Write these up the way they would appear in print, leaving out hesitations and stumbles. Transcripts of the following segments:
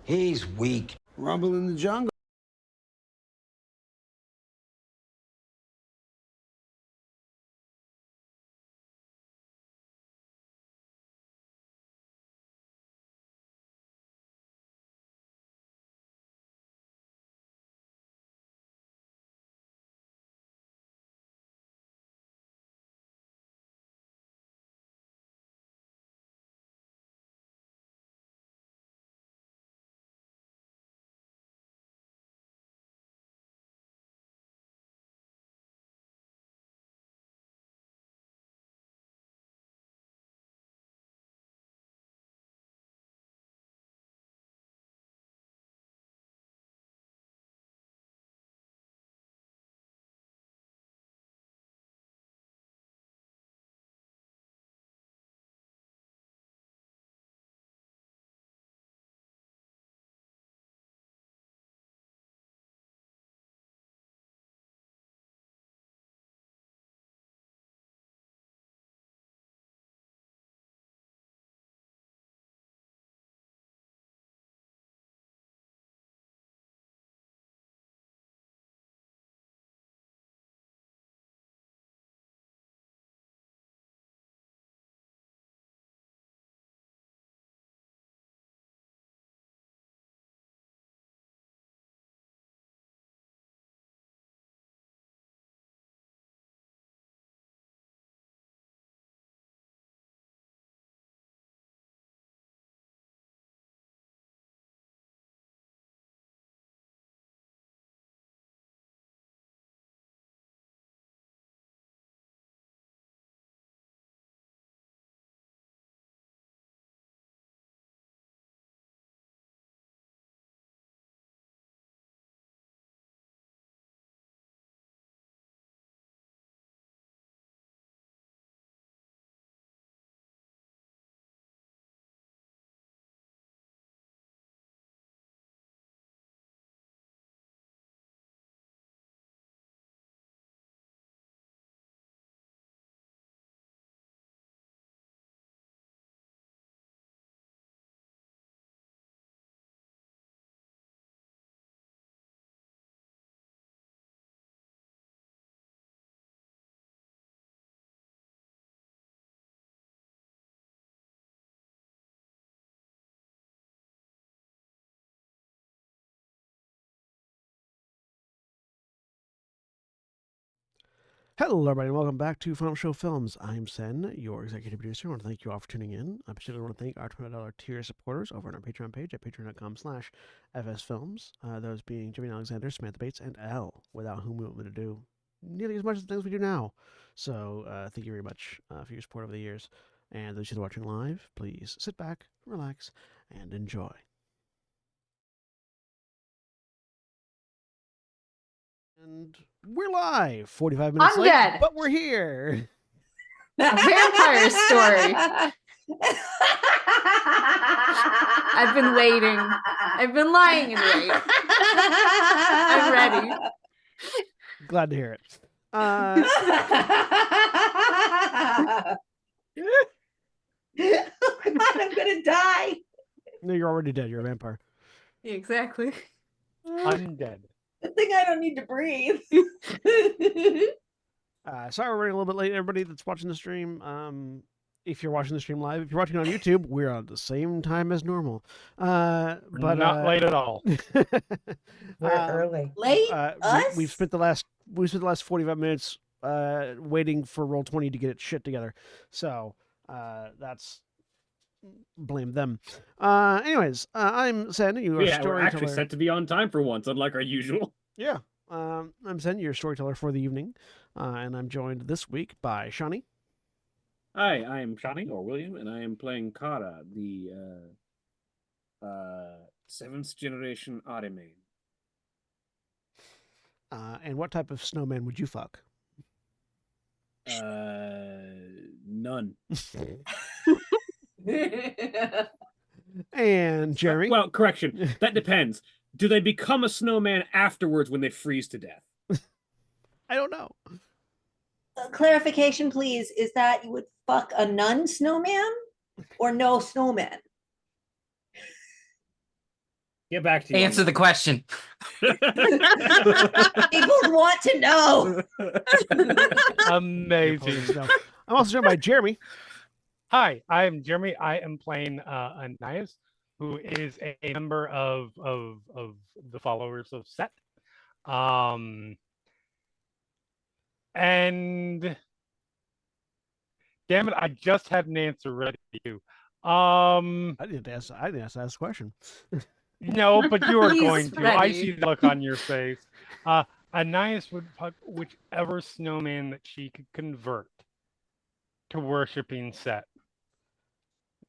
He's weak. Rumble in the jungle. Hello, everybody, and welcome back to Final Show Films. I'm Sen, your executive producer. I want to thank you all for tuning in. I particularly want to thank our $20 tier supporters over on our Patreon page at patreon.com/fsfilms. Those being Jimmy Alexander, Samantha Bates, and Elle, without whom we wouldn't be able to do nearly as much of the things we do now. So thank you very much for your support over the years. And those of you that are watching live, please sit back, relax, and enjoy. And we're live, 45 minutes I'm late, dead. but we're here. A vampire story. I've been waiting. I've been lying in wait. I'm ready. Glad to hear it. Oh God, I'm gonna die. No, you're already dead. You're a vampire. Exactly. Undead. Good thing I don't need to breathe. Sorry we're running a little bit late, everybody that's watching the stream. If you're watching the stream live, if you're watching on YouTube, we're on the same time as normal. But not late at all. We're early. Late? We've spent the last 45 minutes waiting for Roll20 to get its shit together. So that's blame them. Anyways, I'm Sen. You are Yeah, we're storyteller. actually set to be on time for once, unlike our usual. Yeah. I'm Sen, your storyteller for the evening, and I'm joined this week by Shani. Hi, I am Shani, or William, and I am playing Kara, the 7th generation Arime. And what type of snowman would you fuck? None. And Jeremy? Well, correction. That depends. Do they become a snowman afterwards when they freeze to death? I don't know. Clarification, please. Is that you would fuck a nun snowman or no snowman? Get back to you. Answer the question. People want to know. Amazing. No. I'm also joined by Jeremy. Hi, I am Jeremy. I am playing Anais, who is a member of the followers of Set. And damn it, I just had an answer ready to you. I didn't ask this question. No, but you are He's going to. I ready. see the look on your face. Anais would fuck whichever snowman that she could convert to worshiping Set.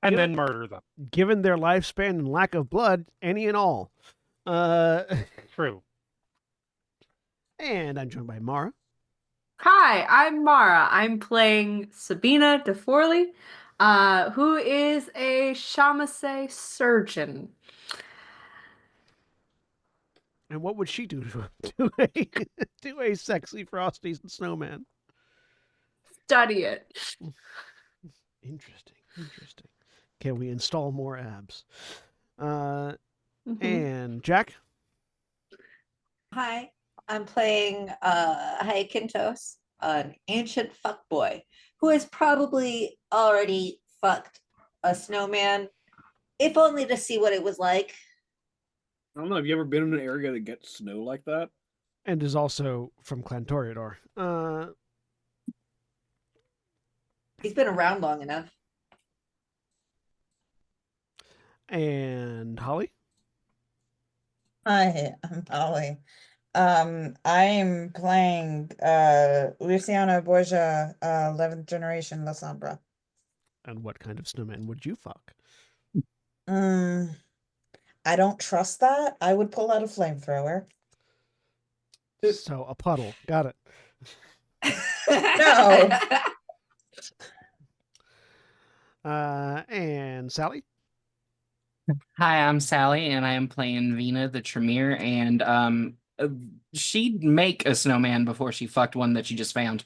And Yep. then murder them. Given their lifespan and lack of blood, any and all. True. And I'm joined by Mara. Hi, I'm Mara. I'm playing Sabina DeForley, who is a Shamasei surgeon. And what would she do to a sexy frosty snowman? Study it. Interesting. Can we install more abs? Mhm. And Jack. Hi, I'm playing Hyakintos, an ancient fuckboy who has probably already fucked a snowman, if only to see what it was like. I don't know. Have you ever been in an area that gets snow like that? And is also from Clan Toreador. He's been around long enough. And Holly. Hi, I'm Holly. I'm playing Luciano Borgia, 11th generation La Sombra. And what kind of snowman would you fuck? I don't trust that. I would pull out a flamethrower. So a puddle. Got it. No. And Sally. Hi, I'm Sally, and I am playing Vina the Tremere, and she'd make a snowman before she fucked one that she just found.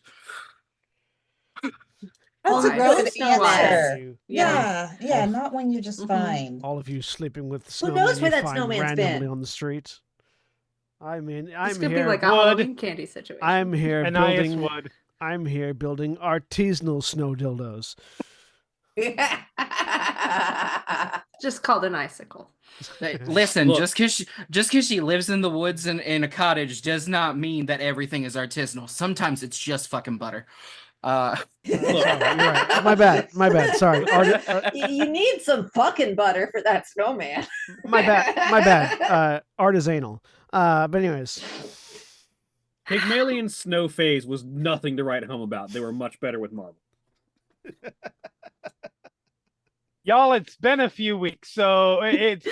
That's a Why? good It's not wise. answer. Yeah. Yeah, Oh. not when you just Mhm. find. All of you sleeping with Who snowmen knows where you that find snowman's randomly been? on the street. I'm This could here. be like a Halloween candy situation. I'm here Anais building. would. I'm here building artisanal snow dildos. Just called an icicle. Listen, Look. just because she lives in the woods in a cottage does not mean that everything is artisanal. Sometimes it's just fucking butter. Sorry, you're right. My bad. Sorry. You need some fucking butter for that snowman. My bad. Artisanal. But anyways. Pygmalion snow phase was nothing to write home about. They were much better with marble. Y'all, it's been a few weeks, so it's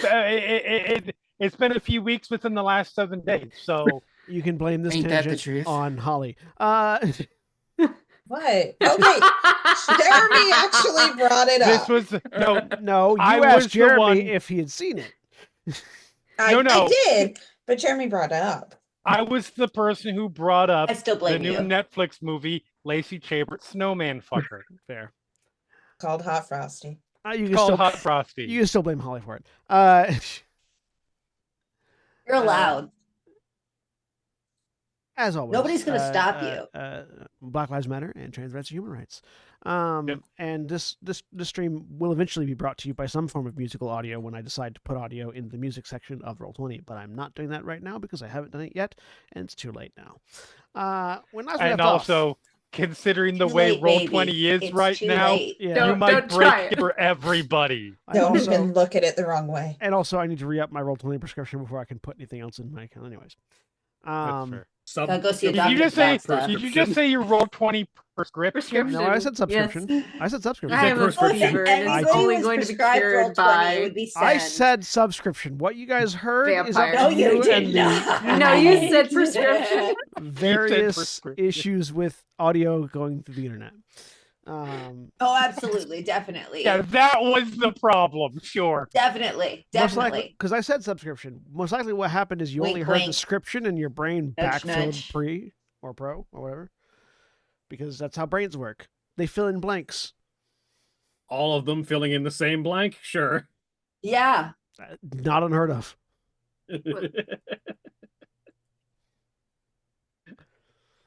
been a few weeks within the last 7 days. So You can blame this Ain't that the tangent truth? on Holly. What? Okay, Jeremy actually brought it this up. was No, you I was asked the Jeremy one- if he had seen it. No. I did, but Jeremy brought it up. I was the person who brought up I still the blame new you. Netflix movie Lacey Chabert Snowman Fucker. Fair. Called Hot Frosty. You It's can called still Hot Frosty. you can still blame Holly for it. You're allowed. As always, Nobody's gonna stop you. Black Lives Matter and trans rights are human rights. Yep. And this stream will eventually be brought to you by some form of musical audio when I decide to put audio in the music section of Roll20. But I'm not doing that right now because I haven't done it yet, and it's too late now. When last we And left off- also, considering the Too way late, Roll20 baby. is It's right too now, late. yeah, you might Don't break try it it. for everybody. I Don't also- even look at it the wrong way. And also, I need to re-up my Roll20 prescription before I can put anything else in my account. Anyways, That's fair. Gotta go see a Did doctor you just about say? stuff. Did you just say you rolled 20 prescription? no, I said subscription. Yes. I said subscription. I am a prescription. believer, and it's Anybody only who's going to be prescribed cured Roll20, it by. would be I send. said subscription. What you guys heard is up Vampire. to No, you you did and not. No, you said prescription. the various prescription. issues with audio going through the internet. Oh, absolutely, definitely, Yeah, that was the problem. Sure. definitely, Most likely, definitely. because I said subscription. Most likely, what happened is you Wink, only heard the wink. description and your brain Nudge, backfilled nudge. pre or pro or whatever. Because that's how brains work. They fill in blanks. All of them filling in the same blank? Sure. Yeah, Not unheard of.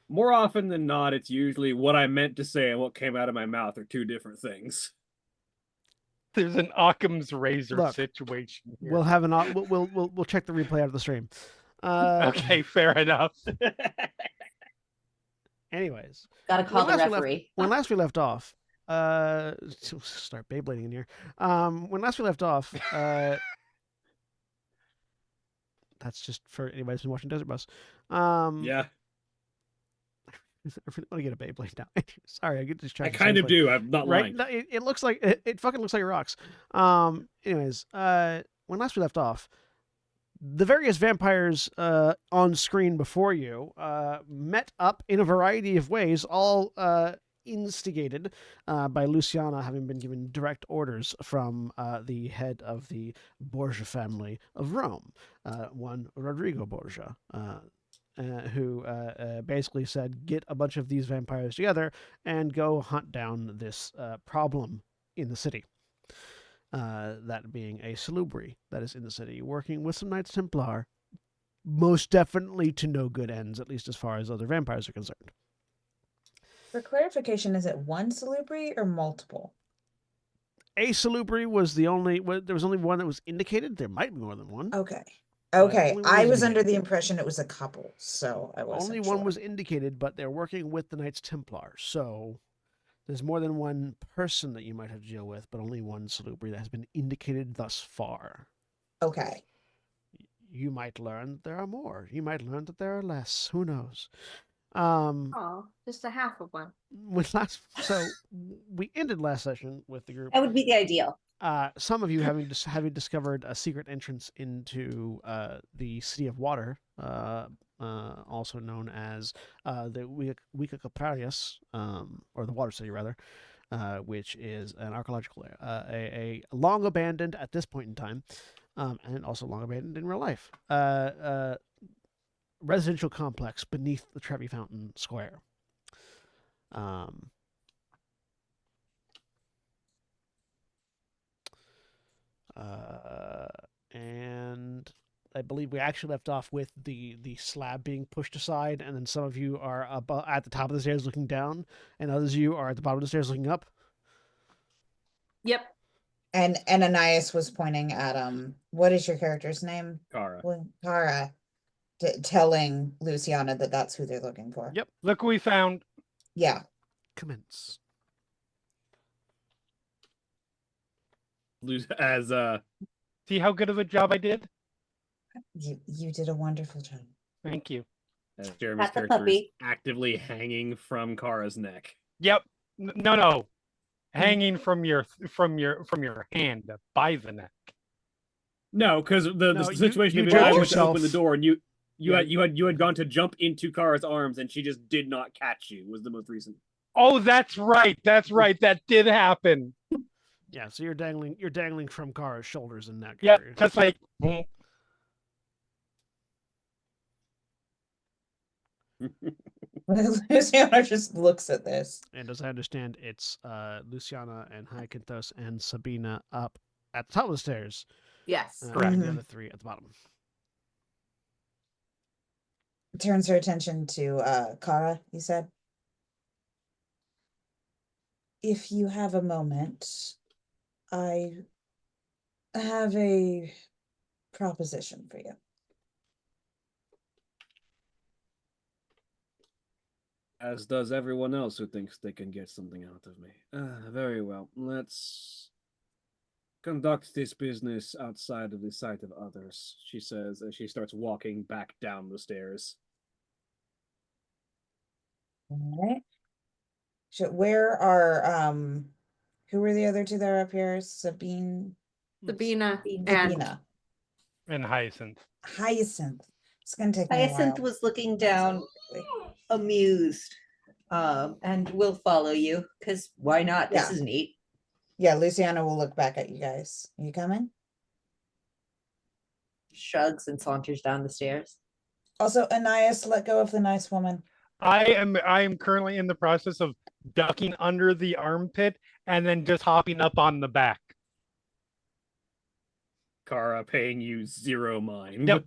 More often than not, it's usually what I meant to say and what came out of my mouth are two different things. There's an Occam's razor Look, situation here. We'll have we'll check the replay out of the stream. Okay, fair enough. Anyways, Gotta call the last we left- referee. when last we left off, start Beyblading in here. When last we left off, that's just for anybody who's been watching Desert Bus. Yeah, I really want to get a Beyblade now. Sorry, I get I distracted. kind of do. I'm not Right? lying. No, it looks like it fucking looks like it rocks. Anyways, when last we left off, the various vampires on screen before you met up in a variety of ways, all instigated by Luciana having been given direct orders from the head of the Borgia family of Rome, one Rodrigo Borgia, who basically said, get a bunch of these vampires together and go hunt down this problem in the city. That being a salubri that is in the city, working with some Knights Templar, most definitely to no good ends, at least as far as other vampires are concerned. For clarification, is it one salubri or multiple? A salubri was the only. There was only one that was indicated. There might be more than one. Okay. But Okay. only one I was was under indicated. the impression it was a couple, so I wasn't Only one sure. was indicated, but they're working with the Knights Templar, so there's more than one person that you might have to deal with, but only one salubri that has been indicated thus far. Okay. You might learn that there are more. You might learn that there are less. Who knows? Oh, just a half of one. So we ended last session with the group. That would be the ideal. Some of you having discovered a secret entrance into the City of Water, also known as the Wika Caprarius, or the Water City rather, which is an archaeological a long abandoned at this point in time, and also long abandoned in real life. Residential complex beneath the Trevi Fountain Square. And I believe we actually left off with the slab being pushed aside, and then some of you are up at the top of the stairs looking down, and others of you are at the bottom of the stairs looking up. Yep. And Ananias was pointing at what is your character's name? Kara. Kara, telling Luciana that that's who they're looking for. Yep. Look what we found. Yeah. Commence. As See how good of a job I did? You did a wonderful job. Thank you. Jeremy's Pat the character is puppy. actively hanging from Kara's neck. Yep. No. Hanging from your hand by the neck. No, because the No, situation you had been I judge went to open the yourself. door and you Yeah. had gone to jump into Kara's arms and she just did not catch you. Was the most recent. Oh, that's right. That did happen. Yeah, so you're dangling from Kara's shoulders and neck. Yeah, area. just like Luciana just looks at this. And as I understand, it's Luciana and Hyacinthos and Sabina up at the top of the stairs. Yes. Correct. And the other three at the bottom. Turns her attention to Kara, you said. If you have a moment, I have a proposition for you. As does everyone else who thinks they can get something out of me. Very well. Let's conduct this business outside of the sight of others, she says as she starts walking back down the stairs. All right. Where are who were the other two that are up here? Sabina Sabina and Hyacinth. Hyacinth. It's gonna take me a Hyacinth while. was looking down, amused, and will follow you because why not? This Yeah. is neat. Yeah, Luciana will look back at you guys. Are you coming? Shrugs and saunters down the stairs. Also, Ananias, let go of the nice woman. I am currently in the process of ducking under the armpit and then just hopping up on the back. Kara paying you zero mind. Yep.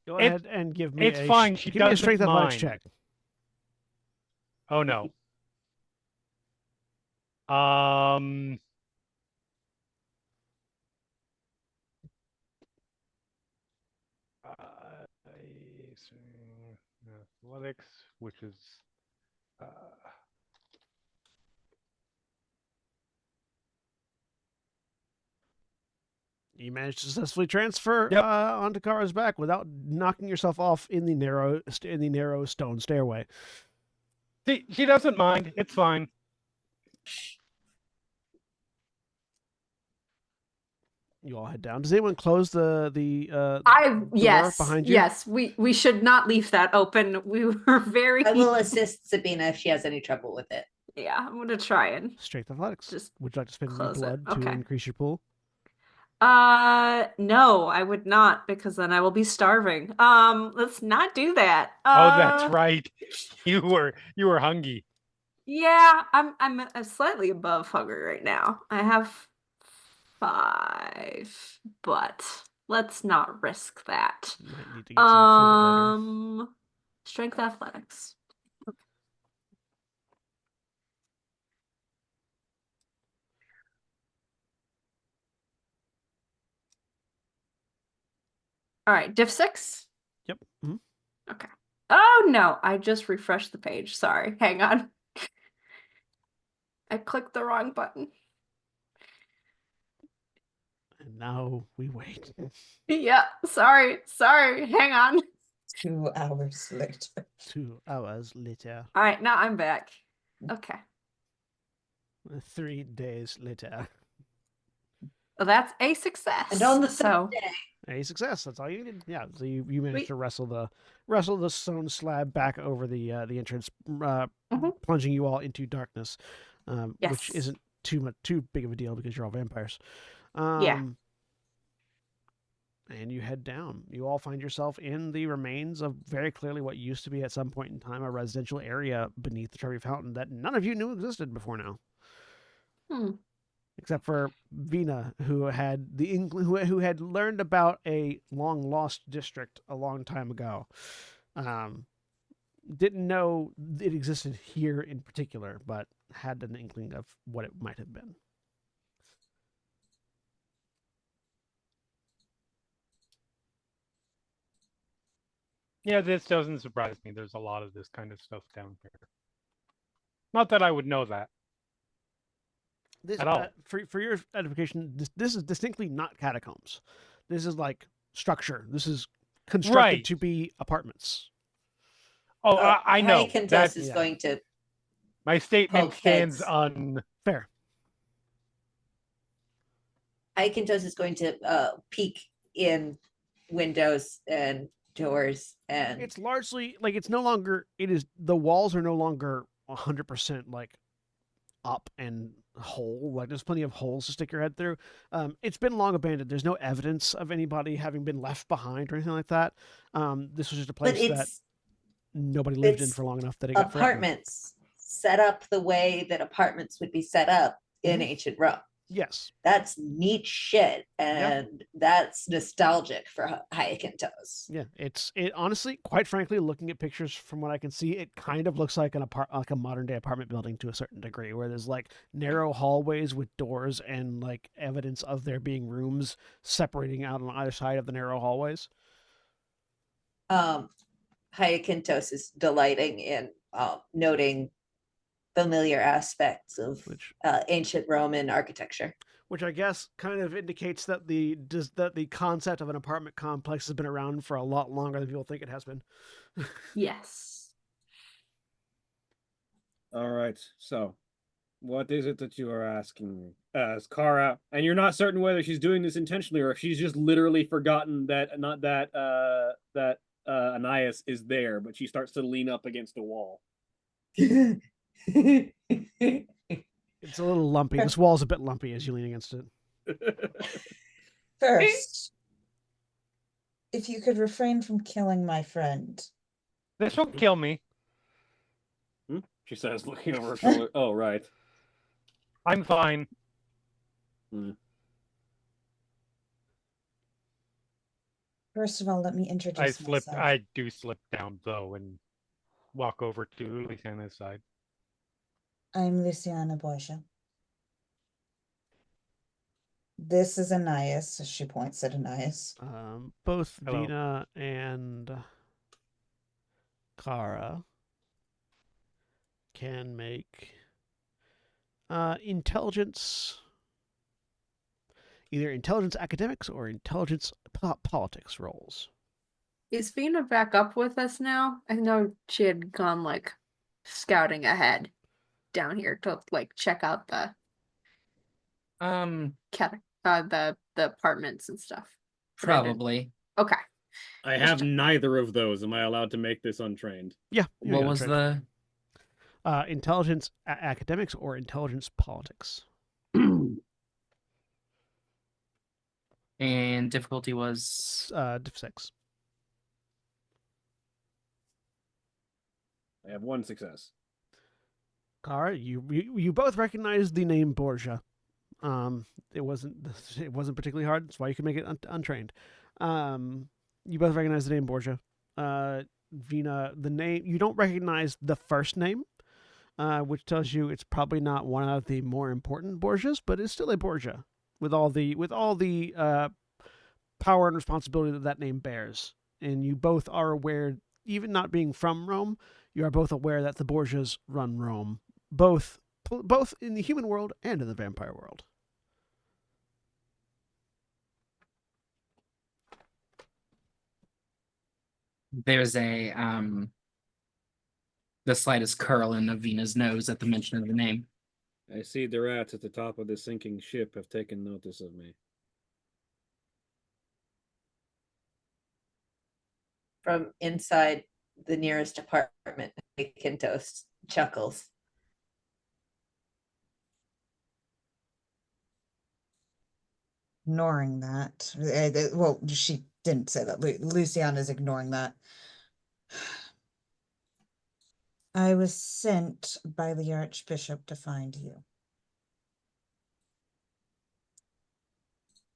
Go ahead and give me It's fine. She give me a doesn't strength athletics mind. check. Oh no. Um. Athletics, which is You managed to successfully transfer Yep. onto Kara's back without knocking yourself off in the narrow stone stairway. See, she doesn't mind. It's fine. You all head down. Does anyone close the Yes, behind you? yes. We should not leave that open. We were very. I will assist Sabina if she has any trouble with it. Yeah, I'm gonna try and Strength athletics. just Would you like to spend your close it. blood to Okay. increase your pool? No, I would not because then I will be starving. Let's not do that. Oh, that's right. You were hungry. Yeah, I'm slightly above hunger right now. I have 5, but let's not risk that. You might need to get some food later. Strength athletics. All right, diff 6. Yep. Mhm. Okay. Oh no, I just refreshed the page. Sorry. Hang on. I clicked the wrong button. And now we wait. Yeah, sorry. Hang on. 2 hours later. 2 hours later. All right, now I'm back. Okay. 3 days later. Well, that's a success. And on the so third day, A success. That's all you needed. Yeah. So you managed Sweet. to wrestle the stone slab back over the entrance, Mhm. plunging you all into darkness, which Yes. isn't too big of a deal because you're all vampires. Yeah. And you head down. You all find yourself in the remains of very clearly what used to be at some point in time a residential area beneath the Trevi Fountain that none of you knew existed before now. Except for Vina, who had who had learned about a long lost district a long time ago. Didn't know it existed here in particular, but had an inkling of what it might have been. Yeah, this doesn't surprise me. There's a lot of this kind of stuff down here. Not that I would know that. This, At all. For your edification, this is distinctly not catacombs. This is like structure. This is constructed Right. to be apartments. Oh, I know. Hyacinthos That's is yeah. going to my statement poke stands heads. on. Fair. Hyacinthos is going to peek in windows and doors, and It's largely like it's no longer. It is the walls are no longer 100% like up and whole. Like there's plenty of holes to stick your head through. It's been long abandoned. There's no evidence of anybody having been left behind or anything like that. This was just a but place that it's nobody lived in it's for long enough that it got forgotten. apartments set up the way that apartments would be set up in Mhm. ancient Rome. Yes. That's neat shit, and that's nostalgic for Hyacinthos. Yeah, it honestly, quite frankly, looking at pictures from what I can see, it kind of looks like like a modern day apartment building to a certain degree, where there's like narrow hallways with doors and like evidence of there being rooms separating out on either side of the narrow hallways. Hyacinthos is delighting in noting familiar aspects of Which ancient Roman architecture. which I guess kind of indicates that the concept of an apartment complex has been around for a lot longer than people think it has been. Yes. All right. So, what is it that you are asking me? As Kara, and you're not certain whether she's doing this intentionally or if she's just literally forgotten that Anais is there, but she starts to lean up against a wall. It's a little lumpy. This wall's a bit lumpy as you lean against it. First, if you could refrain from killing my friend. This won't kill me. She says, looking over her shoulder. Oh, right. I'm fine. All First of all, let me introduce myself. I do slip down though and walk over to Luciana's side. I'm Luciana Borgia. This is Anais. She points at Anais. Both Hello. Vina and Kara can make intelligence, either intelligence academics or intelligence politics rolls. Is Vina back up with us now? I know she had gone like scouting ahead down here to like check out the Um, the apartments and stuff. But I didn't- probably. Okay. I have neither of those. Am I allowed to make this untrained? Yeah. What was the intelligence academics or intelligence politics? and difficulty was Diff 6. I have 1 success. Kara, you both recognize the name Borgia. It wasn't particularly hard. That's why you can make it untrained. You both recognize the name Borgia. Vina, the name you don't recognize the first name, which tells you it's probably not one of the more important Borgias, but it's still a Borgia with all the power and responsibility that name bears. And you both are aware, even not being from Rome, you are both aware that the Borgias run Rome, both in the human world and in the vampire world. there's the slightest curl in Avina's nose at the mention of the name. I see the rats at the top of the sinking ship have taken notice of me. From inside the nearest apartment, Quintos chuckles. Ignoring that. Well, she didn't say that. Luciana's ignoring that. I was sent by the Archbishop to find you.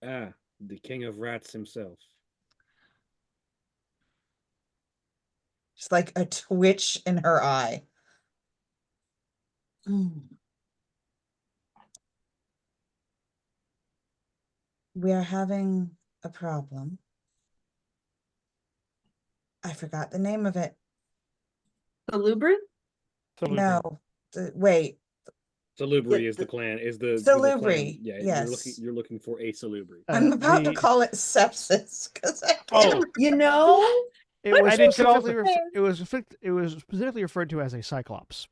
Ah, the king of rats himself. Just like a twitch in her eye. We are having a problem. I forgot the name of it. Salubri? No, wait. Salubri is the clan. Is the Salubri, clan. Yeah, yes. you're looking for a salubri. I'm about to call it sepsis because I Oh, can't. You know, It was I did specifically also- it was specifically referred to as a cyclops.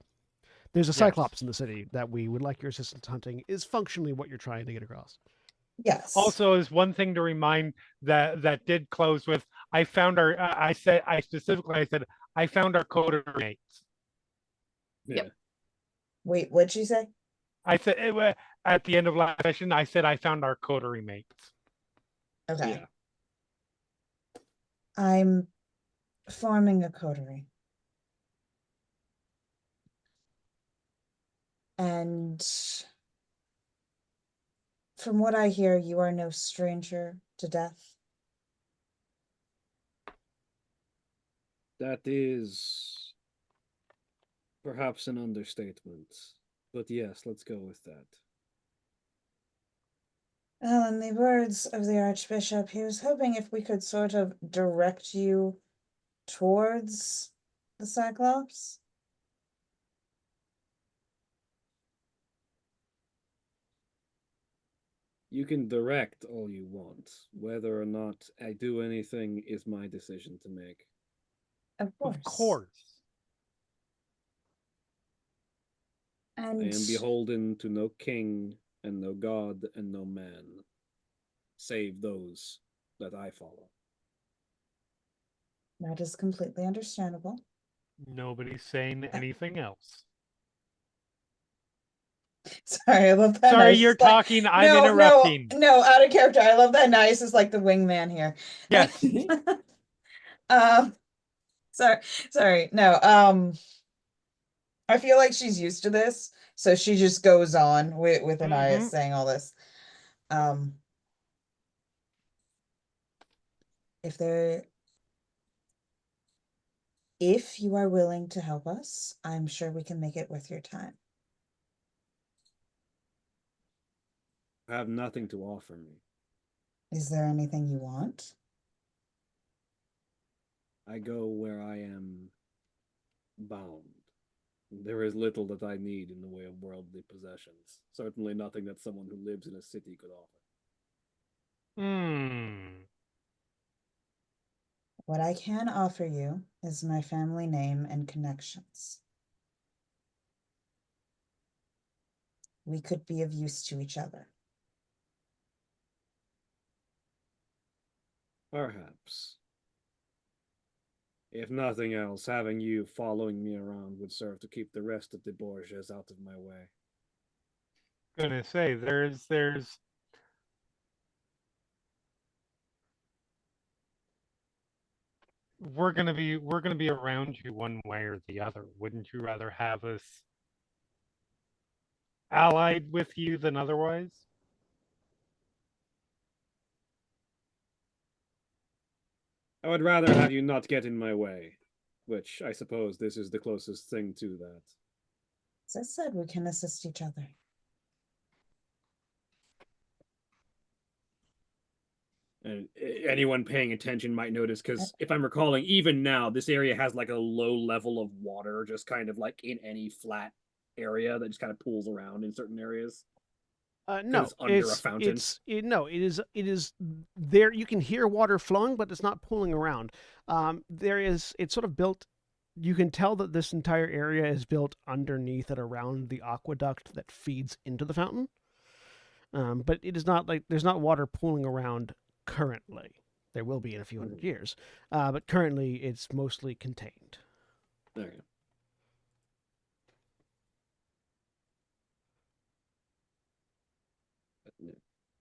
There's a Yes. cyclops in the city that we would like your assistance hunting. Is functionally what you're trying to get across. Yes. Also, is one thing to remind that did close with. I found our. I said I found our coder mates. Yeah. Wait, what'd you say? I said at the end of last session. I said I found our coterie mates. Okay. Yeah. I'm forming a coterie. And from what I hear, you are no stranger to death. That is perhaps an understatement. But yes, let's go with that. Well, in the words of the Archbishop, he was hoping if we could sort of direct you towards the Cyclops. You can direct all you want. Whether or not I do anything is my decision to make. Of course. Of course. And I am beholden to no king and no god and no man, save those that I follow. that is completely understandable. Nobody's saying anything else. Sorry, I love that. Sorry, Nice. you're It's like- talking. I'm interrupting. No, out of character. I love that. Nice is like the wingman here. Yes. Sorry. No, I feel like she's used to this, so she just goes on with Anais saying all this. If you are willing to help us, I'm sure we can make it worth your time. I have nothing to offer me. Is there anything you want? I go where I am bound. There is little that I need in the way of worldly possessions. Certainly nothing that someone who lives in a city could offer. What I can offer you is my family name and connections. We could be of use to each other. Perhaps. If nothing else, having you following me around would serve to keep the rest of the Borgias out of my way. Gonna say there's we're gonna be around you one way or the other. Wouldn't you rather have us allied with you than otherwise? I would rather have you not get in my way, which I suppose this is the closest thing to that. As I said, we can assist each other. And anyone paying attention might notice, because if I'm recalling, even now, this area has like a low level of water, just kind of like in any flat area that just kind of pools around in certain areas. No, it's under a fountain. It is there. You can hear water flowing, but it's not pooling around. It's sort of built. You can tell that this entire area is built underneath and around the aqueduct that feeds into the fountain. But it is not like there's not water pooling around currently. There will be in a few hundred years, but currently it's mostly contained. There you go.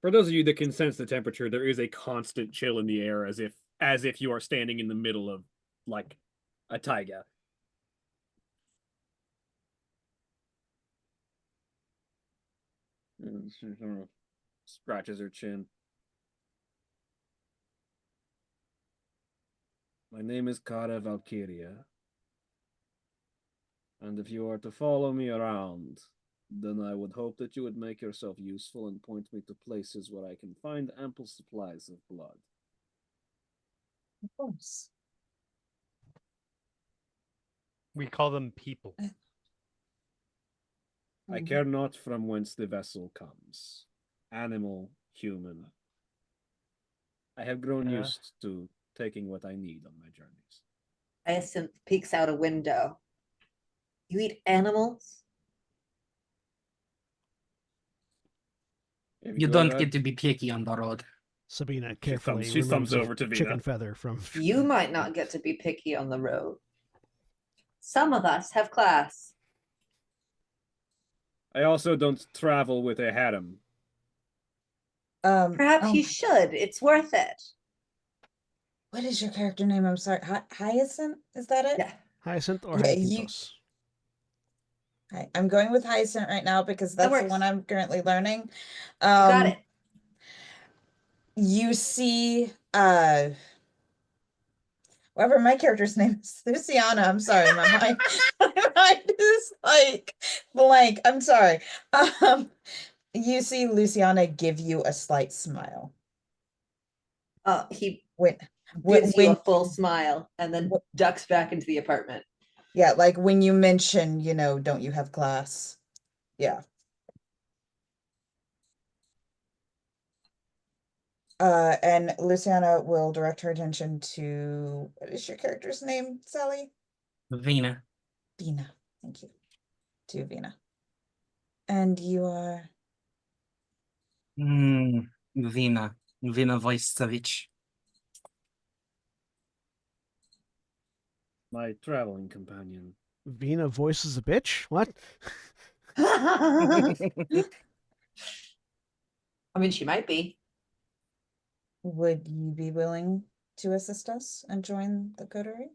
For those of you that can sense the temperature, there is a constant chill in the air, as if you are standing in the middle of like a taiga. Scratches her chin. My name is Kara Valkyria. And if you are to follow me around, then I would hope that you would make yourself useful and point me to places where I can find ample supplies of blood. Of course. We call them people. I care not from whence the vessel comes, animal, human. I have grown used to taking what I need on my journeys. Hyacinth peeks out a window. You eat animals? You don't get to be picky on the road. Sabina carefully she thumbs removes over to a Vina. chicken feather from. You might not get to be picky on the road. Some of us have class. I also don't travel with a harem. Perhaps you should. It's worth it. What is your character name? I'm sorry. Hyacinth? Is that it? Yeah. Hyacinth or Yeah, Hyacinthos? I'm going with Hyacinth right now because That that's the works. one I'm currently learning. You got it. You see, whatever my character's name is, Luciana. I'm sorry, my mind is like blank. I'm sorry. You see Luciana give you a slight smile. He When gives you a full smile and then ducks back into the apartment. Yeah, like when you mention, don't you have class? Yeah. And Luciana will direct her attention to, what is your character's name, Sally? Vina. Vina. Thank you. To Vina. And you are? Vina. Vina Vojstovich. My traveling companion. Vina voices a bitch? What? I mean, she might be. Would you be willing to assist us and join the coterie?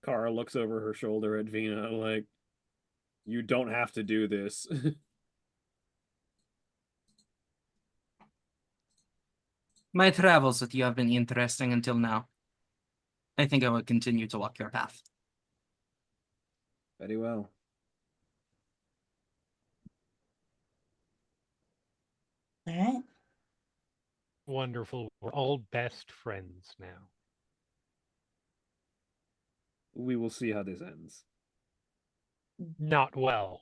Kara looks over her shoulder at Vina like, you don't have to do this. My travels with you have been interesting until now. I think I will continue to walk your path. Very well. All right. Wonderful. We're all best friends now. We will see how this ends. Not well.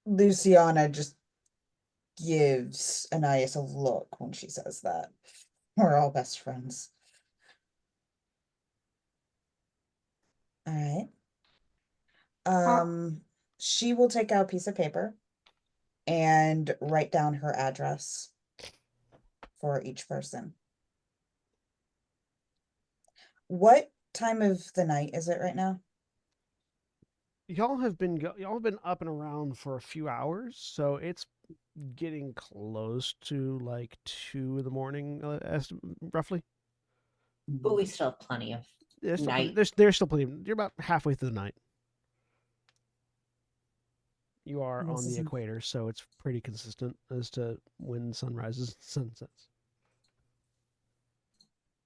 Luciana just gives Anais a look when she says that. We're all best friends. All right. She will take out a piece of paper and write down her address for each person. What time of the night is it right now? Y'all have been up and around for a few hours, so it's getting close to like 2 in the morning, roughly. But we still have plenty of There's still night. there's still plenty. You're about halfway through the night. You are This on the isn't- equator, so it's pretty consistent as to when sun rises and sun sets.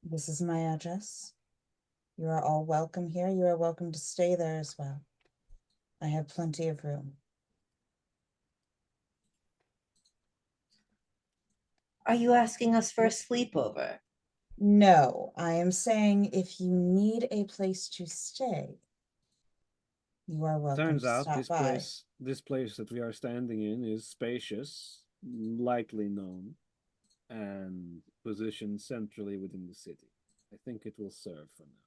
This is my address. You are all welcome here. You are welcome to stay there as well. I have plenty of room. Are you asking us for a sleepover? No, I am saying if you need a place to stay, you are welcome Turns to out stop by. this place that we are standing in is spacious, lightly known, and positioned centrally within the city. I think it will serve for now.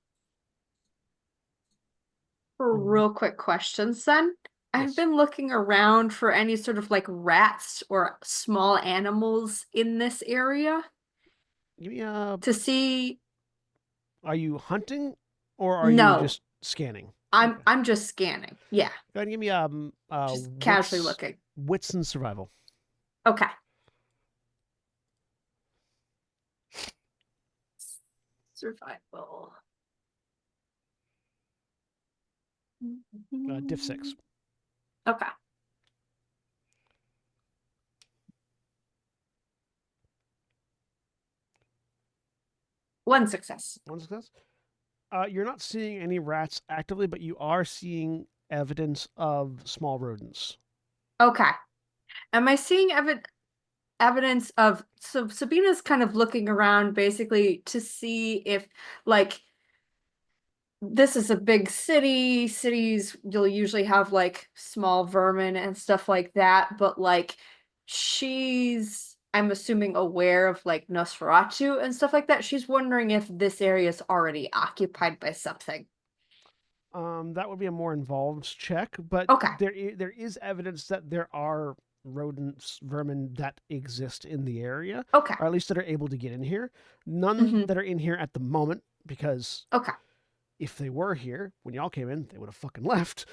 For real quick questions then. Yes. I've been looking around for any sort of like rats or small animals in this area Give me a. to see. Are you hunting, or are you No. just scanning? Okay. I'm just scanning. Yeah, Go ahead and give me just casually wits- looking. Wits and survival. Okay. Survival. Diff 6. Okay. One success. One success. You're not seeing any rats actively, but you are seeing evidence of small rodents. Okay. Am I seeing evidence of, so Sabina's kind of looking around basically to see if like this is a big city. Cities, you'll usually have like small vermin and stuff like that, but like she's, I'm assuming, aware of like Nosferatu and stuff like that. She's wondering if this area is already occupied by something. That would be a more involved check, but Okay. there is evidence that there are rodents, vermin that exist in the area, Okay. or at least that are able to get in here. None Mhm. that are in here at the moment, because Okay. if they were here when y'all came in, they would have fucking left.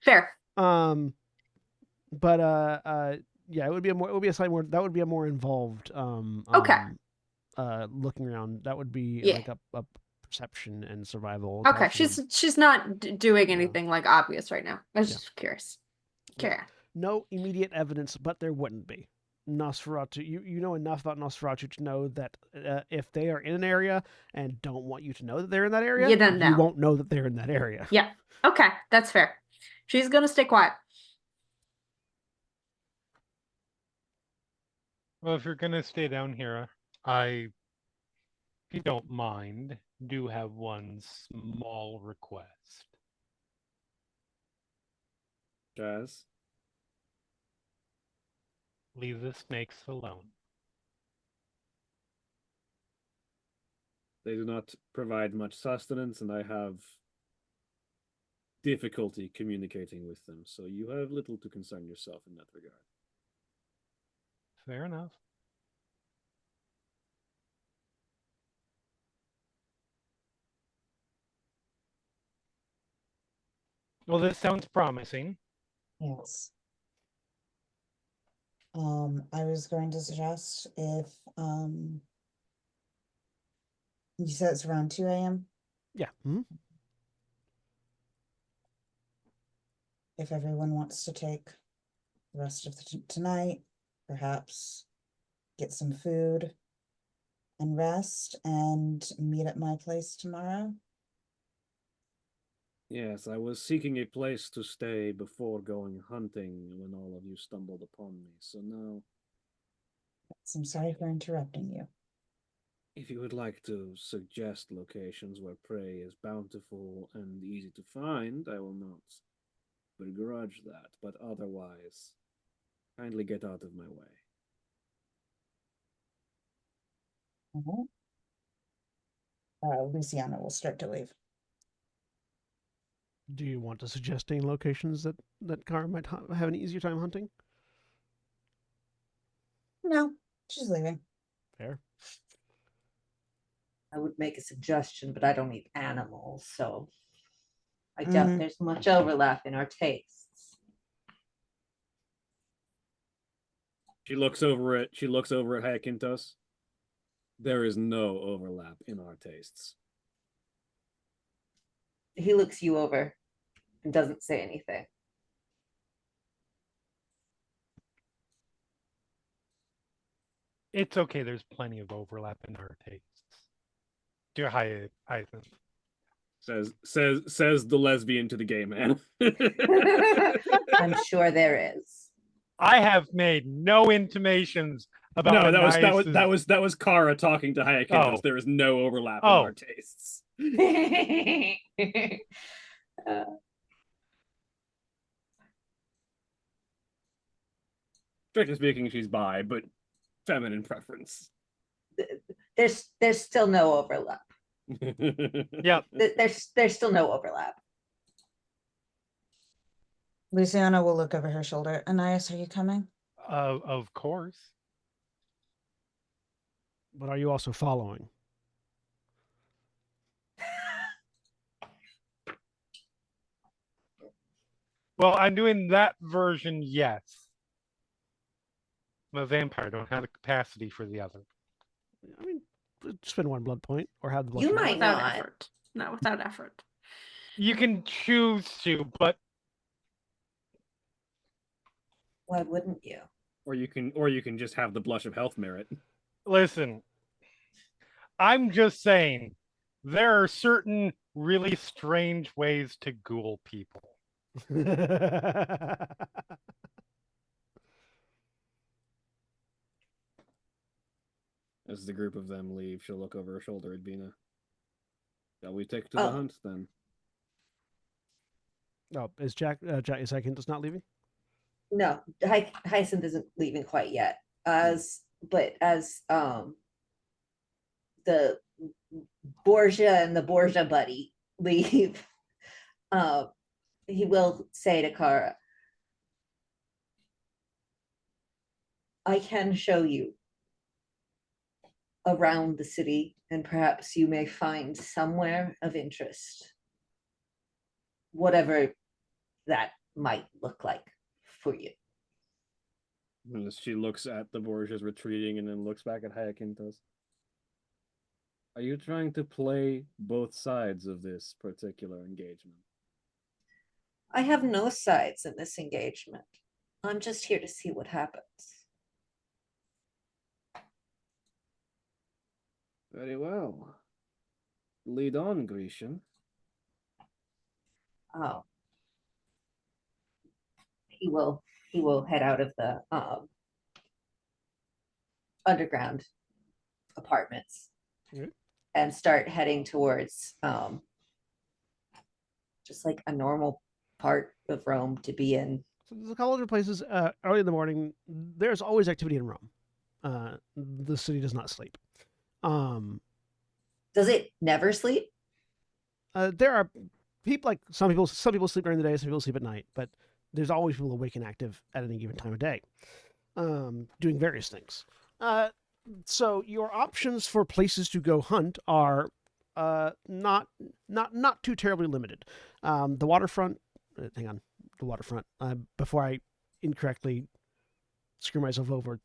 Fair. But yeah, it would be a slightly more. That would be a more involved Okay. looking around. That would be Yeah. like a perception and survival. Okay. type of- She's not doing No. anything like obvious right now. I was Yeah. just curious. Yeah. Carry on. No immediate evidence, but there wouldn't be. Nosferatu, you know enough about Nosferatu to know that if they are in an area and don't want you to know that they're in that area, You don't know. won't know that they're in that area. Yeah. Okay. That's fair. She's gonna stay quiet. Well, if you're gonna stay down here, if you don't mind, do have one small request. Jazz? Leave the snakes alone. They do not provide much sustenance, and I have difficulty communicating with them, so you have little to concern yourself in that regard. Fair enough. Well, this sounds promising. Yes. I was going to suggest if you said it's around 2 a.m. Yeah. Mhm. If everyone wants to take the rest of tonight, perhaps get some food, and rest and meet at my place tomorrow? Yes, I was seeking a place to stay before going hunting when all of you stumbled upon me. So now, I'm sorry for interrupting you. if you would like to suggest locations where prey is bountiful and easy to find, I will not begrudge that. But otherwise, kindly get out of my way. Mhm. Luciana will start to leave. Do you want to suggest any locations that Kara might have an easier time hunting? No, she's leaving. Fair. I would make a suggestion, but I don't eat animals, so I doubt there's much overlap in our tastes. She looks over at Hyacinthos. There is no overlap in our tastes. He looks you over and doesn't say anything. It's okay. There's plenty of overlap in our tastes. Dear Hyacinth. Says the lesbian to the gay man. I'm sure there is. I have made no intimations about No, Ananias's... that was Kara talking to Hyacinthos. Oh. There is no overlap in Oh. our tastes. Strictly speaking, she's bi, but feminine preference. There's still no overlap. Yep. There's still no overlap. Luciana will look over her shoulder. Anais, are you coming? Of course. But are you also following? Well, I'm doing that version, yes. I'm a vampire. Don't have the capacity for the other. I mean, spend one blood point or have the blood You point. might Without not. effort. Not without effort. You can choose to, but Why wouldn't you? Or you can just have the blush of health merit. listen, I'm just saying there are certain really strange ways to ghoul people. As the group of them leave, she'll look over her shoulder at Bina. Shall we take to the hunt then? Oh, is Hyacinthos not leaving? No, Hyacinth isn't leaving quite yet. As the Borgia and the Borgia buddy leave, he will say to Kara, I can show you around the city, and perhaps you may find somewhere of interest, whatever that might look like for you. As she looks at the Borgias retreating and then looks back at Hyacinthos. Are you trying to play both sides of this particular engagement? I have no sides in this engagement. I'm just here to see what happens. Very well. Lead on, Grecian. Oh. He will head out of the underground apartments and start heading towards just like a normal part of Rome to be in. So there's a couple other places. Early in the morning, there's always activity in Rome. The city does not sleep. Does it never sleep? There are people some people sleep during the day, some people sleep at night, but there's always people awake and active at any given time of day, doing various things. So your options for places to go hunt are not too terribly limited. The waterfront. Hang on, the waterfront. Before I incorrectly screw myself over.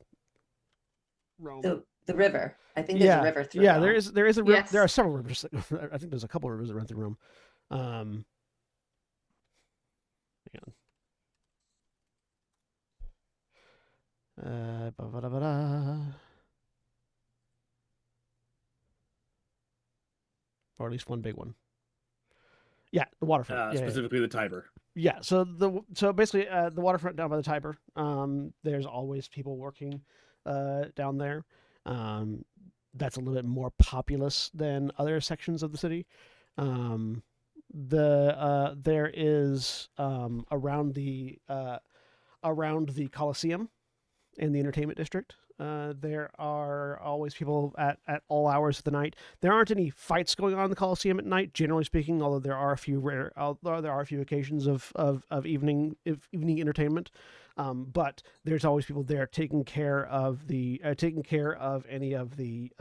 Rome. The river. I think there's a river through. Yeah, Rome. there is a river. Yes. There are several rivers. I think there's a couple of rivers that run through Rome. Hang on. or at least one big one. Yeah, the waterfront. Specifically the Tiber. Yeah. So basically the waterfront down by the Tiber. There's always people working down there. That's a little bit more populous than other sections of the city. There is around the Coliseum in the entertainment district. There are always people at all hours of the night. There aren't any fights going on in the Coliseum at night, generally speaking. Although there are a few occasions of evening entertainment. But there's always people there taking care of any of the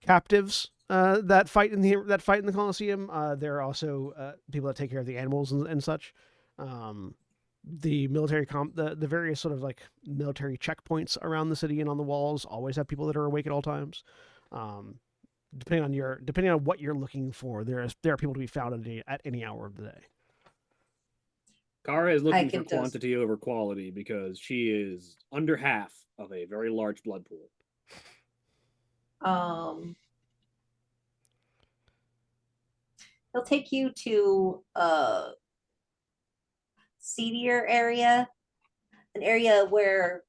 captives that fight in the Coliseum. There are also people that take care of the animals and such. The military the various sort of like military checkpoints around the city and on the walls always have people that are awake at all times. Depending on what you're looking for, there are people to be found at any hour of the day. Kara is looking for quantity over quality because she is under half of a very large blood pool. He'll take you to a seedier area, an area where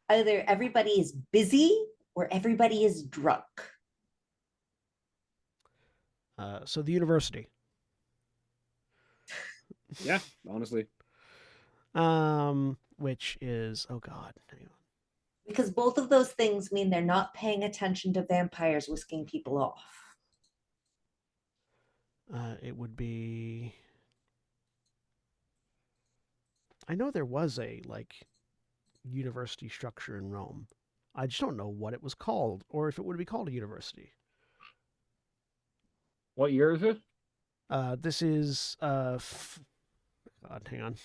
either everybody is busy or everybody is drunk. So the university. Yeah, honestly. Which is, oh God. Hang on. Because both of those things mean they're not paying attention to vampires whisking people off. It would be. I know there was a university structure in Rome. I just don't know what it was called, or if it would be called a university. What year is it? This is God, hang on.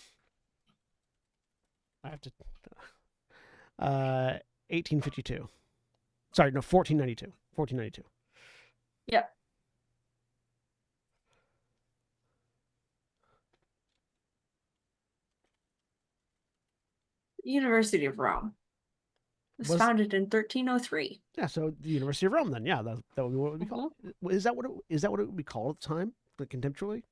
I have to 1852. Sorry, no, 1492. 1492. Yep. University of Rome. It was founded in 1303. Yeah, so the University of Rome then. Yeah, that would be what it would be called. Is that what it would be called at the time? Like contemporally?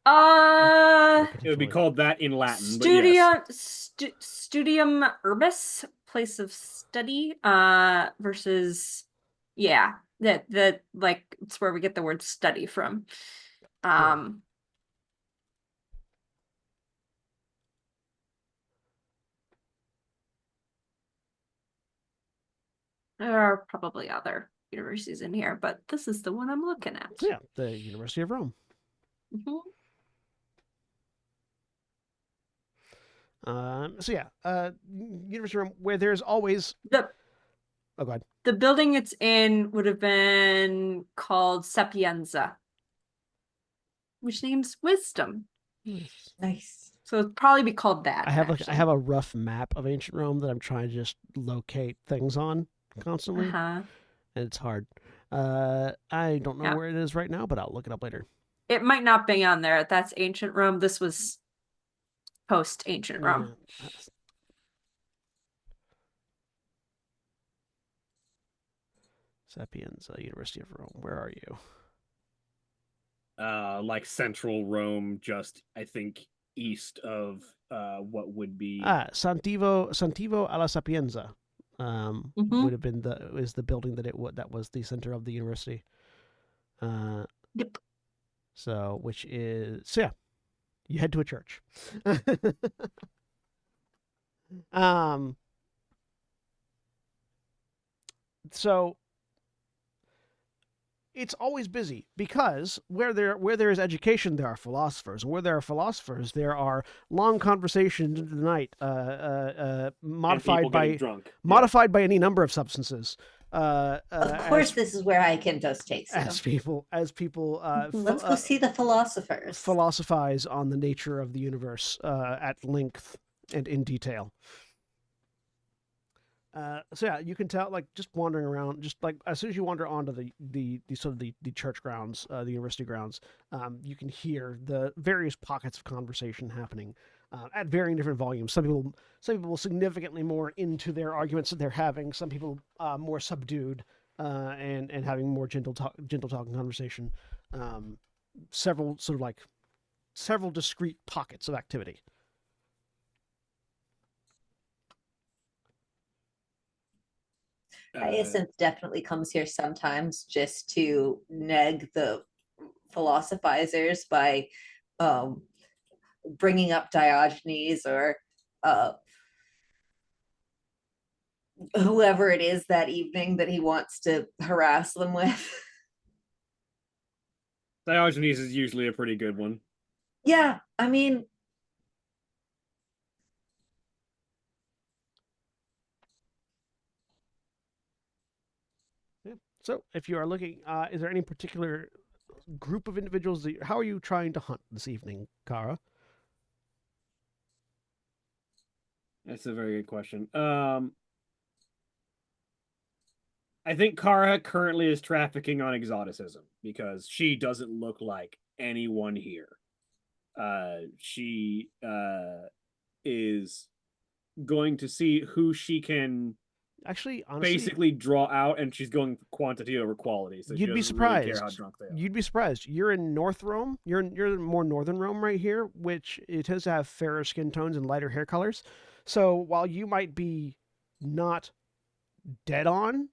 It would be called that in Latin. Studium Urbis, place of study, versus that like it's where we get the word study from. There are probably other universities in here, but this is the one I'm looking at. Yeah, the University of Rome. Mm-hmm. University of Rome, where there's always Oh, go ahead. The building it's in would have been called Sapienza, which means wisdom. Nice. So it'd probably be called that. I have a rough map of ancient Rome that I'm trying to just locate things on constantly, and it's hard. I don't know where it is right now, but I'll look it up later. It might not be on there. That's ancient Rome. This was post-ancient Rome. Sapienza, University of Rome. Where are you? Like central Rome, just I think east of what would be Santivo alla Sapienza. Would have been the building that was the center of the university. Yep. So you head to a church. So it's always busy because where there is education, there are philosophers. Where there are philosophers, there are long conversations into the night, modified by any number of substances. Of course, this is where Ikentos takes you. As people let's go see the philosophers. Philosophize on the nature of the universe at length and in detail. You can tell, like, just wandering around, just like as soon as you wander onto the sort of the church grounds, the university grounds, you can hear the various pockets of conversation happening at varying different volumes. Some people significantly more into their arguments that they're having. Some people more subdued. and having more gentle talk and conversation. Several several discrete pockets of activity. Hyacinth definitely comes here sometimes just to neg the philosophizers by um, bringing up Diogenes or whoever it is that evening that he wants to harass them with. Diogenes is usually a pretty good one. Yeah, I mean, Yeah. So, if you are looking, is there any particular group of individuals how are you trying to hunt this evening, Kara? That's a very good question. I think Kara currently is trafficking on exoticism because she doesn't look like anyone here. She is going to see who she can Actually, honestly, basically draw out, and she's going quantity over quality. So she you'd be doesn't really care surprised. how drunk they are. You'd be surprised. You're in North Rome. You're in more northern Rome right here, which it tends to have fairer skin tones and lighter hair colors. So while you might be not dead on,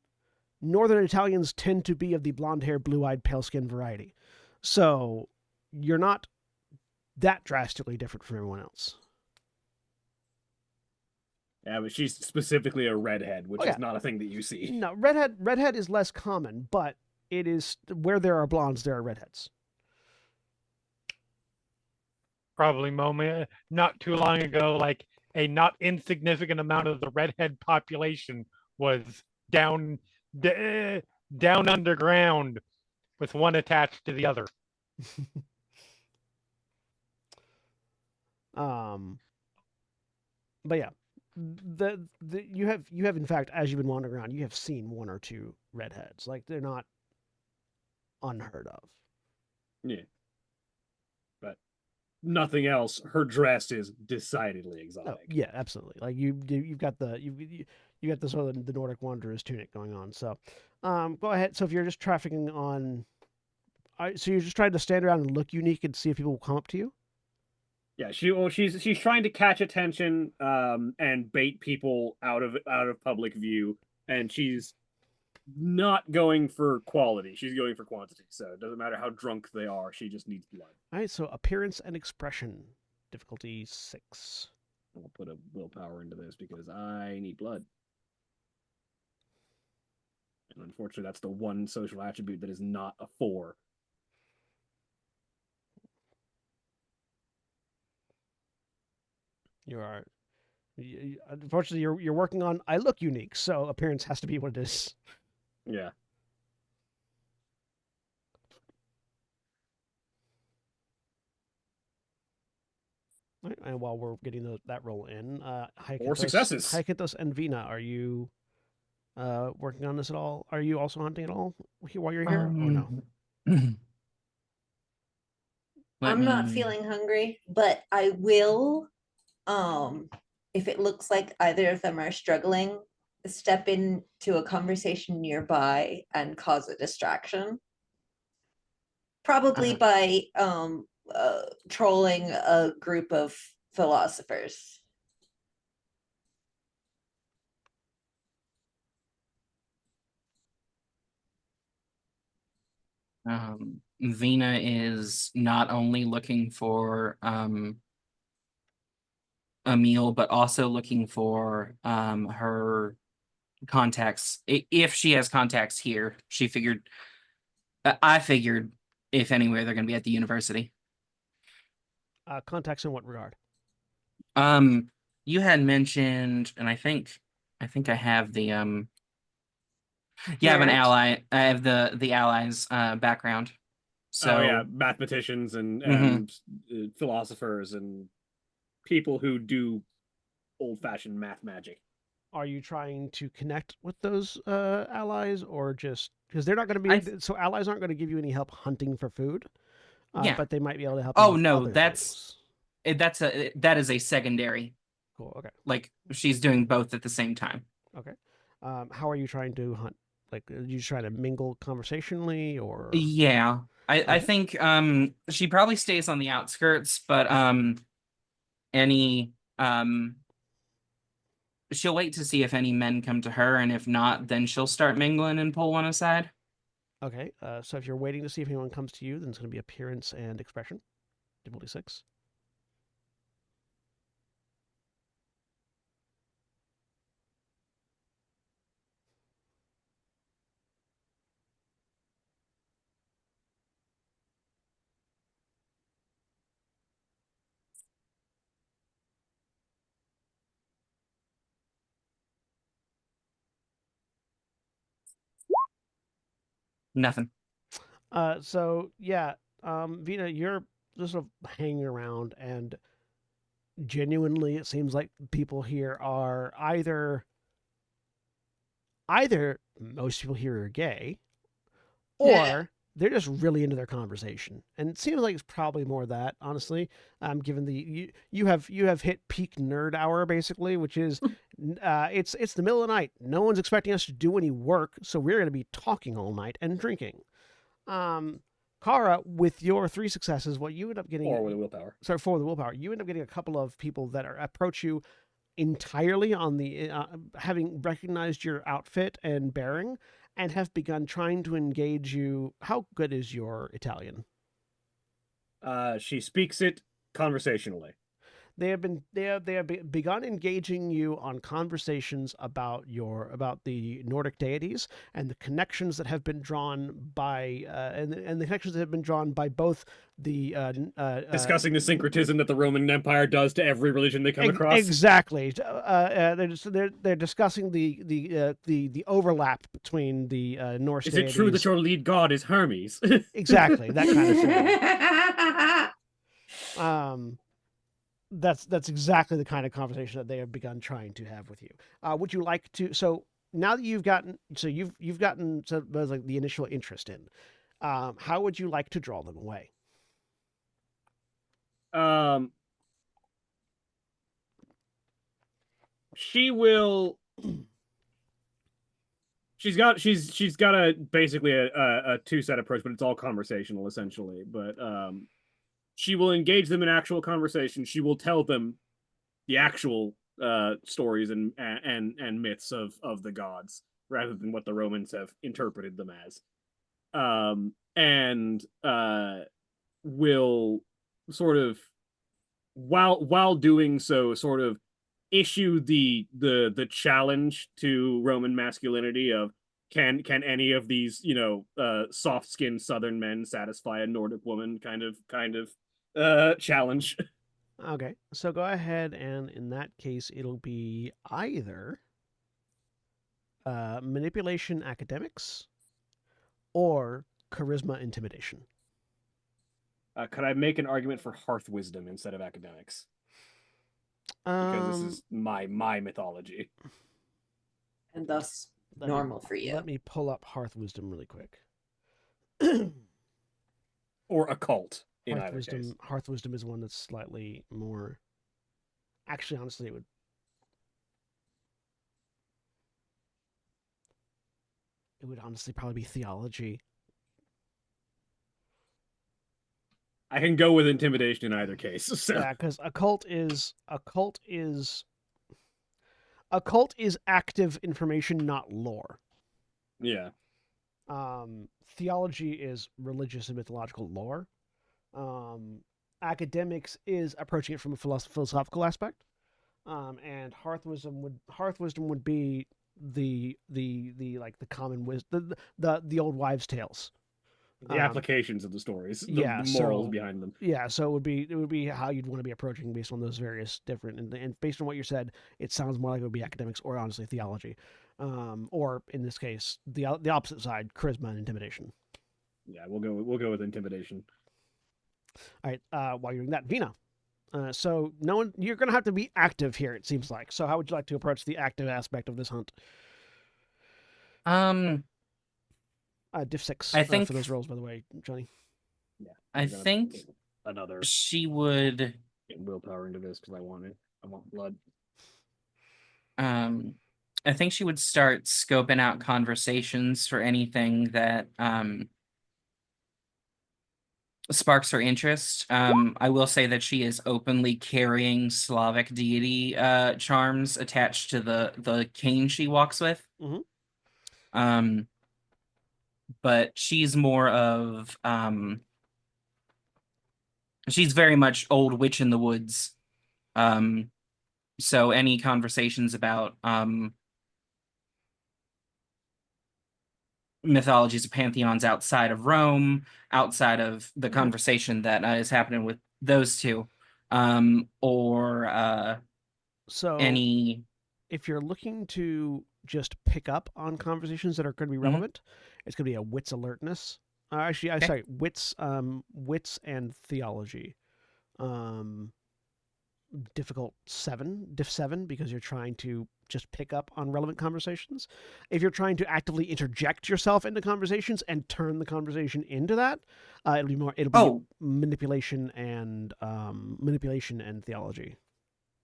northern Italians tend to be of the blonde hair, blue eyed, pale skin variety. So you're not that drastically different from everyone else. Yeah, but she's specifically a redhead, which Oh, yeah. is not a thing that you see. No, redhead is less common, but it is where there are blondes, there are redheads. Probably moment not too long ago, like a not insignificant amount of the redhead population was down down underground with one attached to the other. But yeah, you have in fact, as you've been wandering around, you have seen one or two redheads. Like, they're not unheard of. Yeah. But nothing else. Her dress is decidedly Oh, exotic. yeah, absolutely. Like, you've got the you got the sort of the Nordic wanderer's tunic going on. So, go ahead. So if you're just trafficking on, so you're just trying to stand around and look unique and see if people will come up to you. Yeah, she's trying to catch attention and bait people out of public view, and she's not going for quality. She's going for quantity. So it doesn't matter how drunk they are. She just needs blood. All right. So appearance and expression, difficulty 6. I'll put a willpower into this because I need blood. And unfortunately, that's the one social attribute that is not a 4. You are. Unfortunately, you're working on. I look unique, so appearance has to be what it is. Yeah. Right, and while we're getting that roll in, successes. Hyacinthos and Vina, are you working on this at all? Are you also hunting at all while you're here, or no? I'm not feeling hungry, but I will, if it looks like either of them are struggling, step into a conversation nearby and cause a distraction. Probably by trolling a group of philosophers. Vina is not only looking for a meal, but also looking for her contacts. If she has contacts here, I figured if anywhere, they're going to be at the university. Contacts in what regard? You had mentioned, and I think I have the you have an ally. I have the allies background. So oh yeah, mathematicians and philosophers and people who do old-fashioned math magic. Are you trying to connect with those allies, or just because they're not going to be so allies aren't going to give you any help hunting for food? Yeah, but they might be able to help. Oh no, that is a secondary. Cool. Okay. Like, she's doing both at the same time. Okay. How are you trying to hunt? Like, are you trying to mingle conversationally, or? Yeah. I Okay. think she probably stays on the outskirts, but any she'll wait to see if any men come to her, and if not, then she'll start mingling and pull one aside. Okay. So if you're waiting to see if anyone comes to you, then it's going to be appearance and expression. Difficulty 6. Nothing. So yeah, Vina, you're just sort of hanging around, and genuinely, it seems like people here are either most people here are gay, or they're just really into their conversation, and it seems like it's probably more that, honestly. Given you have hit peak nerd hour basically, which is it's the middle of the night. No one's expecting us to do any work, so we're going to be talking all night and drinking. Kara, with your 3 successes, what you end up getting, Or with a willpower. sorry, for the willpower, you end up getting a couple of people that approach you entirely on the having recognized your outfit and bearing, and have begun trying to engage you. How good is your Italian? She speaks it conversationally. They have begun engaging you on conversations about the Nordic deities, and the connections that have been drawn by and the connections that have been drawn by both the Discussing the syncretism that the Roman Empire does to every religion they come across. Exactly. They're discussing the overlap between the Norse Is deities. it true that your lead god is Hermes? Exactly, that kind of thing. That's exactly the kind of conversation that they have begun trying to have with you. Would you like to? So now that you've gotten there's like the initial interest in, how would you like to draw them away? She will. She's got a basically a 2-set approach, but it's all conversational essentially. But she will engage them in actual conversation. She will tell them the actual stories and myths of the gods, rather than what the Romans have interpreted them as. And will sort of, while doing so, sort of issue the challenge to Roman masculinity of, can any of these soft-skinned Southern men satisfy a Nordic woman kind of challenge. Okay, so go ahead, and in that case, it'll be either manipulation academics or charisma intimidation. Could I make an argument for hearth wisdom instead of academics? Because this is my mythology. And thus Let normal for you. Let me pull up hearth wisdom really quick. Or occult in Hearth either wisdom. case. Hearth wisdom is one that's slightly more. Actually, honestly, it would honestly probably be theology. I can go with intimidation in either case. So. Yeah, because occult is active information, not lore. Yeah. Theology is religious and mythological lore. Academics is approaching it from a philosophical aspect. And hearth wisdom would be the like the common wisdom, the old wives' tales. The applications of the stories, the morals behind them. Yeah, so it would be how you'd want to be approaching based on those various different, and based on what you said, it sounds more like it would be academics or honestly theology, or in this case the opposite side, charisma and intimidation. Yeah, we'll go with intimidation. All right, while you're doing that, Vina. So you're gonna have to be active here, it seems like. So how would you like to approach the active aspect of this hunt? Diff 6. I think for those rolls, by the way, Johnny. Yeah, I think another she would get willpower into this because I want blood. I think she would start scoping out conversations for anything that sparks her interest. I will say that she is openly carrying Slavic deity charms attached to the cane she walks with. Mhm. But she's more of she's very much old witch in the woods. So any conversations about mythologies of pantheons outside of Rome, outside of the conversation that is happening with those two, or So any. if you're looking to just pick up on conversations that are going to be relevant, it's going to be a wits alertness. Actually, Okay. sorry, wits and theology. Difficult 7, diff 7, because you're trying to just pick up on relevant conversations. If you're trying to actively interject yourself into conversations and turn the conversation into that, it'll be manipulation and theology.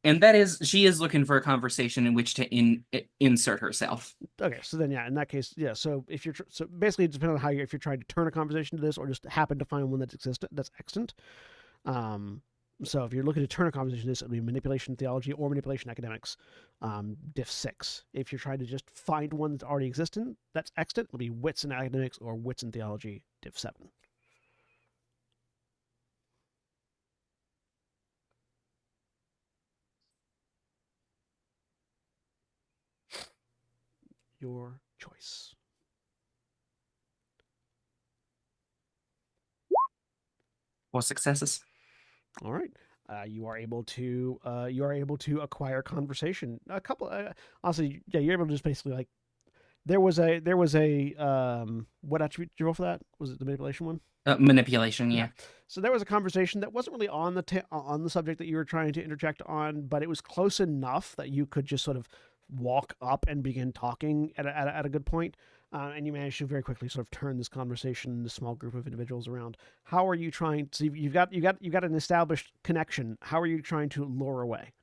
And that is, she is looking for a conversation in which to insert herself. Okay, so then in that case, yeah. So if you're so basically, it depends on how if you're trying to turn a conversation to this or just happen to find one that's extant. So if you're looking to turn a conversation to this, it'll be manipulation theology or manipulation academics, diff 6. If you're trying to just find one that's already existent, that's extant, it'll be wits and academics or wits and theology, diff 7. Your choice. What successes? All right. You are able to acquire conversation. A couple. Honestly, yeah, you're able to just basically like. There was a what attribute did you roll for that? Was it the manipulation one? Manipulation, yeah. So there was a conversation that wasn't really on the subject that you were trying to interject on, but it was close enough that you could just sort of walk up and begin talking at a good point. And you managed to very quickly sort of turn this conversation, this small group of individuals around. How are you trying to? You've got an established connection. How are you trying to lure away?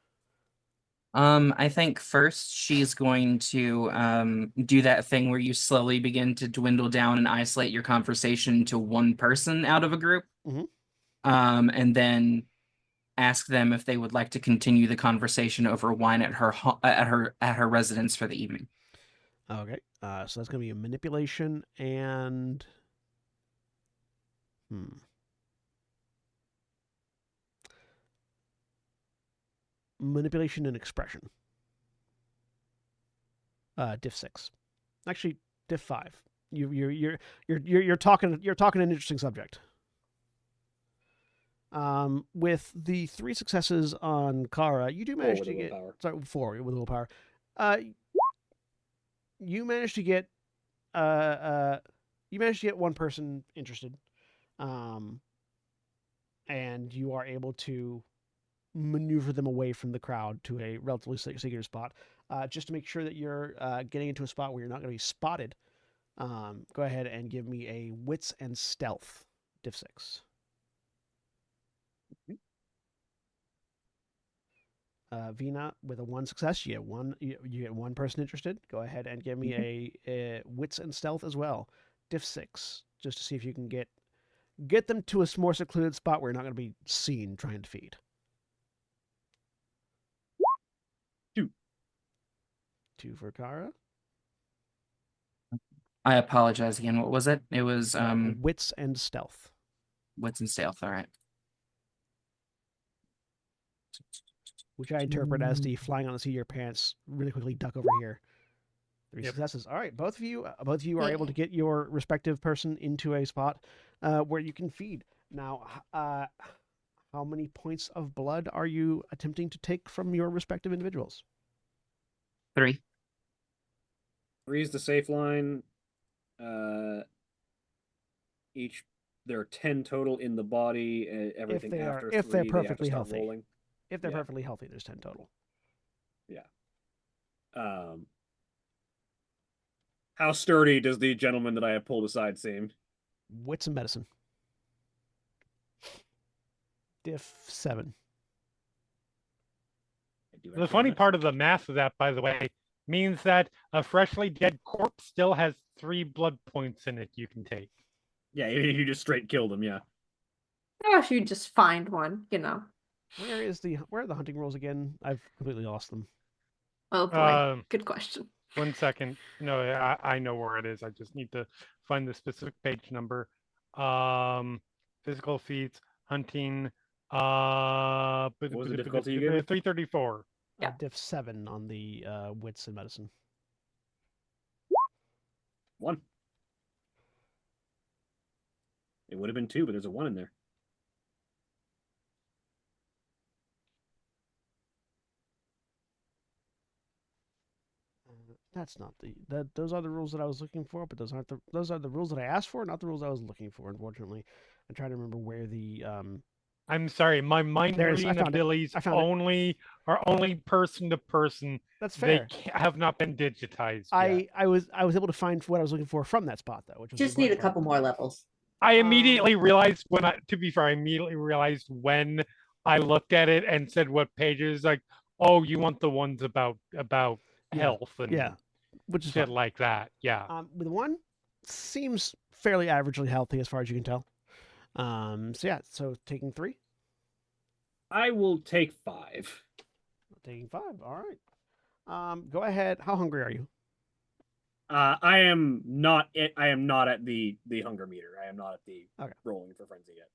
I think first she's going to do that thing where you slowly begin to dwindle down and isolate your conversation to one person out of a group. Mhm. And then ask them if they would like to continue the conversation over wine at her residence for the evening. Okay. So that's going to be a manipulation and manipulation and expression. Diff 6. Actually, diff 5. You're talking an interesting subject. With the 3 successes on Kara, you do manage to get 4 with willpower. You managed to get one person interested, and you are able to maneuver them away from the crowd to a relatively secure spot, just to make sure that you're getting into a spot where you're not going to be spotted. Go ahead and give me a wits and stealth, diff 6. Vina, with a 1 success, you get one person interested. Go ahead and give me a wits and stealth as well, diff 6, just to see if you can get them to a more secluded spot where you're not going to be seen trying to feed. 2 for Kara. I apologize again. What was it? It was wits and stealth. Wits and stealth. All right. Which I interpret as the flying on the seat of your pants, really quickly duck over here. 3 successes. All right, both of you are able to get your respective person into a spot where you can feed. Now, how many points of blood are you attempting to take from your respective individuals? 3. 3 is the safe line. Each there are 10 total in the body. Everything after 3, if they're perfectly they have to start healthy. rolling. If they're perfectly healthy, there's 10 total. Yeah. How sturdy does the gentleman that I have pulled aside seem? Wits and medicine. Diff 7. The funny part of the math of that, by the way, means that a freshly dead corpse still has 3 blood points in it you can take. Yeah, you just straight killed him. Yeah. Oh, if you just find one, you know. Where are the hunting rules again? I've completely lost them. Oh boy, Um, good question. 1 second. No, I know where it is. I just need to find the specific page number. Physical feats, hunting. What was the difficulty you gave me? 334. Yeah. Diff 7 on the wits and medicine. 1. It would have been 2, but there's a 1 in there. That's not those are the rules that I was looking for, but those are the rules that I asked for, not the rules I was looking for. Unfortunately, I'm trying to remember where the I'm sorry, my mind There it is. I reading found it. abilities I found it. are only person to person. That's They fair. have not been digitized yet. I was able to find what I was looking for from that spot though, which was Just the need a right part. couple more levels. I immediately realized to be fair, I immediately realized when I looked at it and said what pages, like, oh, you want the ones about health and Yeah, which is shit fine. like that. Yeah. With 1 seems fairly averagely healthy as far as you can tell. So yeah, so taking 3, I will take 5. taking 5. All right. Go ahead. How hungry are you? I am not. I am not at the hunger meter. I am not at the Okay. rolling for frenzy yet.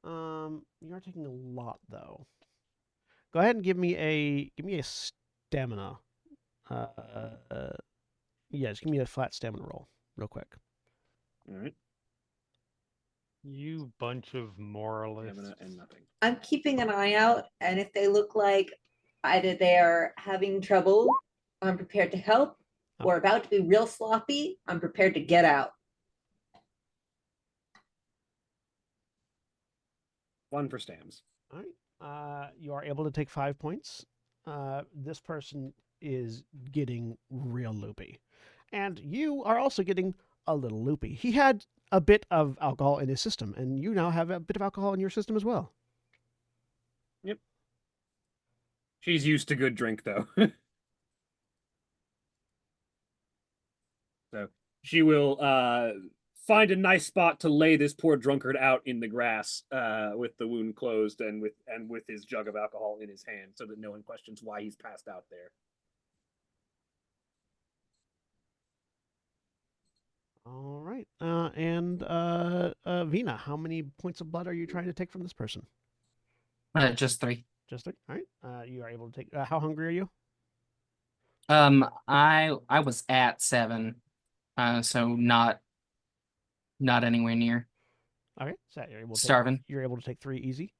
You are taking a lot though. Go ahead and give me a stamina. Yeah, just give me a flat stamina roll, real quick. All right. You bunch of moralists. Stamina and nothing. I'm keeping an eye out, and if they look like either they're having trouble, I'm prepared to help, or about to be real sloppy, I'm prepared to get out. 1 for stams. All right. You are able to take 5 points. This person is getting real loopy, and you are also getting a little loopy. He had a bit of alcohol in his system, and you now have a bit of alcohol in your system as well. Yep. She's used to good drink though. So she will find a nice spot to lay this poor drunkard out in the grass, with the wound closed and with his jug of alcohol in his hand, so that no one questions why he's passed out there. All right. And Vina, how many points of blood are you trying to take from this person? Just 3. Just 3. All right. You are able to take. How hungry are you? I was at 7, so not anywhere near Okay. So you're able to starving. You're able to take 3 easy.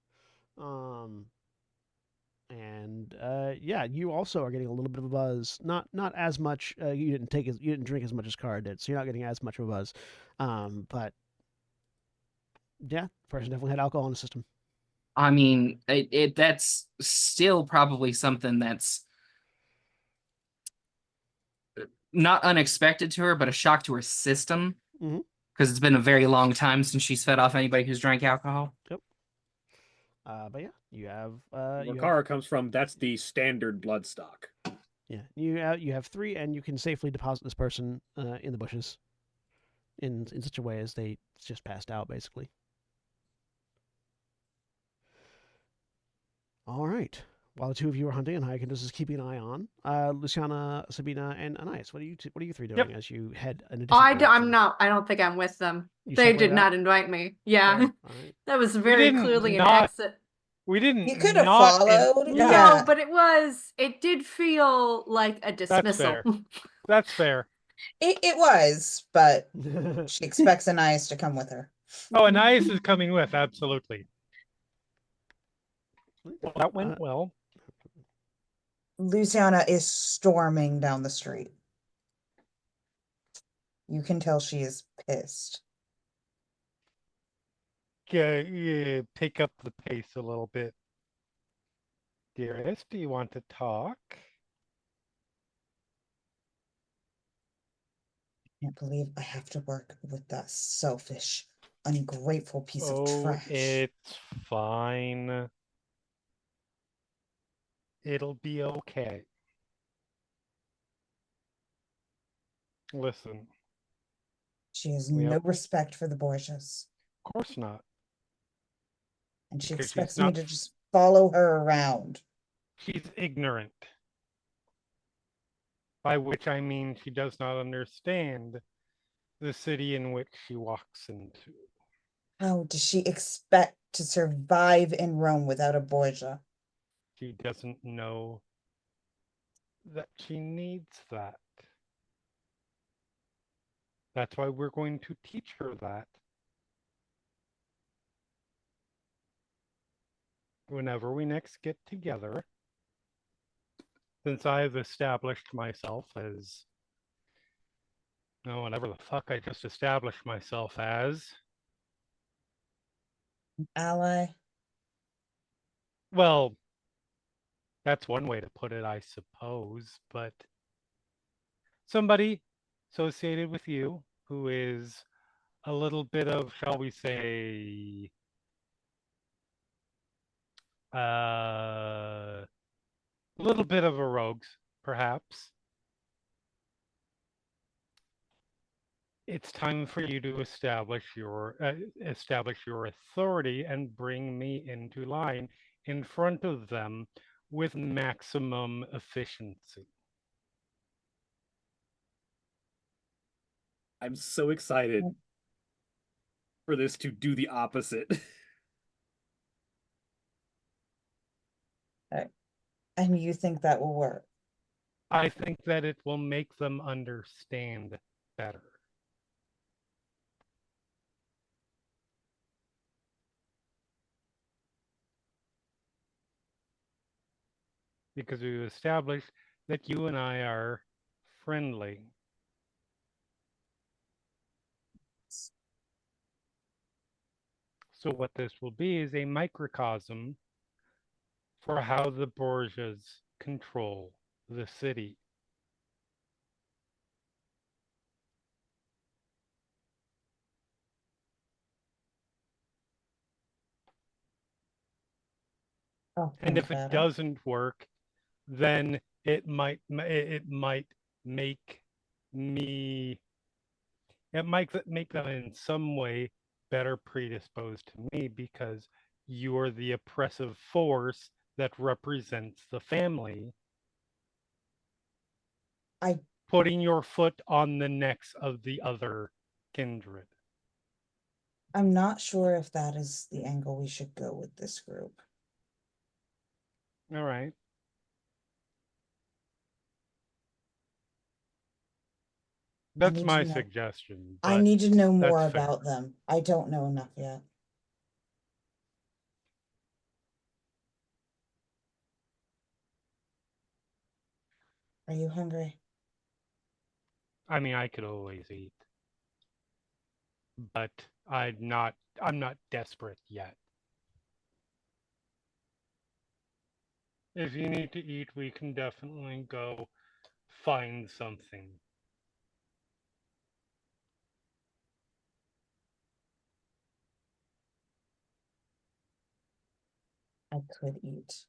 And yeah, you also are getting a little bit of a buzz. Not as much. You didn't drink as much as Kara did, so you're not getting as much of a buzz. But yeah, the person definitely had alcohol in the system. I mean, that's still probably something that's not unexpected to her, but a shock to her system. Mhm. Because it's been a very long time since she's fed off anybody who's drank alcohol. Yep. But yeah, you have Where Kara comes from, that's the standard blood stock. Yeah, you have 3, and you can safely deposit this person in the bushes, in such a way as they just passed out, basically. All right. While the 2 of you are hunting, and Hyacinthus is keeping an eye on, Luciana, Sabina, and Anais, what are you 3 doing as you head in a different I'm direction? not. I don't think I'm with them. You They separated did not out? invite me. Yeah, Fair. All right. that was very didn't clearly an not- exit. We didn't. You could have not in- followed. No, Yeah. but it did feel like a dismissal. fair. That's fair. It was, but she expects Anais to come with her. Oh, Anais is coming with, absolutely. Well, that went well. Luciana is storming down the street. You can tell she is pissed. Yeah, pick up the pace a little bit. Dearest, do you want to talk? I can't believe I have to work with that selfish, ungrateful piece of Oh, trash. it's fine. It'll be okay. Listen, She has We no have- respect for the Borgias, of course not. and she Because she's expects me not- to just follow her around. She's ignorant. By which I mean she does not understand the city in which she walks into. How does she expect to survive in Rome without a Borgia? She doesn't know that she needs that. That's why we're going to teach her that. Whenever we next get together, since I've established myself as, no, whatever the fuck I just established myself as, Ally? well, that's one way to put it, I suppose, but somebody associated with you who is a little bit of, shall we say, a little bit of a rogue, perhaps. It's time for you to establish your authority and bring me into line in front of them with maximum efficiency. I'm so excited Mm. for this to do the opposite. And you think that will work? I think that it will make them understand better. Because we've established that you and I are friendly. So what this will be is a microcosm for how the Borgias control the city. Oh, And if it doesn't work, then it might make me it might make them in some way better predisposed to me because you're the oppressive force that represents the family. I Putting your foot on the necks of the other kindred. I'm not sure if that is the angle we should go with this group. All right. That's need my to know- suggestion. I but need to know more that's fair. about them. I don't know enough yet. Are you hungry? I mean, I could always eat, but I'm not desperate yet. If you need to eat, we can definitely go find something. I could eat.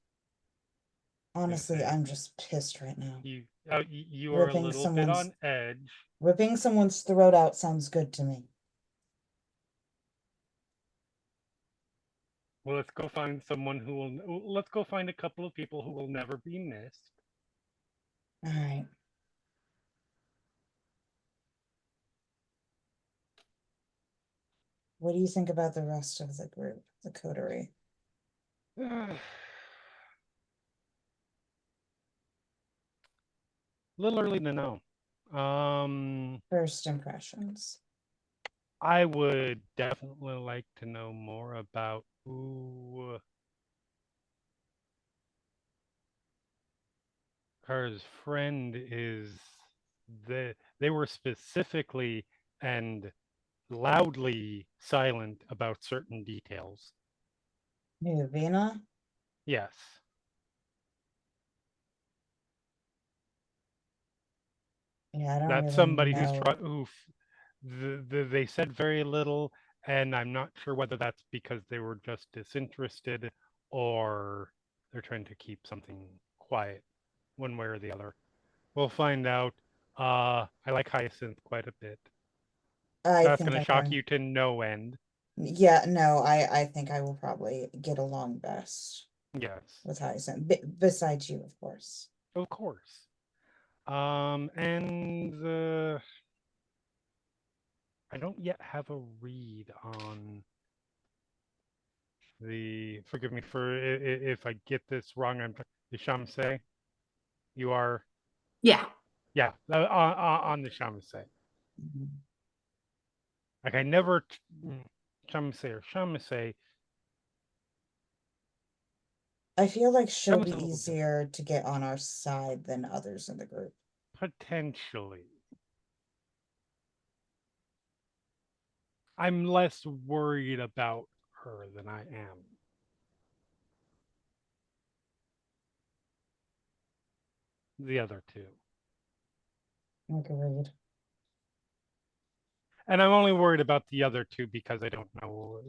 Honestly, Okay. I'm just pissed right now. You are a Ripping little bit someone's- on edge. Ripping someone's throat out sounds good to me. Well, let's go find someone who will. Let's go find a couple of people who will never be missed. All right. What do you think about the rest of the group, the coterie? Little early to know. First impressions. I would definitely like to know more about who her friend is. They were specifically and loudly silent about certain details. Who, Vina? Yes. Yeah, I don't That's really somebody know. they said very little, and I'm not sure whether that's because they were just disinterested or they're trying to keep something quiet, one way or the other. We'll find out I like Hyacinth quite a bit. I That's think gonna I'm shock going. you to no end. Yeah, no, I think I will probably get along best Yes, with Hyacinth. Besides you, of course. of course. And I don't yet have a read on the. Forgive me for if I get this wrong. I'm the Shamse. You are, Yeah. yeah, on the Shamse. Mhm. Like I never Shamse or Shamse. I feel like she'll be Shamse will do. easier to get on our side than others in the group. Potentially. I'm less worried about her than I am. The other two. Agreed. And I'm only worried about the other two because I don't know.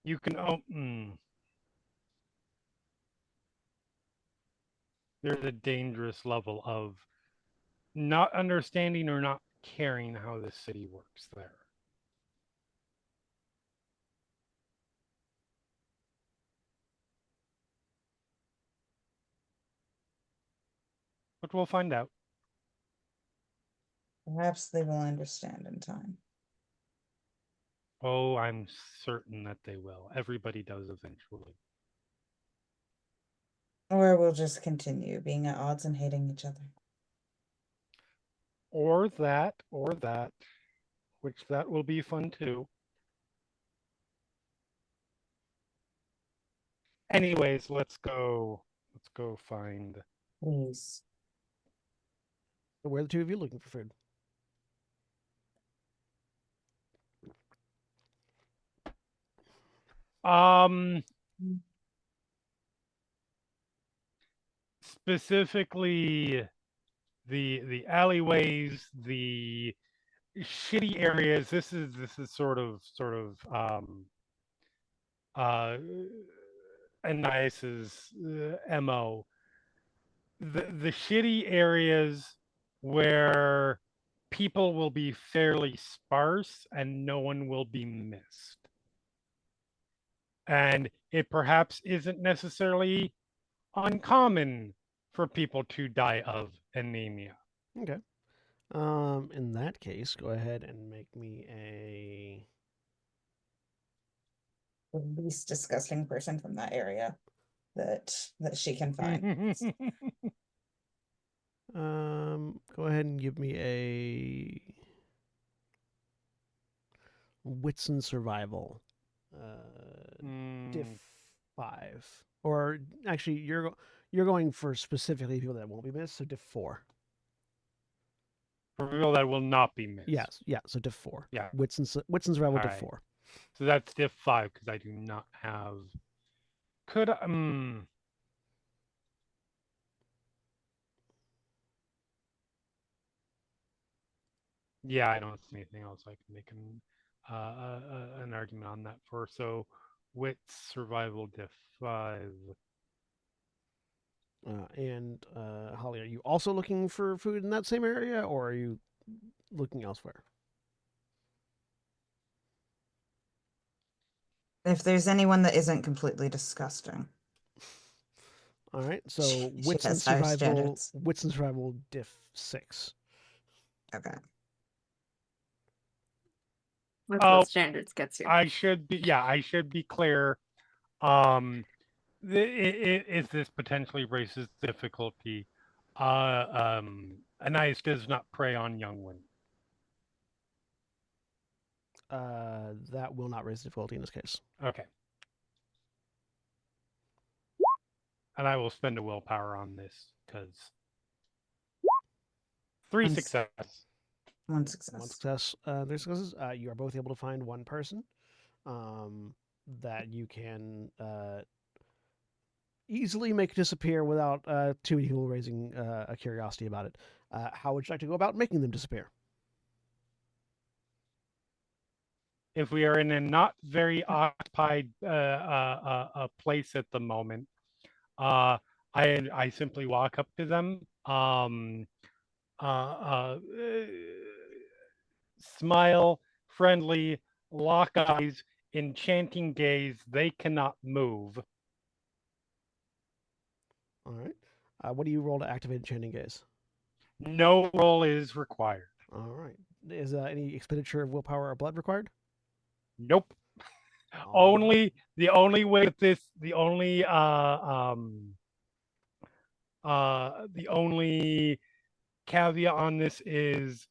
You can. There's a dangerous level of not understanding or not caring how the city works there. But we'll find out. Perhaps they will understand in time. Oh, I'm certain that they will. Everybody does eventually. Or we'll just continue being at odds and hating each other. Or that, which that will be fun too. Anyways, let's go. Let's go find. Please. So where are the two of you looking for food? Specifically the alleyways, the shitty areas. This is sort of uh Anais' MO. The shitty areas where people will be fairly sparse and no one will be missed. And it perhaps isn't necessarily uncommon for people to die of anemia. Okay. In that case, go ahead and make me a. The least disgusting person from that area that she can find. Go ahead and give me a wits and survival. Diff 5, or actually, you're going for specifically people that won't be missed, so diff 4. For people that will not be missed. Yes, yeah. So diff 4. Yeah. Wits and survival diff Alright. 4. So that's diff 5 because I do not have. Could I? Yeah, I don't see anything else I can make an argument on that for. So, wits survival diff 5. And Holly, are you also looking for food in that same area, or are you looking elsewhere? If there's anyone that isn't completely disgusting. All right. So She has higher standards. wits and survival diff 6. Okay. That's Oh, what standards gets you. I should be clear. If this potentially raises difficulty, Anais does not prey on young women. That will not raise difficulty in this case. Okay. And I will spend a willpower on this because 3 One success. One success. One success. 3 successes. You are both able to find one person that you can easily make disappear without too many people raising a curiosity about it. How would you like to go about making them disappear? If we are in a not very occupied place at the moment, I simply walk up to them, smile, friendly, lock eyes, enchanting gaze. They cannot move. All right. What do you roll to activate Enchanting Gaze? No roll is required. All right. Is any expenditure of willpower or blood required? Nope. All right. The only way that this the only caveat on this is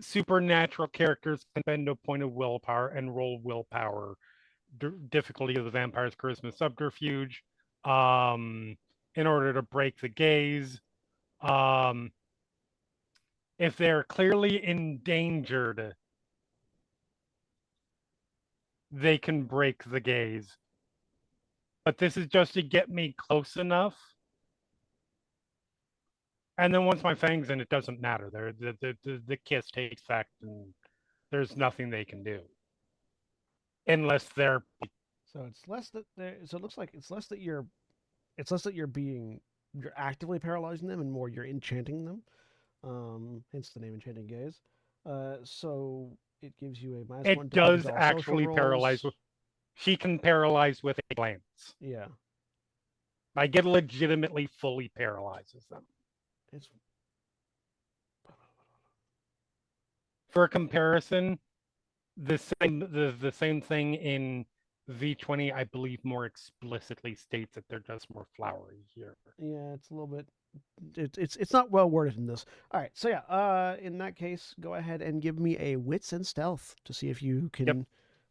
supernatural characters can spend a point of willpower and roll willpower. Difficulty of the vampire's charisma subterfuge, in order to break the gaze. If they're clearly endangered, they can break the gaze. But this is just to get me close enough. And then once my fang's in, it doesn't matter. The kiss takes effect, and there's nothing they can do unless they're. So it's less that so it looks like it's less that you're actively paralyzing them and more you're enchanting them. Hence the name Enchanting Gaze. So it gives you a -1 It to all does social actually paralyze. rolls. She can paralyze with a glance. Yeah. I get legitimately fully paralyzes them. It's For comparison, the same thing in V20, I believe, more explicitly states that they're just more flowery here. yeah, it's a little bit it's not well worded in this. All right. So yeah, in that case, go ahead and give me a wits and stealth to see if you can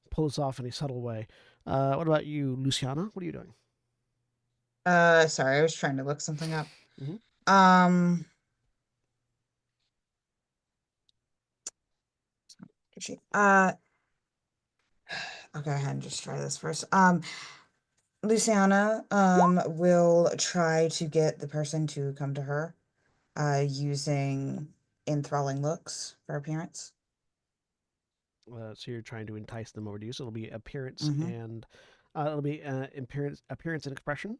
pull this off in a subtle way. What about you, Luciana? What are you doing? Sorry, I was trying to look something up. Mhm. She, I'll go ahead and just try this first. Luciana, will try to get the person to come to her, using enthralling looks for appearance. So you're trying to entice them over to you. So it'll be appearance Mhm. and it'll be appearance and expression,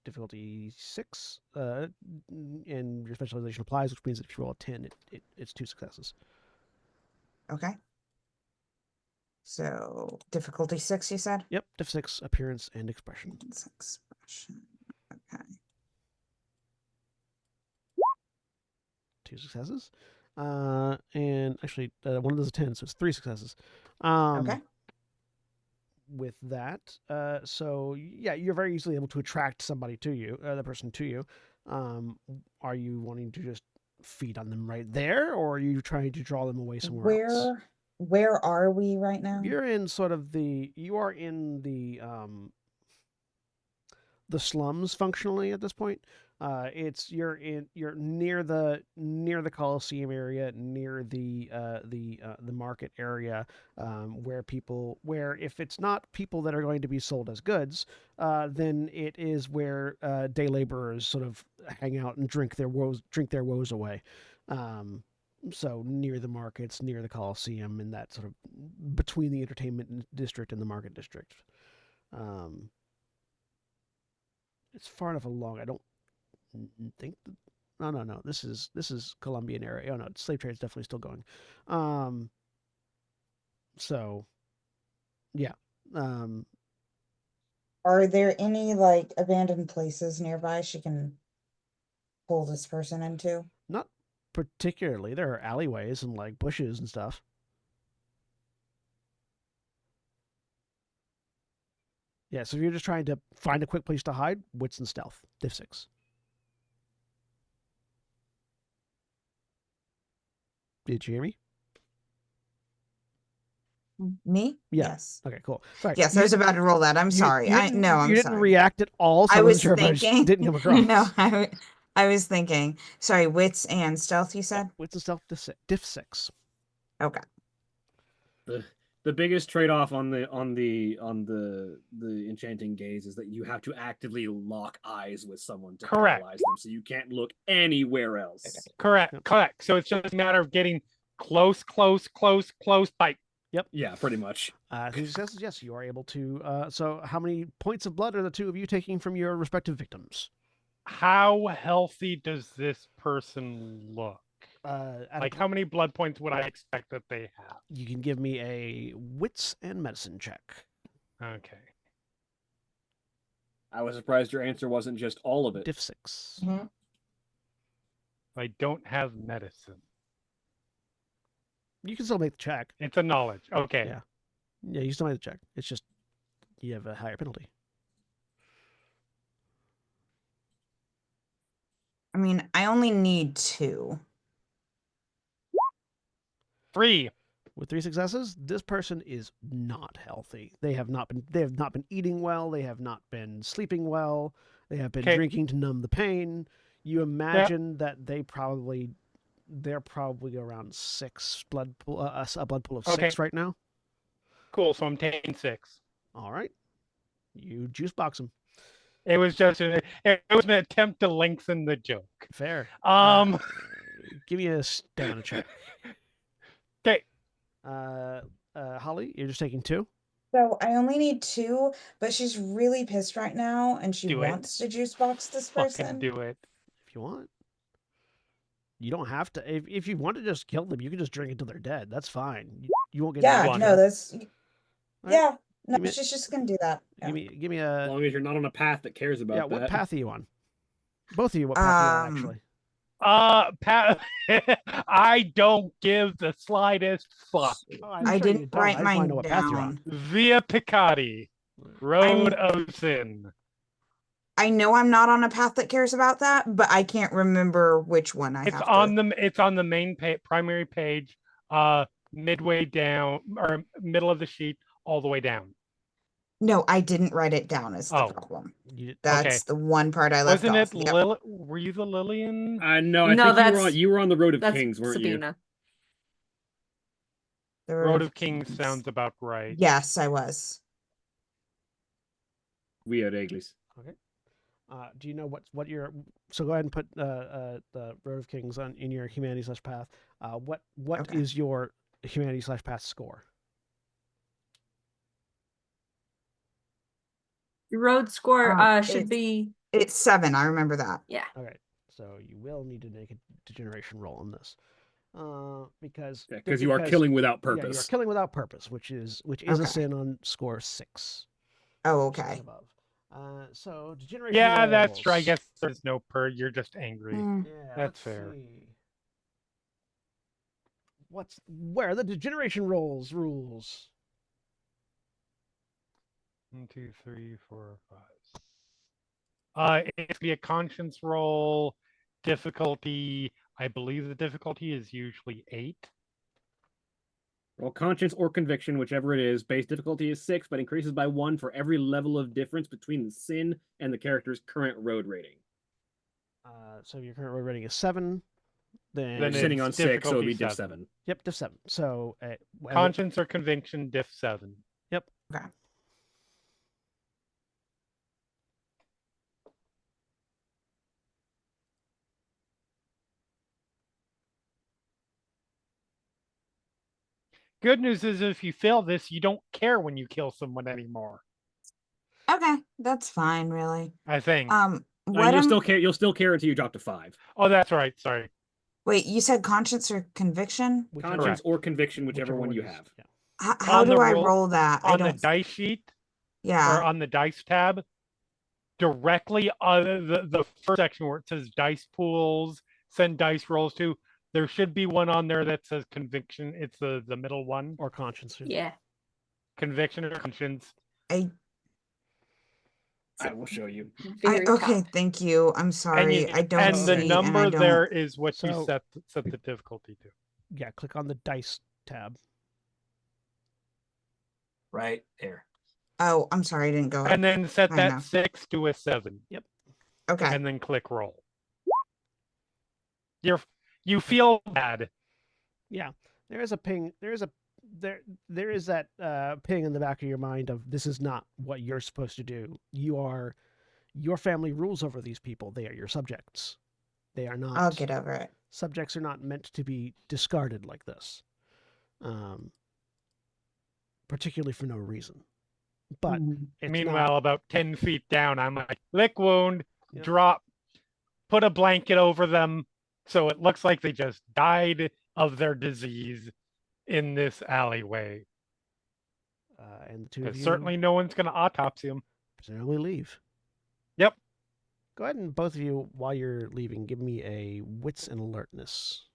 difficulty 6, and your specialization applies, which means that if you roll a 10, it's 2 successes. Okay. So difficulty 6, you said? Yep, diff 6, appearance and expression. It's expression. Okay. 2 successes. And actually, one of those is 10, so it's 3 successes. Okay. With that, so yeah, you're very easily able to attract somebody to you, the person to you. Are you wanting to just feed on them right there, or are you trying to draw them away somewhere else? Where are we right now? You're in sort of you are in the slums functionally at this point. You're near the Coliseum area, near the market area, where if it's not people that are going to be sold as goods, then it is where day laborers sort of hang out and drink their woes away. So near the markets, near the Coliseum, and that sort of between the entertainment district and the market district. It's far enough along. I don't think. No. This is Colombian area. Oh no, slave trade is definitely still going. So, yeah. Are there any like abandoned places nearby she can pull this person into? Not particularly. There are alleyways and like bushes and stuff. Yeah, so if you're just trying to find a quick place to hide, wits and stealth, diff 6. Did you hear me? Me? Yeah. Yes. Okay, cool. Sorry. Yes, I was about to roll that. I'm sorry. You I'm didn't sorry. react at all, so I I was wasn't sure if I just thinking. didn't come across. No, I was thinking. Sorry, wits and stealth, you said? Wits and stealth, diff 6. Okay. The biggest trade-off on the enchanting gaze is that you have to actively lock eyes with someone to Correct. paralyze them, so you can't look anywhere else. Correct. So it's just a matter of getting close, bite. Yep. Yeah, pretty much. 3 successes, yes, you are able to. So how many points of blood are the two of you taking from your respective victims? How healthy does this person look? Like, how many blood points would I expect that they have? You can give me a wits and medicine check. Okay. I was surprised your answer wasn't just all of it. Diff 6. Mhm. I don't have medicine. You can still make the check. It's a knowledge. Okay. Yeah. Yeah, you still make the check. It's just you have a higher penalty. I mean, I only need 2. 3. With 3 successes, this person is not healthy. They have not been eating well, they have not been sleeping well, they have been Okay. drinking to numb the pain. You imagine that they're probably around 6 blood pool, a blood pool of 6 Okay. right now. Cool. So I'm taking 6. All right. You juice box them. It was just it was an attempt to lengthen the joke. Fair. Give me a stamina check. Okay. Holly, you're just taking 2. So I only need 2, but she's really pissed right now, and she Do it. wants to juice box this Fucking person. do it. If you want. You don't have to. If you want to just kill them, you can just drink until they're dead. That's fine. You won't get. Yeah, one. no, that's right. yeah. No, Give me- she's just gonna do that. Yeah. Give me As a. long as you're not on a path that cares about Yeah, that. what path are you on? Both of you, what path are you on, actually? Pat, I don't give the slightest fuck. Oh, I'm I sure you didn't don't. write I just wanna mine know what path you're on. down. Via Picardi, Road of Sin. I know I'm not on a path that cares about that, but I can't remember which one I It's have on to. it's on the main primary page, midway down or middle of the sheet, all the way down. No, I didn't write it down. Is the Oh. problem? You, That's Okay. the one part I left Wasn't off. it Yep. Were you the Lillian? No, I No, think that's- you were on the Road of That's Kings, weren't you? Sabina. The Road of Kings sounds about right. Yes, I was. Via Reglis. okay. Do you know what your? So go ahead and put the Road of Kings in your humanity/path. What Okay. is your humanity/path score? Your road score should it's- be It's 7. I remember that. Okay, so you will need to make a degeneration roll on this, because you are killing without Yeah, you are purpose. killing without purpose, which is a Okay. sin on score 6. Oh, 6 and okay. above. So degeneration. Yeah, that's true. I rolls. guess there's no You're just angry. Mm. Yeah, That's let's fair. see. Where are the degeneration rules? 1, 2, 3, 4, 5. It's be a conscience roll. Difficulty. I believe the difficulty is usually 8. Roll conscience or conviction, whichever it is. Base difficulty is 6, but increases by 1 for every level of difference between the sin and the character's current road rating. So your current road rating is 7. Then You're Then sitting it's on 6, so it'd be difficulty diff 7. 7. Yep, diff 7. So Conscience or conviction, diff 7. Yep. Okay. Good news is if you fail this, you don't care when you kill someone anymore. Okay, that's fine, really. I think. What You'll still care until you drop to 5. Oh, that's right. Sorry. Wait, you said conscience or conviction? Conscience Correct. or conviction, whichever one you is- have. Yeah. How On the do I roll- roll that? I On the don't. dice sheet or Yeah. on the dice tab, directly the first section where it says dice pools, send dice rolls to, there should be one on there that says conviction. It's the middle one. Or conscience. yeah. Conviction or conscience. I will show you. Very okay, top. thank you. I'm sorry. I don't And the see, number and I don't... there is what you So- set the difficulty to. Yeah, click on the dice tab. Right there. Oh, I'm sorry, I didn't go. And then set I that know. 6 to a 7. Okay. And then click roll. You feel bad. Yeah, there is a ping. There is that ping in the back of your mind of this is not what you're supposed to do. Your family rules over these people. They are your subjects. They are not. I'll get over it. Subjects are not meant to be discarded like this, particularly for no reason. But Mhm. it's Meanwhile, not, about 10 feet down, I'm like, lick wound, Yep. drop, put a blanket over them, So it looks like they just died of their disease in this alleyway. And the two of Because you certainly no one's going to autopsy them. presumably leave. Yep. Go ahead and both of you, while you're leaving, give me a wits and alertness.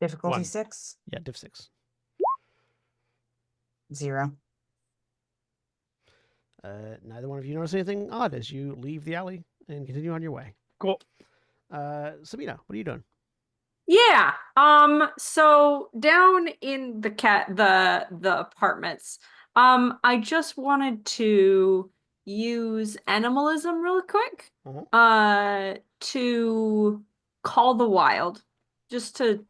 Difficulty One. 6, Yeah, diff 6. 0. Neither one of you notice anything odd as you leave the alley and continue on your way. Cool. Sabina, what are you doing? Yeah. So down in the apartments, I just wanted to use animalism real quick. To call the wild. Just to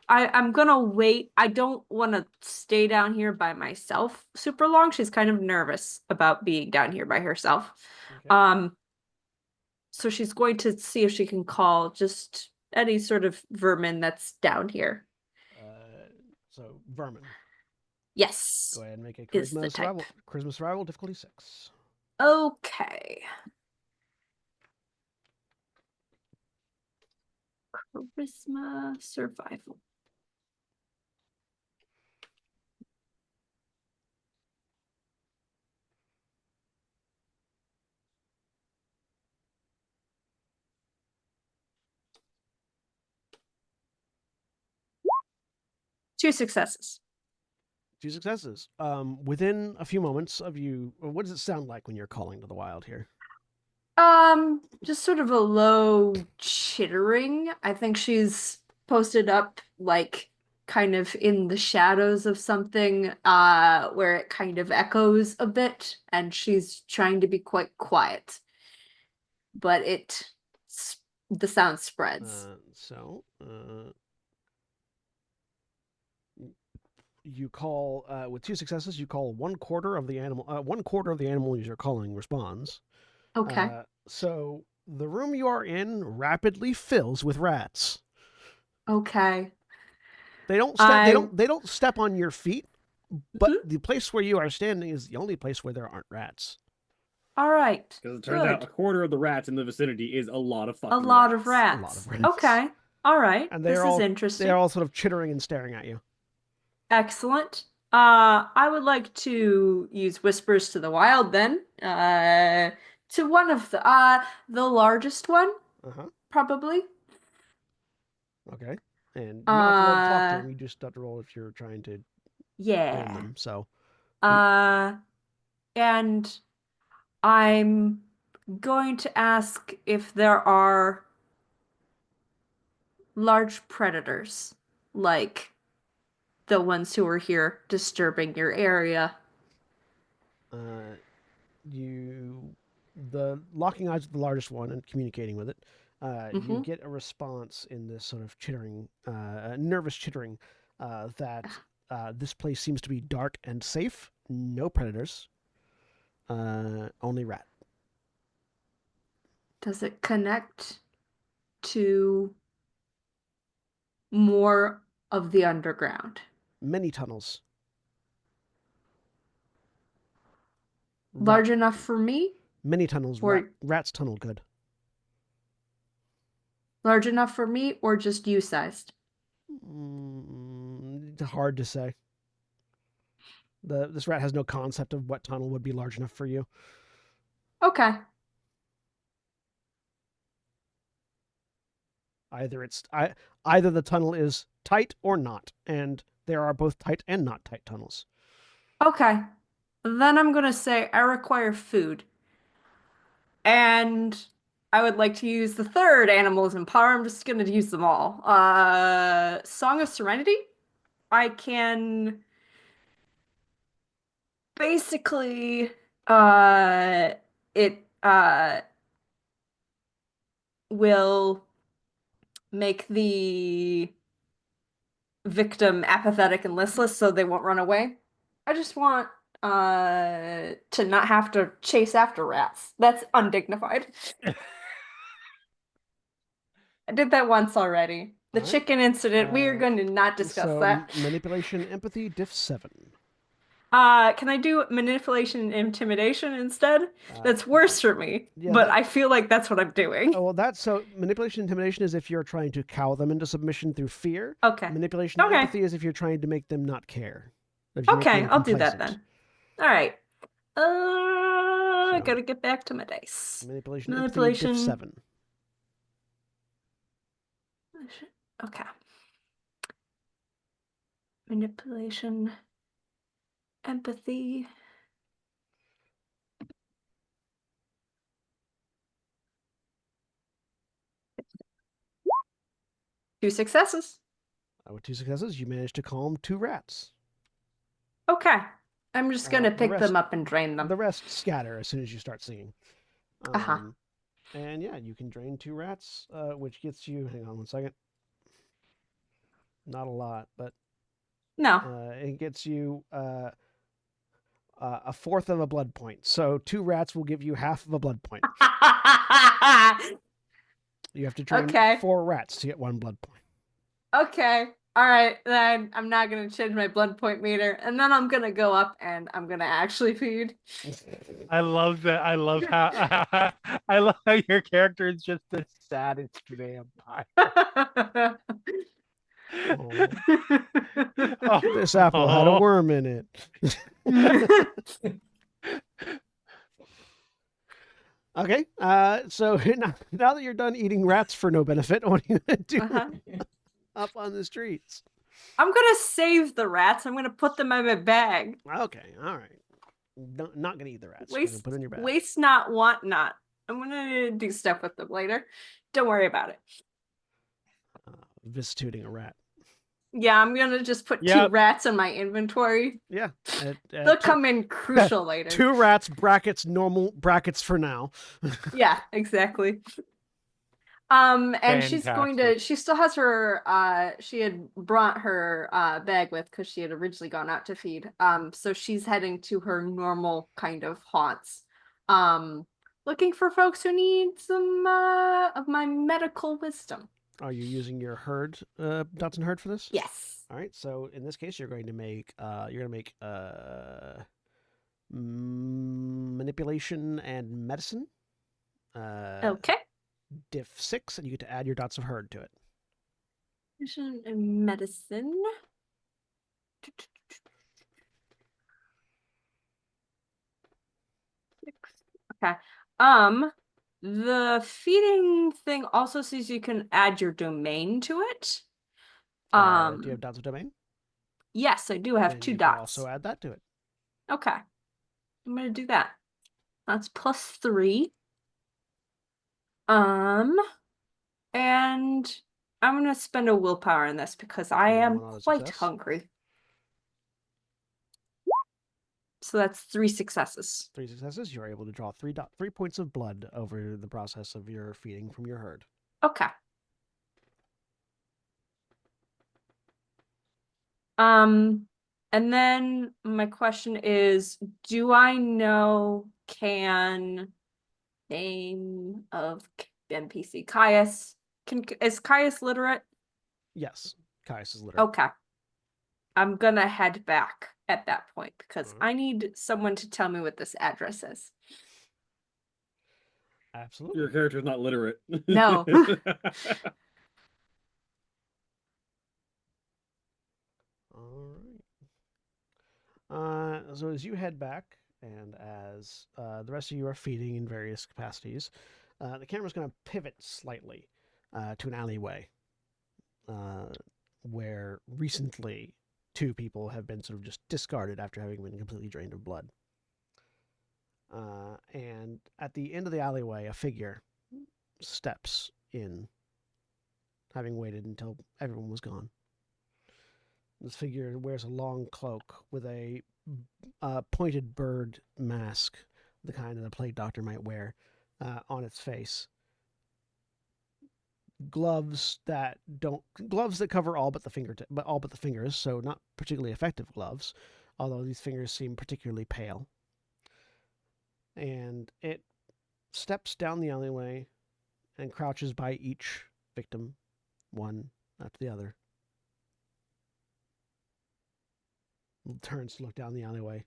I'm gonna wait. I don't want to stay down here by myself super long. She's kind of nervous about being down here by herself. Okay. So she's going to see if she can call just any sort of vermin that's down here. So vermin. Yes. Go ahead and make a Is the charisma survival. type. Charisma survival difficulty 6. Okay. Charisma survival. Two successes. 2 successes. Within a few moments of you, what does it sound like when you're calling to the wild here? Just sort of a low chittering. I think she's posted up like kind of in the shadows of something, where it kind of echoes a bit, and she's trying to be quite quiet. But the sound spreads. You call with 2 successes. You call 1/4 of the animal. 1/4 of the animal you're calling responds. Okay. So the room you are in rapidly fills with rats. Okay. They don't step. They don't step on your feet, but the place where you are standing is the only place where there aren't rats. All right. Because it turns out a quarter of the rats in the vicinity is a lot of fucking A lot of A lot rats. of rats. Okay. All right. And This they're is all interesting. They're all sort of chittering and staring at you. Excellent. I would like to use Whispers to the Wild then. To one of the largest one, probably. Okay. And you don't have to roll to talk to them. Uh, You just have to roll if you're trying to own Yeah. them. So And I'm going to ask if there are large predators, like the ones who are here disturbing your area. The locking eyes with the largest one and communicating with it. You Mhm. get a response in this sort of chittering, nervous chittering, that this place seems to be dark and safe. No predators. Only rat. Does it connect to more of the underground? Many tunnels. Large enough for me? Many tunnels. Or Rats tunnel good. large enough for me, or just you sized? Hard to say. This rat has no concept of what tunnel would be large enough for you. Okay. Either the tunnel is tight or not, and there are both tight and not tight tunnels. Okay. Then I'm gonna say I require food. And I would like to use the third animalism power. I'm just gonna use them all. Song of Serenity. I can basically it will make the victim apathetic and listless so they won't run away. I just want to not have to chase after rats. That's undignified. I did that once already. The All right. chicken incident, we are going to not discuss So that. manipulation, empathy, diff 7. Can I do manipulation and intimidation instead? That's worse for me, yeah, but that- I feel like that's what I'm doing. Oh, well, that's so manipulation intimidation is if you're trying to cow them into submission through fear. Okay. Manipulation Okay. empathy is if you're trying to make them not care. If you make Okay, them I'll do that complacent. then. All right. I So- gotta get back to my dice. Manipulation, Manipulation. empathy, diff 7. Okay. Manipulation, empathy. Two successes. With 2 successes, you managed to calm 2 rats. Okay. I'm just gonna The pick rest- them up and drain them. The rest scatter as soon as you start singing. Uh-huh. And yeah, you can drain 2 rats, which gets you. Hang on one second. Not a lot, but No. it gets you a fourth of a blood point. So 2 rats will give you half of a blood point. You have to drain Okay. 4 rats to get 1 blood point. Okay. All right. Then I'm not gonna change my blood point meter, and then I'm gonna go up and I'm gonna actually feed. I love that. I love how I love how your character is just the saddest vampire. Oh, This apple had a worm in it. Okay, so now that you're done eating rats for no benefit, what are you gonna do up on the streets? I'm gonna save the rats. I'm gonna put them in my bag. Okay, all right. Not gonna eat the rats. You're gonna Waste, put it in your bag. waste not, want not. I'm gonna do stuff with them later. Don't worry about it. Vicissituting a rat. Yeah, I'm gonna just put 2 Yep. rats in my inventory. Yeah, They'll come in crucial later. 2 rats brackets normal brackets for now. Yeah, exactly. And she's going to, Fantastic. she still has her, she had brought her bag with because she had originally gone out to feed. So she's heading to her normal kind of haunts. Looking for folks who need some of my medical wisdom. Are you using your herd, Dotson herd for this? Yes. All right. So in this case, you're going to make manipulation and medicine. Okay. Diff 6, and you get to add your dots of herd to it. Medicine and medicine. Okay. The feeding thing also says you can add your domain to it. Do you have dots of domain? Yes, I do have Then 2 you can dots. also add that to it. Okay. I'm gonna do that. That's +3. And I'm gonna spend a willpower in this because I And am one other quite success. hungry. So that's 3 successes. 3 successes. You're able to draw 3 points of blood over the process of your feeding from your herd. Okay. And then my question is, do I know name of NPC Caius? Is Caius literate? Yes, Caius is literate. Okay. I'm gonna head back at that point because Mhm. I need someone to tell me what this address is. Absolutely. Your character's not literate. No. All right. So as you head back, and as the rest of you are feeding in various capacities, the camera's going to pivot slightly to an alleyway where recently 2 people have been sort of just discarded after having been completely drained of blood. And at the end of the alleyway, a figure steps in, having waited until everyone was gone. This figure wears a long cloak with a pointed bird mask, the kind that a plague doctor might wear, on its face. Gloves that cover all but the fingers, so not particularly effective gloves, although these fingers seem particularly pale. And it steps down the alleyway and crouches by each victim, one after the other. turns to look down the alleyway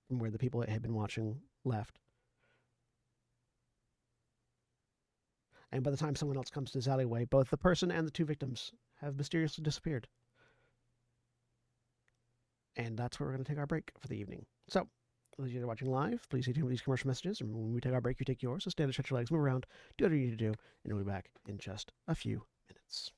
from where the people that had been watching left. And by the time someone else comes to this alleyway, both the person and the two victims have mysteriously disappeared. And that's where we're going to take our break for the evening. So, those of you that are watching live, please stay tuned with these commercial messages. And when we take our break, you take yours. So stand and stretch your legs, move around, do whatever you need to do, and we'll be back in just a few minutes.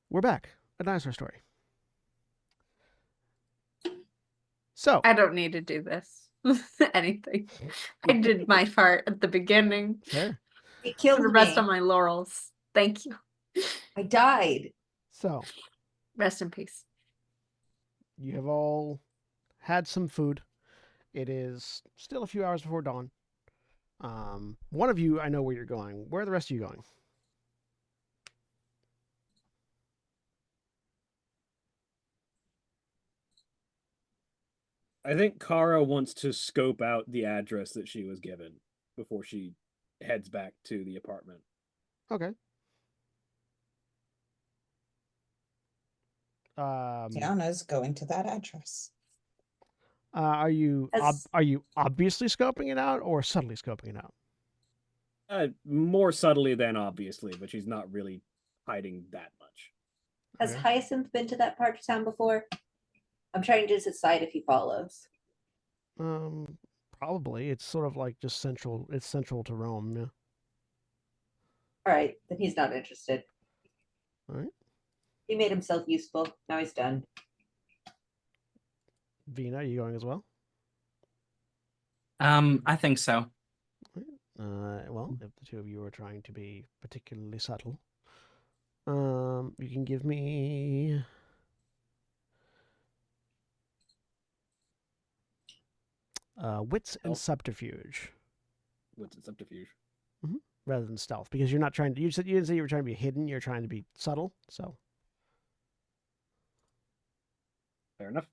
We're back. A dinosaur story. So, I don't need to do this. Anything. I did my part at the beginning. fair. It For killed the rest me. on my laurels. Thank you. I died. So, Rest in peace. you have all had some food. It is still a few hours before dawn. One of you, I know where you're going. Where are the rest of you going? I think Kara wants to scope out the address that she was given before she heads back to the apartment. Okay. Tiana's going to that address. Are you As- are you obviously scoping it out or subtly scoping it out? More subtly than obviously, but she's not really hiding that much. Has Okay. Hyacinth been to that part of town before? I'm trying to decide if he follows. Probably. It's sort of like just central. It's central to Rome. Yeah. All right, then he's not interested. All right. He made himself useful. Now he's done. Vina, are you going as well? I think so. Well, if the two of you are trying to be particularly subtle, you can give me wits and Oh. subterfuge What's it, subterfuge? rather than stealth, because you're not trying to. You didn't say you were trying to be hidden. You're trying to be subtle. So Fair enough.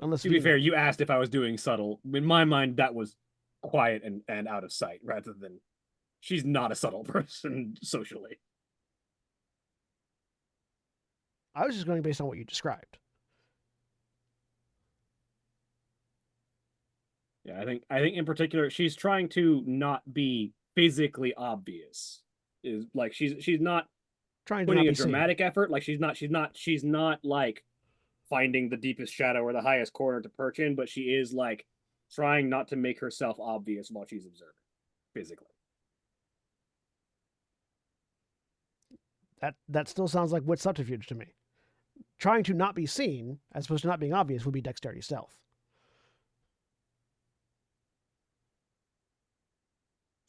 unless To be Vina- fair, you asked if I was doing subtle. In my mind, that was quiet and out of sight, rather than she's not a subtle person socially. I was just going based on what you described. Yeah, I think in particular, she's trying to not be physically obvious. Is like she's not Trying to putting not a be seen. dramatic effort. Like she's not like finding the deepest shadow or the highest corner to perch in, but she is like trying not to make herself obvious while she's observing physically. That still sounds like wit subterfuge to me. Trying to not be seen, as opposed to not being obvious, would be dexterity stealth.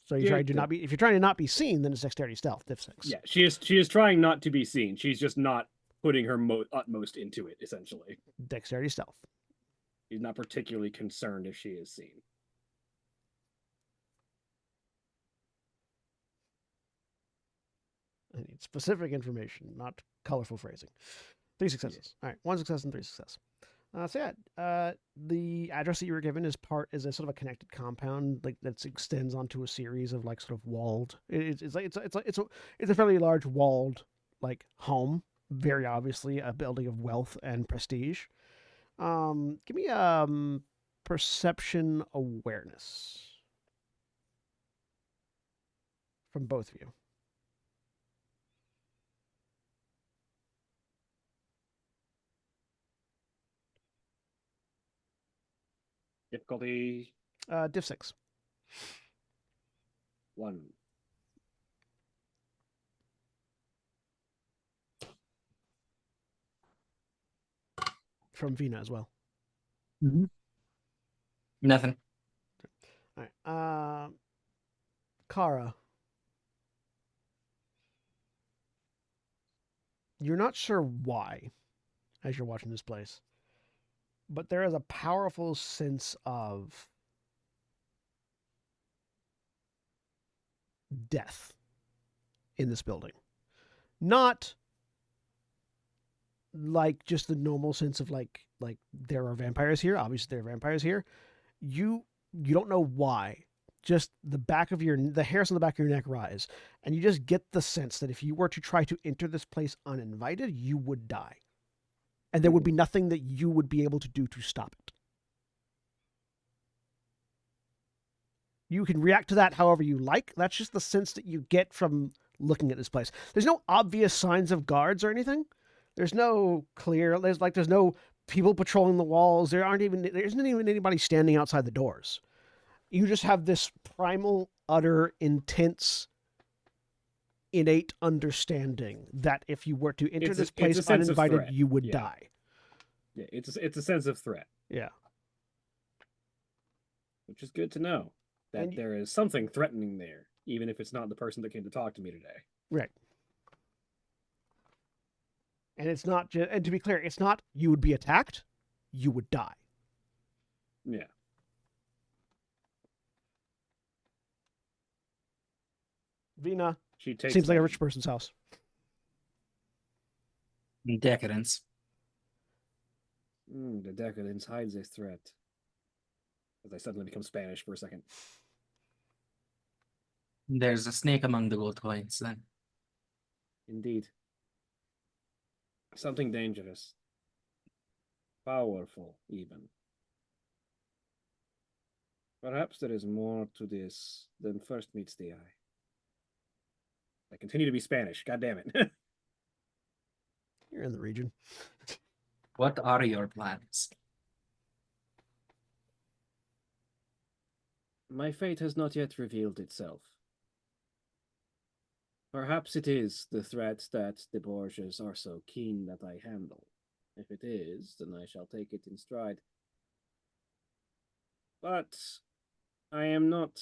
So you Yeah, try to not be. If you're trying to not be seen, then it's dexterity stealth. Diff 6. Yeah, she is trying not to be seen. She's just not putting her utmost into it. Essentially, Dexterity stealth. she's not particularly concerned if she is seen. I need specific information, not colorful phrasing. 3 successes. All right, 1 success and 3 success. The address that you were given is a sort of a connected compound, like that extends onto a series of like sort of walled. It's a fairly large walled like home. Very obviously a building of wealth and prestige. Give me perception awareness from both of you. Difficulty Diff 6. 1. From Vina as well. Nothing. All right. Kara. You're not sure why as you're watching this place, but there is a powerful sense of death in this building. Not like just the normal sense of like there are vampires here. Obviously there are vampires here. You don't know why. Just the hairs on the back of your neck rise, and you just get the sense that if you were to try to enter this place uninvited, you would die. And there would be nothing that you would be able to do to stop it. You can react to that however you like. That's just the sense that you get from looking at this place. There's no obvious signs of guards or anything. There's no people patrolling the walls. There isn't even anybody standing outside the doors. You just have this primal, utter, intense, innate understanding that if you were to enter this place sense of uninvited, threat. you would Yeah. die. Yeah, it's a sense of threat, Yeah. which is good to know that And- there is something threatening there, even if it's not the person that came to talk to me today. Right. And it's not just, and to be clear, it's not you would be attacked, you would die. Yeah. Vina, She takes seems like a that. rich person's house. Decadence. The decadence hides a threat. As I suddenly become Spanish for a second. There's a snake among the gold coins then. Indeed. Something dangerous. Powerful, even. Perhaps there is more to this than first meets the eye. I continue to be Spanish, god damn it. You're in the region. What are your plans? My fate has not yet revealed itself. Perhaps it is the threat that the Borgias are so keen that I handle. If it is, then I shall take it in stride. But I am not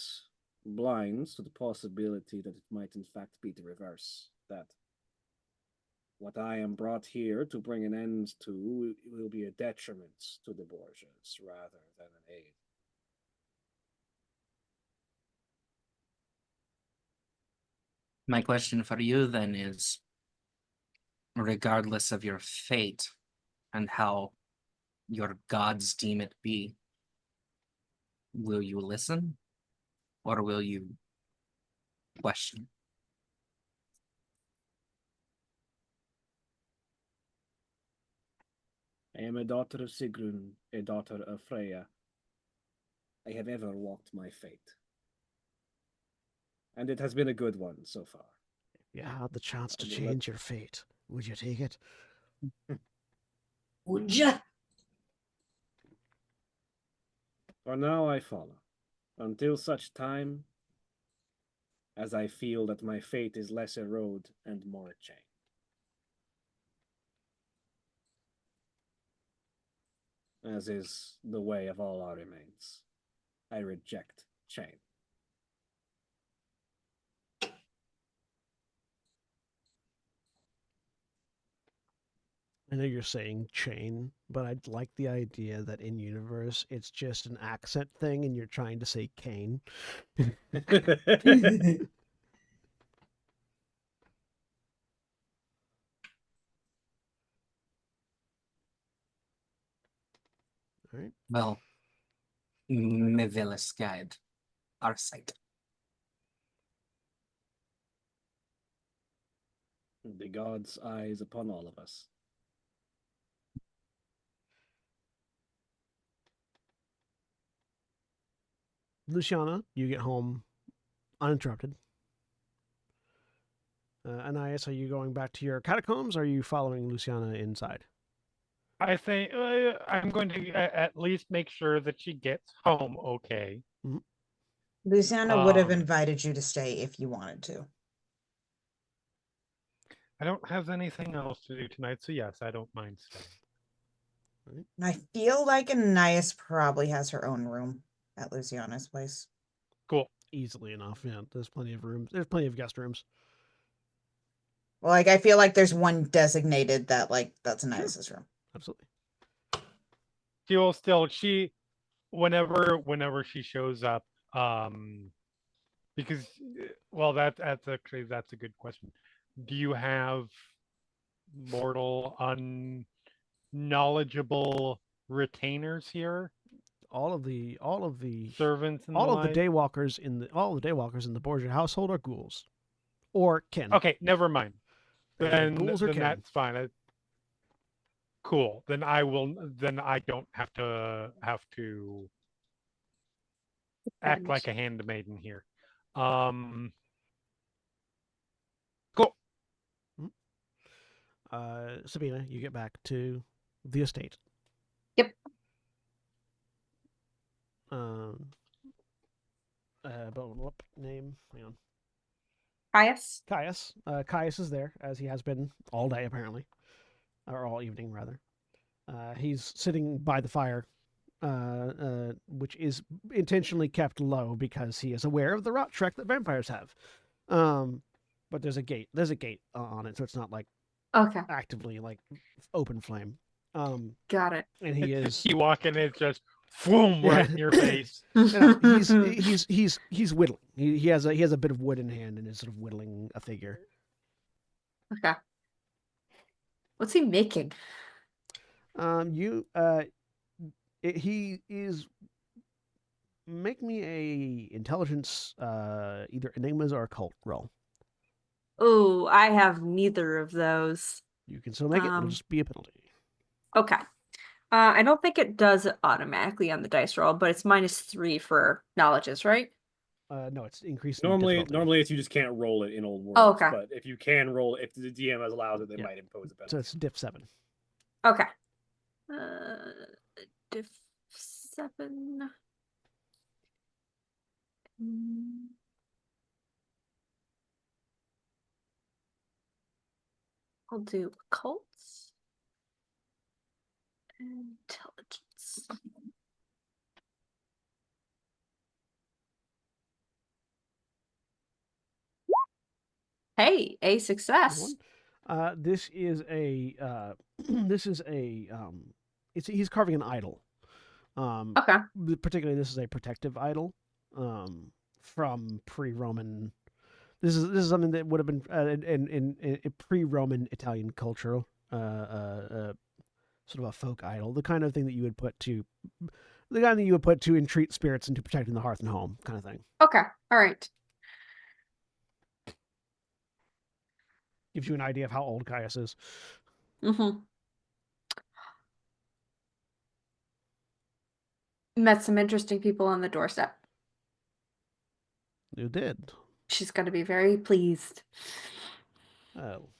blind to the possibility that it might in fact be the reverse. That what I am brought here to bring an end to will be a detriment to the Borgias rather than an aid. My question for you then is, regardless of your fate and how your gods deem it be, will you listen or will you question? I am a daughter of Sigrun, a daughter of Freya. I have ever walked my fate. And it has been a good one so far. If you had the chance to I will change your fate, would you take it? Would ya? For now I follow, until such time as I feel that my fate is less a road and more a chain. As is the way of all our remains. I reject chain. I know you're saying chain, but I'd like the idea that in universe it's just an accent thing and you're trying to say cane. All right. Well, Mevilis guide our sight. The gods' eyes upon all of us. Luciana, you get home uninterrupted. Anais, are you going back to your catacombs? Or are you following Luciana inside? I think I'm going to at least make sure that she gets home okay. Luciana would have Um, invited you to stay if you wanted to. I don't have anything else to do tonight, so yes, I don't mind staying. And I feel like Anais probably has her own room at Luciana's place. Cool. Easily enough. Yeah, there's plenty of rooms. There's plenty of guest rooms. Well, like I feel like there's one designated that that's Anais's room. Absolutely. She whenever she shows up, because that's a good question. Do you have mortal unknowledgeable retainers here? All of the Servants and all the of the like? daywalkers in the Borgia household are ghouls. Or kin. Okay, never mind. Then ghouls or kin. that's fine. Cool. Then I don't have to act like a handmaiden here. Cool. Sabina, you get back to the estate. Name. Hang on. Caius? Caius. Caius is there, as he has been all day, apparently. Or all evening, rather. He's sitting by the fire, which is intentionally kept low because he is aware of the rot trek that vampires have. But there's a gate. There's a gate on it, so it's not like Okay, actively like open flame. got it. And he is. You walk in, it's just boom right in your face. He's whittling. He has a bit of wood in hand and is sort of whittling a figure. Okay. What's he making? He is. Make me a intelligence, either enigmas or occult roll. Oh, I have neither of those. You can still make it. It'll just be a penalty. Okay. I don't think it does it automatically on the dice roll, but it's -3 for knowledges, right? No, it's increasing. Normally, it's you just can't roll it in Old World. Oh, okay. But if you can roll it, if the DM allows it, they Yeah. might impose a penalty. So it's diff 7. Okay. Diff 7. I'll do occults. Intelligence. Hey, a success. This is a he's carving an idol. Okay. Particularly, this is a protective idol. From pre-Roman. This is something that would have been in pre-Roman Italian culture. Sort of a folk idol, the kind of thing that you would put to, entreat spirits into protecting the hearth and home, kind of thing. Okay. All right. Gives you an idea of how old Caius is. Mm-hmm. Met some interesting people on the doorstep. You did. She's going to be very pleased. Well,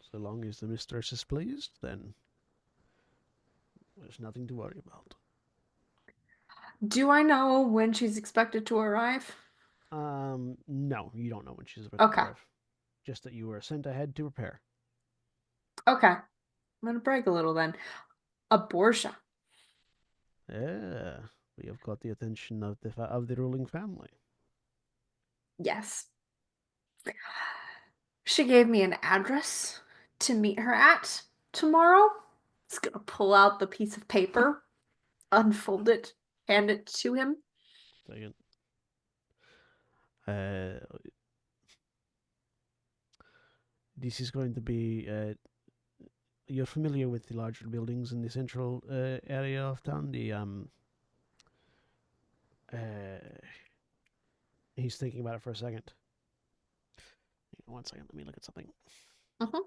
so long as the mistress is pleased, then there's nothing to worry about. Do I know when she's expected to arrive? No, you don't know when she's about to arrive. Just that you were sent ahead to prepare. Okay. I'm going to brag a little then. A Borgia. Yeah, we have got the attention of the ruling family. Yes. She gave me an address to meet her at tomorrow. It's going to pull out the piece of paper, unfold it, hand it to him. Second. This is going to be. You're familiar with the larger buildings in the central area of town. He's thinking about it for a second. Hang on 1 second. Let me look at something. Mm-hmm.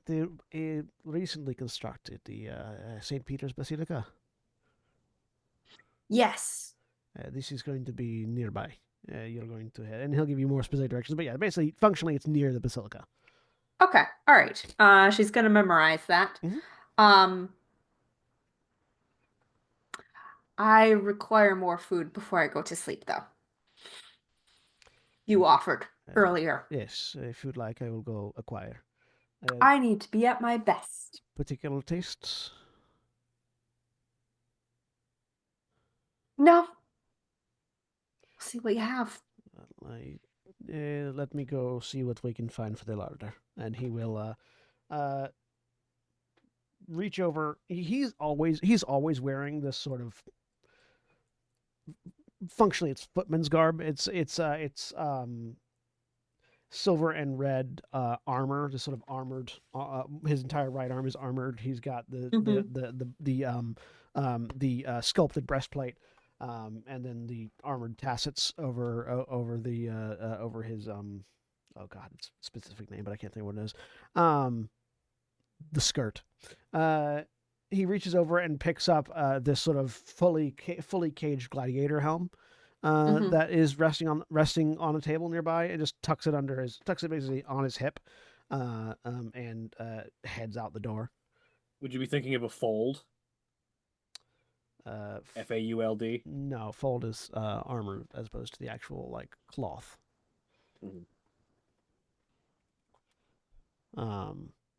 They recently constructed the St. Peter's Basilica. Yes. This is going to be nearby. You're going to head, and he'll give you more specific directions. But yeah, basically, functionally, it's near the basilica. Okay. All right. She's gonna memorize that. Mhm. I require more food before I go to sleep, though. You offered earlier. Yes, if you'd like, I will go acquire. I need to be at my best. Particular tastes? No. See what you have. Let me go see what we can find for the larder, and he will reach over. He's always wearing this sort of, functionally it's footman's garb. It's silver and red armor, just sort of armored. His entire right arm is armored. He's got the sculpted breastplate. And then the armored tassets over his oh god, it's a specific name, but I can't think what it is. the skirt. He reaches over and picks up this sort of fully caged gladiator helm that is resting on a table nearby, and just tucks it basically on his hip, and heads out the door. Would you be thinking of a fold? F-A-U-L-D? No, fold is armor as opposed to the actual like cloth.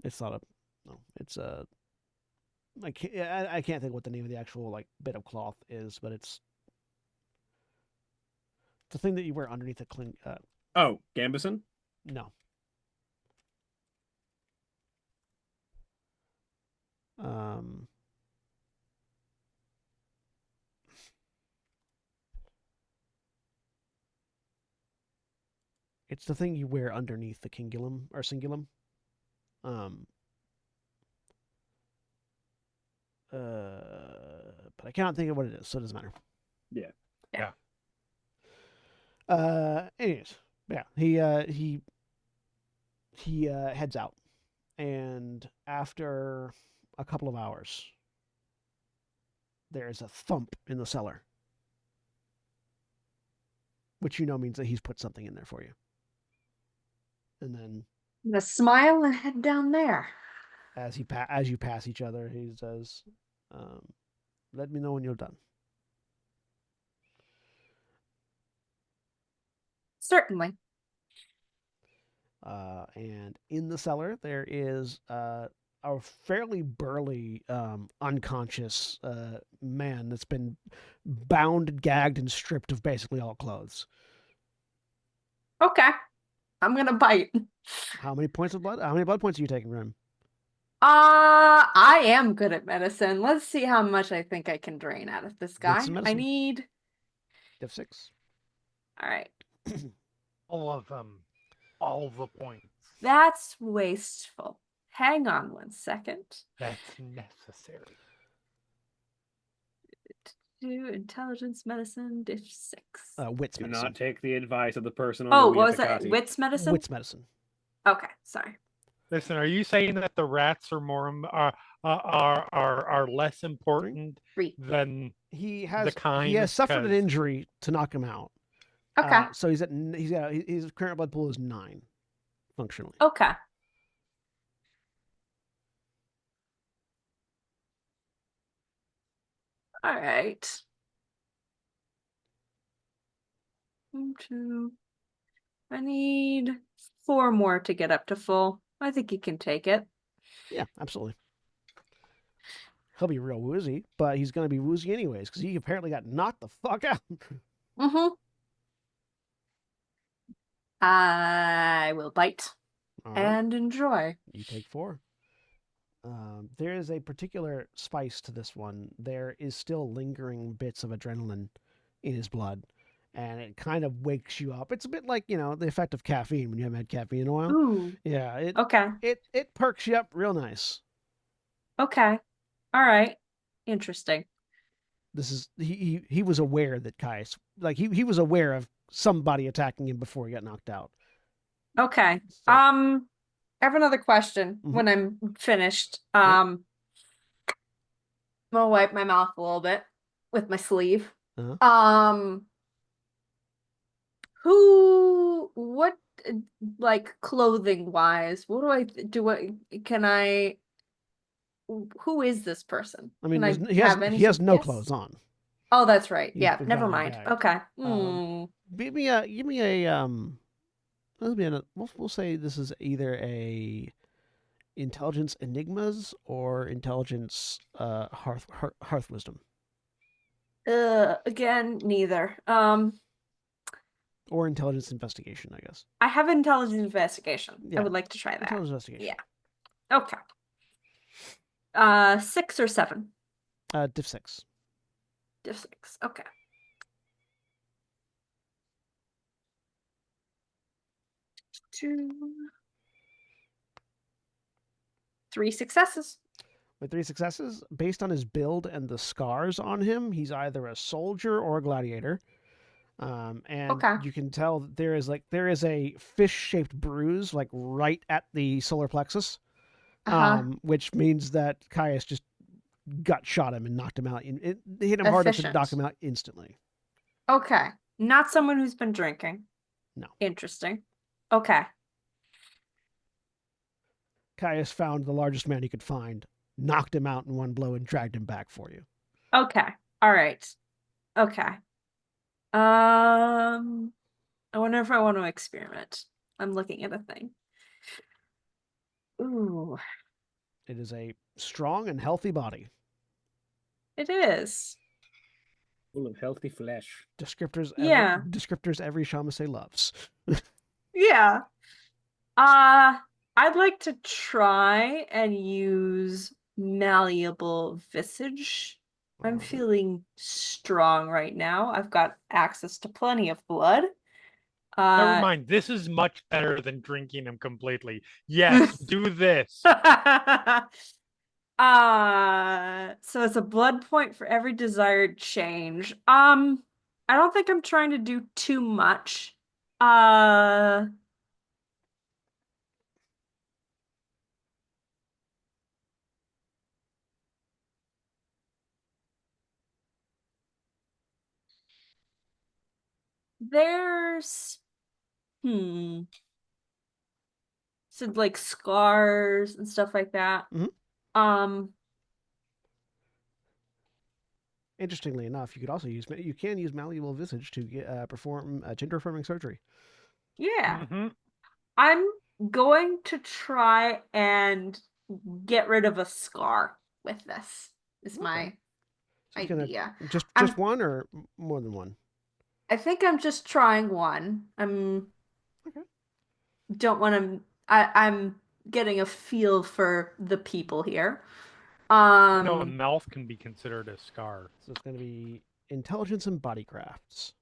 It's not a no. It's a I can't think what the name of the actual like bit of cloth is, but it's the thing that you wear underneath a cling. Oh, Gambison? No. It's the thing you wear underneath the cingulum or cingulum. But I cannot think of what it is, so it doesn't matter. Yeah. Anyways, yeah, he heads out, and after a couple of hours, there is a thump in the cellar, which means that he's put something in there for you. And then, I'm gonna smile and head down there. as you pass each other, he says, "Let me know when you're done." Certainly. And in the cellar, there is a fairly burly, unconscious man that's been bound, gagged, and stripped of basically all clothes. Okay. I'm gonna bite. How many blood points are you taking from him? I am good at medicine. Let's see how much I think I can drain out of this guy. some I medicine. need. Div 6. All right. All of them. All the points. That's wasteful. Hang on 1 second. That's necessary. 2 intelligence medicine, dish 6. Wits Do medicine. not take the advice of the person on Oh, the what was that? Takati. Wits medicine? Wits medicine. Okay, sorry. Listen, are you saying that the rats are are less important 3. than He the has kind? suffered an 'Cause- injury to knock him out. Okay. So his current blood pool is 9, functionally. Okay. All right. 1, 2. I need 4 more to get up to full. I think you can take it. Yeah, absolutely. He'll be real woozy, but he's going to be woozy anyways because he apparently got knocked the fuck out. Mm-hmm. I will bite All right, and enjoy. you take 4. There is a particular spice to this one. There is still lingering bits of adrenaline in his blood, and it kind of wakes you up. It's a bit like, the effect of caffeine when you haven't had caffeine in a while. Ooh. Yeah, Okay. it perks you up real nice. Okay. All right. Interesting. This is he was aware that Caius, like he was aware of somebody attacking him before he got knocked out. Okay. So- I have another question Mhm. when I'm finished. Yep. I'm gonna wipe my mouth a little bit with my sleeve. Uh-huh. What like clothing wise, what do I do? Who is this person? I mean, Can he have any has sort of no guess? clothes on. Oh, that's right. He's Yeah, been never bound mind. gagged. Okay. Give me a we'll say this is either a intelligence enigmas or intelligence hearth wisdom Again, neither. or intelligence investigation, I guess. I have intelligence investigation. Yeah. I would like to try that. Intelligence investigation. Yeah. Okay. 6 or 7? Div 6. Div 6. Okay. Two. 3 successes. With 3 successes, based on his build and the scars on him, he's either a soldier or a gladiator. And Okay. you can tell that there is a fish-shaped bruise like right at the solar plexus which means that Caius just gut shot him and knocked him out. It hit him hard enough to knock him out instantly. Okay. Not someone who's been drinking. No. Interesting. Okay. Caius found the largest man he could find, knocked him out in one blow, and dragged him back for you. Okay. All right. Okay. I wonder if I want to experiment. I'm looking at a thing. Ooh, It is a strong and healthy body. it is. Full of healthy flesh. Descriptors. Yeah. Descriptors every Shamasei loves. Yeah. I'd like to try and use malleable visage. I'm feeling strong right now. I've got access to plenty of blood. Never mind. This is much better than drinking him completely. Yes, do this. So it's a blood point for every desired change. I don't think I'm trying to do too much. There's so like scars and stuff like that. Mhm. Interestingly enough, you can use malleable visage to perform gender affirming surgery. Yeah. Mm-hmm. I'm going to try and get rid of a scar with this. Is my So you're idea. Just one or more than one? I think I'm just trying one. I'm Okay. don't want to. I'm getting a feel for the people here. No, a mouth can be considered a scar. So it's going to be intelligence and body crafts.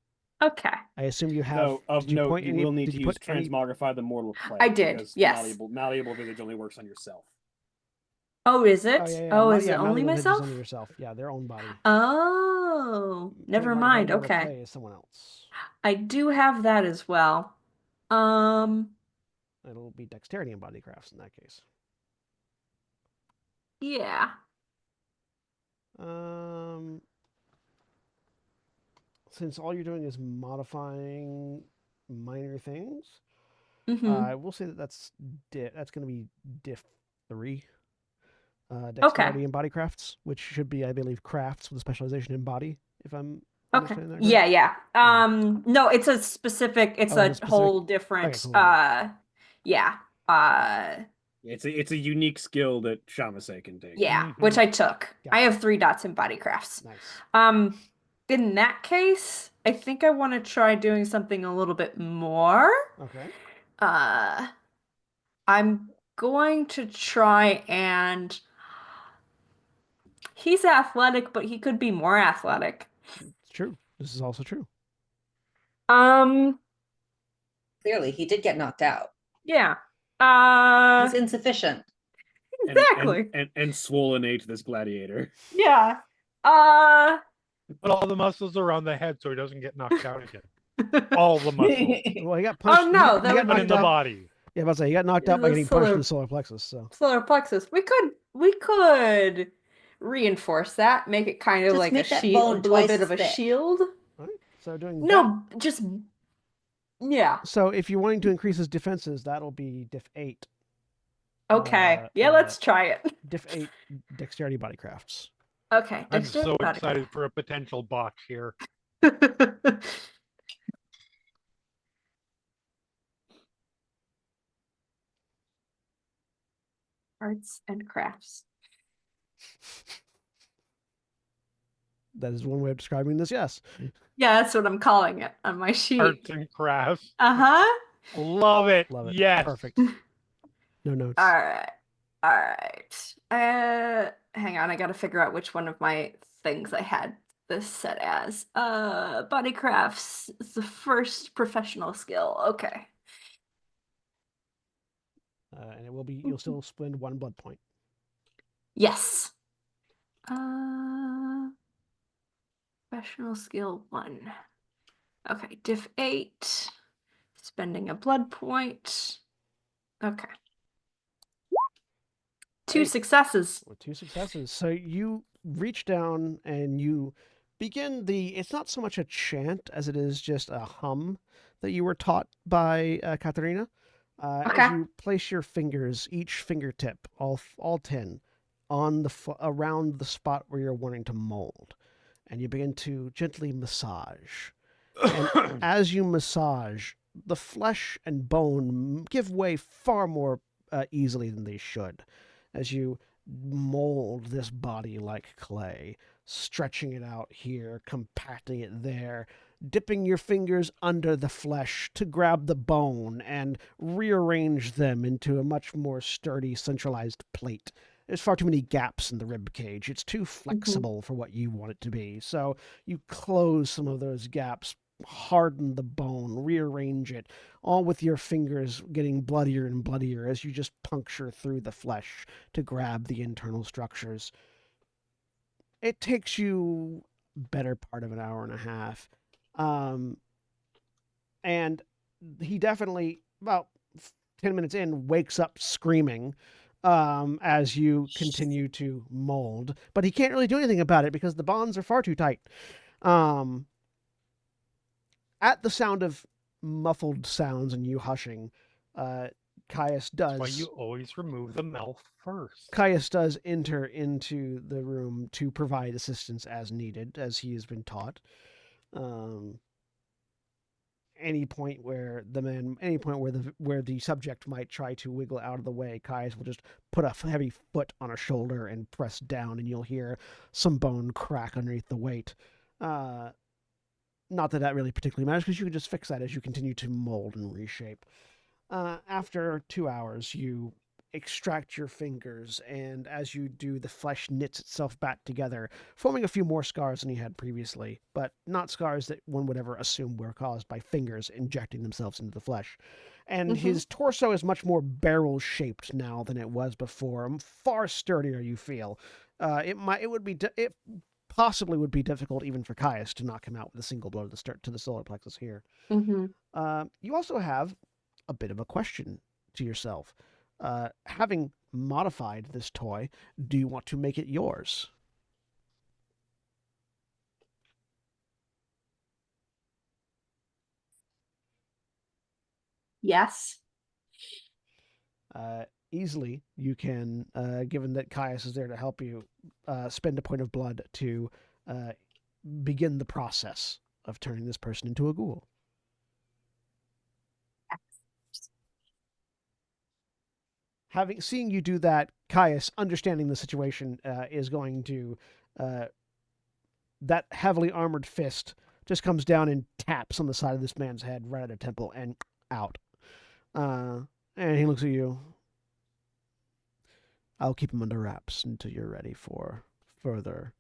Okay. I assume you have. No, of did you note, point you any, will need did to you use put any- Transmogrify the Mortal Clay. I did, Because yes. malleable visage only works on yourself. Oh, is it? Oh, yeah, yeah. Oh, is it malleable only visage is myself? only yourself. Yeah, their own body. Oh, never mind. Mortal Okay. Clay is someone else. I do have that as well. It'll be dexterity and body crafts in that case. Yeah. Since all you're doing is modifying minor things, Mm-hmm. we'll say that's going to be diff 3. Dexterity and body crafts, which should be, I believe, crafts with a specialization in body. If I'm Okay. understanding that Yeah, correct. yeah. No, it's a specific. It's a whole different. Okay, cool. Yeah. It's a unique skill that Shamasei can take. Yeah, Mhm. which I took. I Gotcha. have 3 dots in body crafts. Nice. In that case, I think I want to try doing something a little bit more. Okay. I'm going to try and he's athletic, but he could be more athletic. It's true. This is also true. Clearly, he did get knocked out. Yeah. He's insufficient. Exactly. And swollen age this gladiator. Yeah. Put all the muscles around the head so he doesn't get knocked out again. All the muscles. Well, he got punched. Oh no, he that got But in knocked the out. body. Yeah, I was say he got knocked out by The getting punched in solar- the solar plexus. So solar plexus. We could reinforce that, make it kind of Just like a make that shield, a bone little twice bit as of a thick. shield. all right. So doing that. No, just yeah. So if you're wanting to increase his defenses, that'll be diff 8. Okay. Yeah, let's try it. Diff 8 dexterity body crafts. Okay. I'm dexterity so body excited for a potential botch here. Arts and crafts. That is one way of describing this. Yes. Yeah, that's what I'm calling it on my sheet. Arts and crafts. Uh-huh. Love it. Love it. Yes. Perfect. No notes. All right. All right. Hang on, I gotta figure out which one of my things I had this set as. Body crafts is the first professional skill. Okay. And it will be, you'll still spend 1 blood point. Yes. Professional skill 1. Okay, diff 8. Spending a blood point. Okay. two Hey. successes. With 2 successes. So you reach down and you begin it's not so much a chant as it is just a hum that you were taught by Katerina. Okay. As you place your fingers, each fingertip, all 10, on around the spot where you're wanting to mold, and you begin to gently massage. And as you massage, the flesh and bone give way far more easily than they should, as you mold this body like clay, stretching it out here, compacting it there, dipping your fingers under the flesh to grab the bone and rearrange them into a much more sturdy, centralized plate. There's far too many gaps in the rib cage. It's too flexible for what you want it to be. So you close some of those gaps, harden the bone, rearrange it, all with your fingers getting bloodier and bloodier as you just puncture through the flesh to grab the internal structures. It takes you better part of an hour and a half. And he definitely, about 10 minutes in, wakes up screaming as you continue to mold. But he can't really do anything about it because the bonds are far too tight. At the sound of muffled sounds and you hushing, Caius does. That's why you always remove the mouth first. Caius does enter into the room to provide assistance as needed, as he has been taught. Any point where the subject might try to wiggle out of the way, Caius will just put a heavy foot on a shoulder and press down, and you'll hear some bone crack underneath the weight. Not that really particularly matters, because you can just fix that as you continue to mold and reshape. After 2 hours, you extract your fingers, and as you do, the flesh knits itself back together, forming a few more scars than you had previously, but not scars that one would ever assume were caused by fingers injecting themselves into the flesh. And his torso is much more barrel-shaped now than it was before. Far sturdier, you feel. It possibly would be difficult even for Caius to knock him out with a single blow to the solar plexus here. You also have a bit of a question to yourself. Having modified this toy, do you want to make it yours? Yes. Easily, you can, given that Caius is there to help you, spend a point of blood to begin the process of turning this person into a ghoul. Seeing you do that, Caius, understanding the situation, is going to that heavily armored fist just comes down and taps on the side of this man's head right at the temple and out. And he looks at you. I'll keep him under wraps until you're ready for further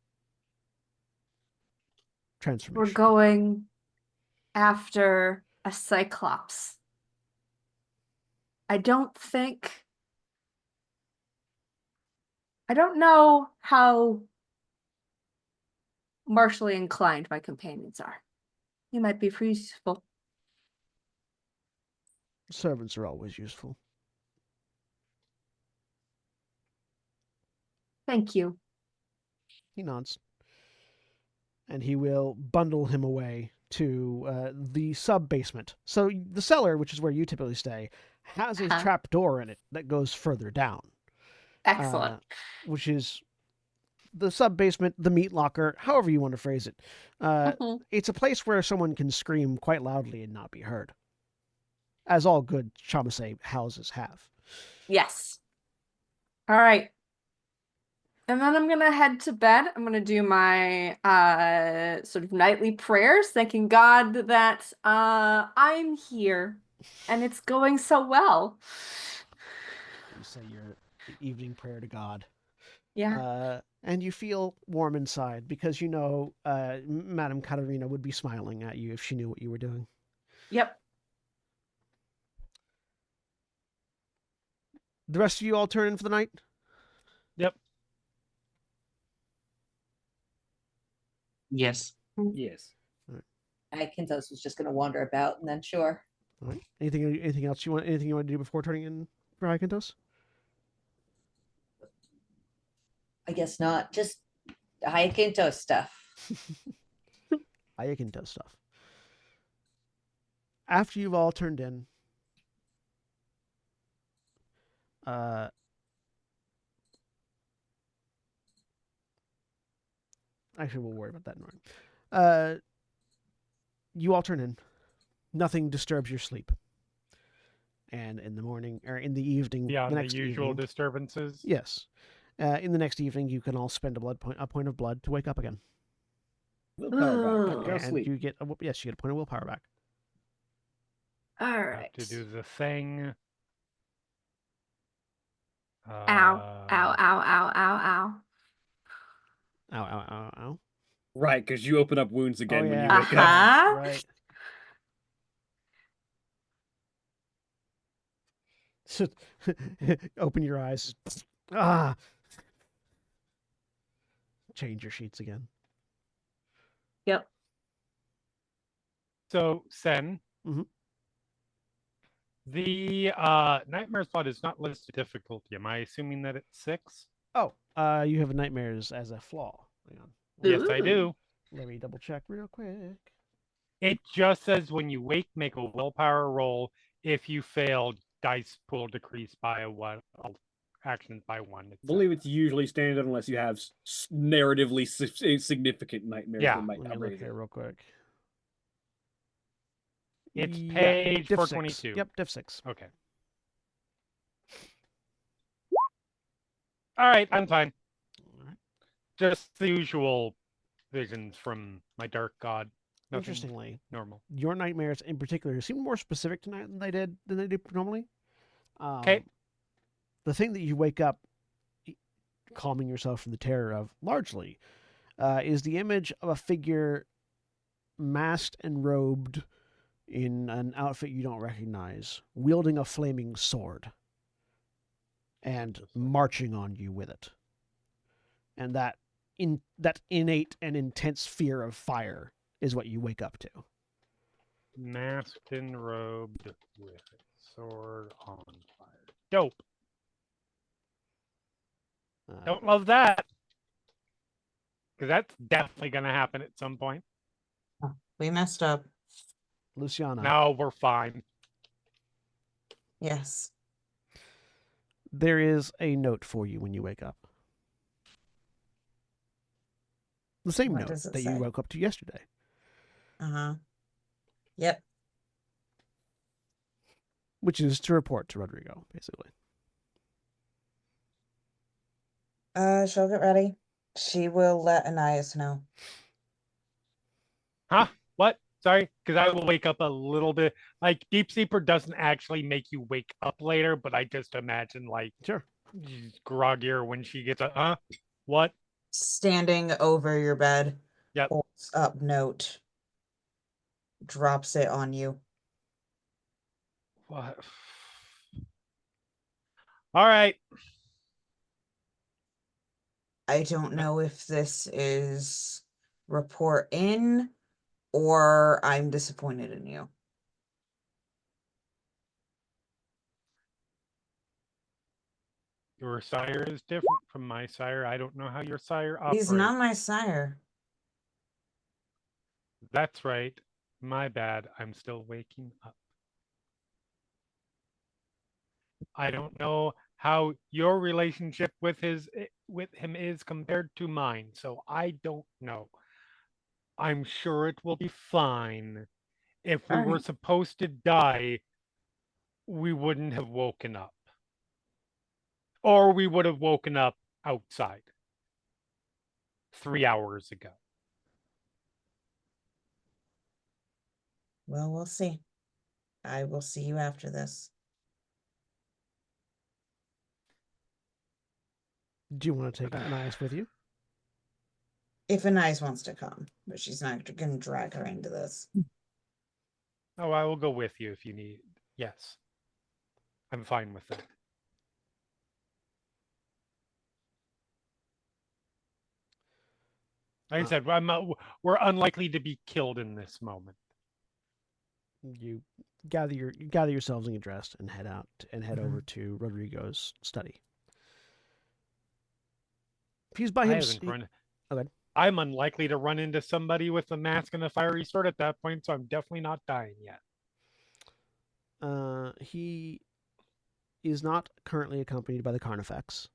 transformation. We're going after a Cyclops. I don't know how martially inclined my companions are. You might be useful. Servants are always useful. Thank you. He nods. And he will bundle him away to the sub-basement. So the cellar, which is where you typically stay, has a trap door in it that goes further down. Excellent. Which is the sub-basement, the meat locker, however you want to phrase it. It's a place where someone can scream quite loudly and not be heard. As all good Chamasei houses have. Yes. All right. And then I'm going to head to bed. I'm going to do my sort of nightly prayers, thanking God that I'm here and it's going so well. You say your evening prayer to God. Yeah. And you feel warm inside because you know Madame Katerina would be smiling at you if she knew what you were doing. Yep. The rest of you all turn in for the night? Yep. Yes. Yes. Kintos was just going to wander about and then sure. All right. Anything else you want? Anything you want to do before turning in for Ikentos? guess not. Just Hyacinto stuff. Ayakin does stuff. After you've all turned in, actually, we'll worry about that in a minute. You all turn in. Nothing disturbs your sleep. And in the morning, or in the evening, Beyond the the next usual evening, disturbances. yes. In the next evening, you can all spend a point of blood to wake up again. Willpower back. Can't And sleep. you get yes, you get a point of willpower back. All Have right. to do the thing. Ow. Ow, ow, ow, ow, ow. Ow, ow, ow, ow. Right, because you open up wounds again when you yeah. wake up. Uh-huh. Right. Open your eyes. Ah. Change your sheets again. Yep. So, Sen, Mhm. the nightmare spot is not listed difficulty. Am I assuming that it's 6? Oh, you have nightmares as a flaw. Hang on. Yes, I Ooh. do. Let me double check real quick. It just says when you wake, make a willpower roll. If you fail, dice pool decrease by actions by 1. I believe it's usually standard unless you have narratively significant nightmares Yeah. that might Let me look raise it. here real quick. It's Yeah, page diff 422. 6. Yep, diff 6. Okay. All right, I'm fine. Alright. Just the usual visions from my dark god. Nothing Interestingly, normal. your nightmares in particular seem more specific tonight than they did normally. Okay. The thing that you wake up calming yourself from the terror of largely is the image of a figure masked and robed in an outfit you don't recognize, wielding a flaming sword and marching on you with it. And that innate and intense fear of fire is what you wake up to. Masked and robed with a sword on fire. Dope. Don't love that. Because that's definitely going to happen at some point. We messed up. Luciana, No, we're fine. Yes. there is a note for you when you wake up. The same What note does it that you say? woke up to yesterday. Uh-huh. Yep. Which is to report to Rodrigo, basically. She'll get ready. She will let Anais know. Huh? What? Sorry, because I will wake up a little bit. Like, Deep Sleeper doesn't actually make you wake up later, but I just imagine, like, Sure. she's groggier when she gets a, huh? What? Standing over your bed. Yep. Holds up note. Drops it on you. What? All right. I don't know if this is report in or I'm disappointed in you. Your sire is different from my sire. I don't know how your sire operates. He's not my sire. That's right. My bad. I'm still waking up. I don't know how your relationship with him is compared to mine, so I don't know. I'm sure it will be fine. If we were Alright. supposed to die, we wouldn't have woken up. Or we would have woken up outside 3 hours ago. Well, we'll see. I will see you after this. Do you want to take Anais with you? If Anais wants to come, but she's not gonna drag her into this. Oh, I will go with you if you need. Yes. I'm fine with that. Like I said, we're unlikely to be killed in this moment. You gather yourselves and get dressed and head out and head Mhm. over to Rodrigo's study. He's by I himself. haven't run. Okay. I'm unlikely to run into somebody with a mask and a fiery sword at that point, so I'm definitely not dying yet. He is not currently accompanied by the Carnifex,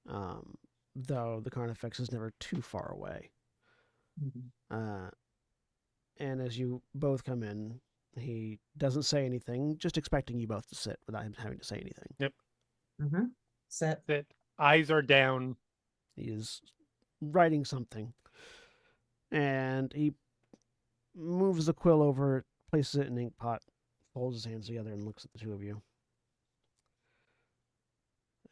though the Carnifex is never too far away. And as you both come in, he doesn't say anything, just expecting you both to sit without him having to say anything. Yep. Sit. That eyes are down. He is writing something, and he moves the quill over, places it in an ink pot, folds his hands together, and looks at the two of you.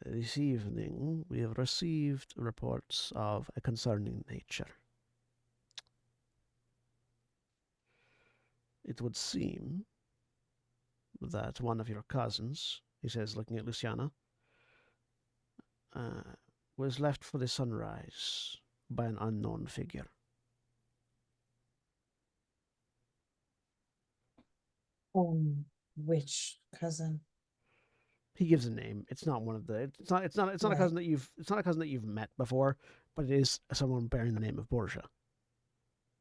This evening, we have received reports of a concerning nature. It would seem that one of your cousins, he says, looking at Luciana, was left for the sunrise by an unknown figure. Which cousin? He gives a name. It's not one of the. It's not a Right. cousin that you've. It's not a cousin that you've met before, but it is someone bearing the name of Borgia.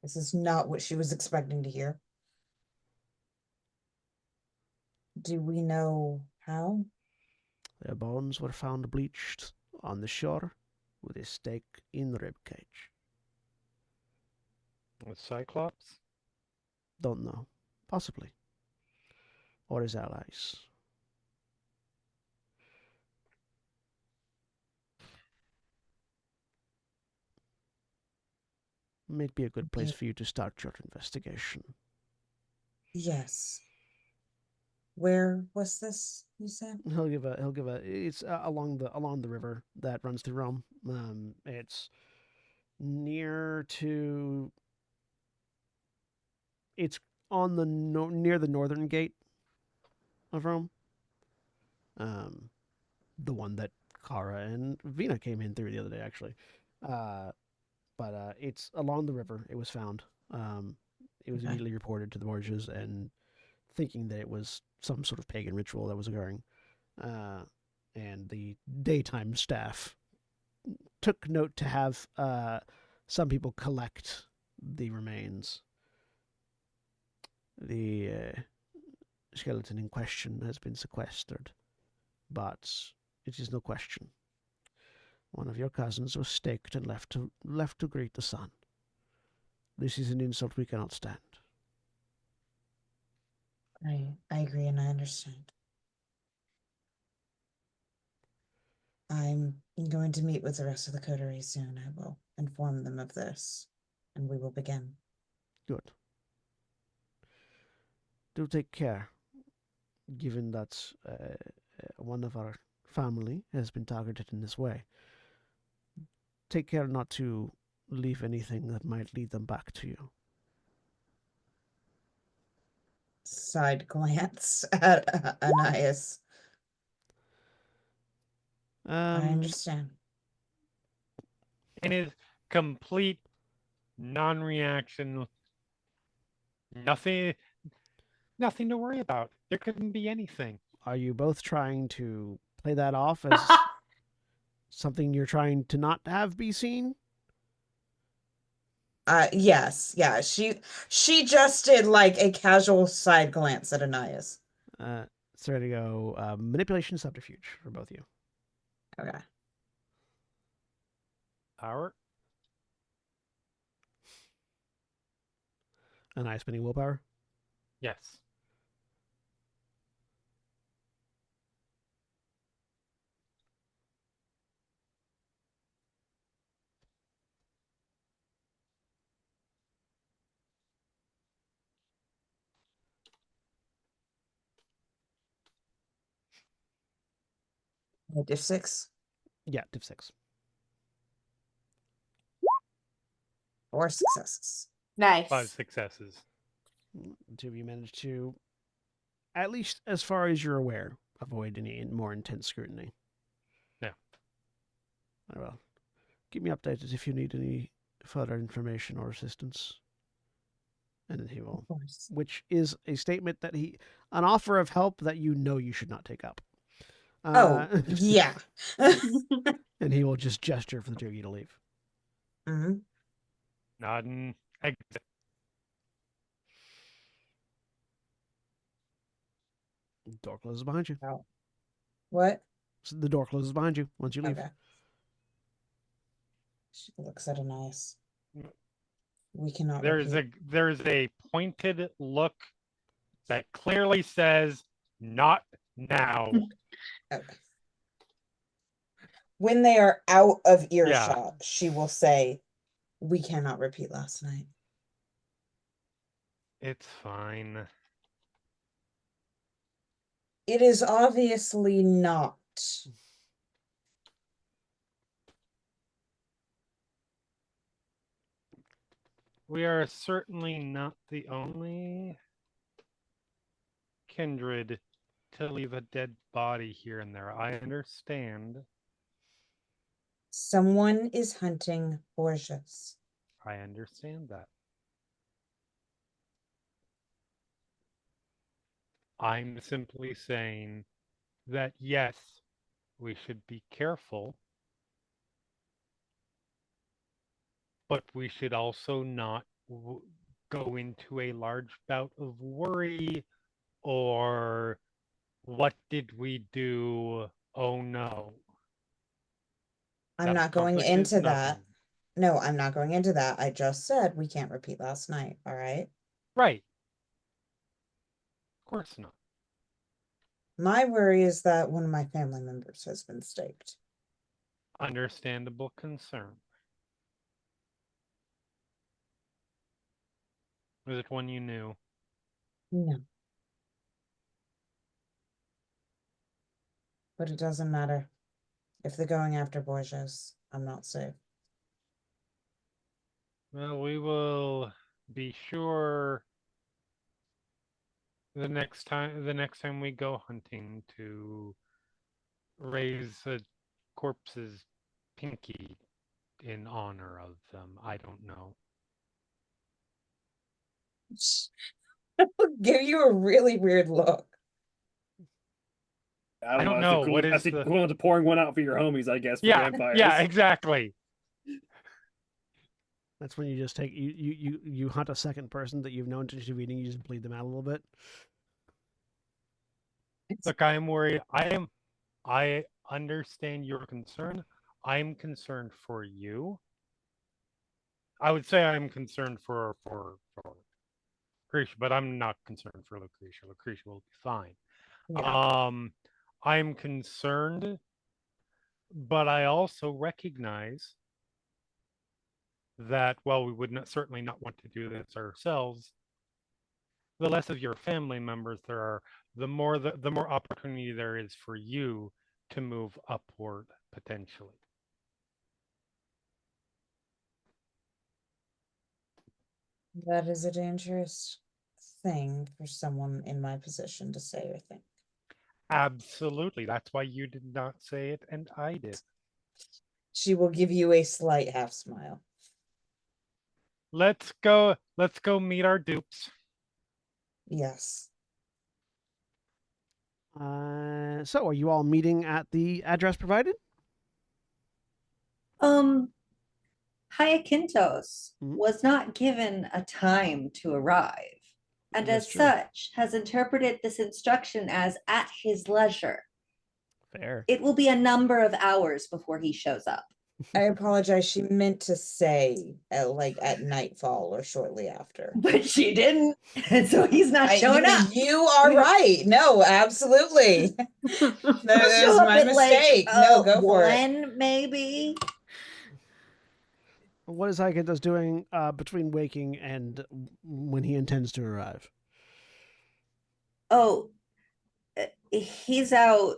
This is not what she was expecting to hear. Do we know how? Their bones were found bleached on the shore with a stake in the ribcage. With Cyclops? Don't know. Possibly. Or his allies. May be a good place for you to start your investigation. Yes. Where was this, you said? He'll give a. It's along the river that runs through Rome. It's near to. It's on the near the northern gate of Rome. The one that Kara and Vina came in through the other day, actually. But it's along the river. It was found. It was Okay. immediately reported to the Borgias, and thinking that it was some sort of pagan ritual that was occurring. And the daytime staff took note to have some people collect the remains. The skeleton in question has been sequestered, but it is no question. One of your cousins was staked and left to greet the sun. This is an insult we cannot stand. I agree and I understand. I'm going to meet with the rest of the coterie soon. I will inform them of this, and we will begin. Good. Do take care, given that one of our family has been targeted in this way. Take care not to leave anything that might lead them back to you. Side glance at Anais. I understand. And his complete non-reaction. Nothing to worry about. There couldn't be anything. Are you both trying to play that off as something you're trying to not have be seen? Yes, yeah. She just did like a casual side glance at Anais. So ready to go. Manipulation subterfuge for both of you. Okay. Power? An eye spinning willpower. Yes. Div 6. Yeah, div 6. 4 successes. Nice. 5 successes. The two of you managed to, at least as far as you're aware, avoid any more intense scrutiny. Yeah. Very well. Keep me updated if you need any further information or assistance. And then he will, Of course. which is a statement that an offer of help that you know you should not take up. Yeah. And he will just gesture for the two of you to leave. Mhm. Nodding. Exit. Door closes behind you. Oh. What? So the door closes behind you once you leave. Okay. She looks at Anais. We cannot There's a pointed look that clearly says, "Not now." Okay. When they are out of earshot, she will say, "We cannot repeat last night." It's fine. It is obviously not. We are certainly not the only kindred to leave a dead body here and there. I understand. Someone is hunting Borgias. I understand that. I'm simply saying that yes, we should be careful, but we should also not go into a large bout of worry or what did we do? Oh no. I'm That not going accomplishes into that. nothing. No, I'm not going into that. I just said we can't repeat last night. All right. Right. Of course not. My worry is that one of my family members has been staked. Understandable concern. Was it one you knew? No. But it doesn't matter. If they're going after Borgias, I'm not safe. Well, we will be sure the next time we go hunting to raise a corpse's pinky in honor of them. I don't know. Give you a really weird look. I don't know. What is the equivalent of pouring one out for your homies, I guess, for vampires. Yeah, exactly. That's when you just take you hunt a second person that you've known since you've eating. You just bleed them out a little bit. Look, I am worried. I understand your concern. I'm concerned for you. I would say I'm concerned for Lucretia, but I'm not concerned for Lucretia. Lucretia will be fine. Yeah. I'm concerned, but I also recognize that while we would certainly not want to do this ourselves, the less of your family members there are, the more opportunity there is for you to move upward potentially. That is a dangerous thing for someone in my position to say or think. Absolutely. That's why you did not say it and I did. She will give you a slight half smile. Let's go meet our dupes. Yes. So are you all meeting at the address provided? Hyacinthos Mhm. was not given a time to arrive, and That's as true. such has interpreted this instruction as at his leisure. Fair. It will be a number of hours before he shows up. I apologize. She meant to say at nightfall or shortly after. But she didn't, and so he's not showing up. You are right. No, absolutely. He'll That show was up my at mistake. No, go for it. one, maybe. What is Hyacinthus doing between waking and when he intends to arrive? Oh, he's out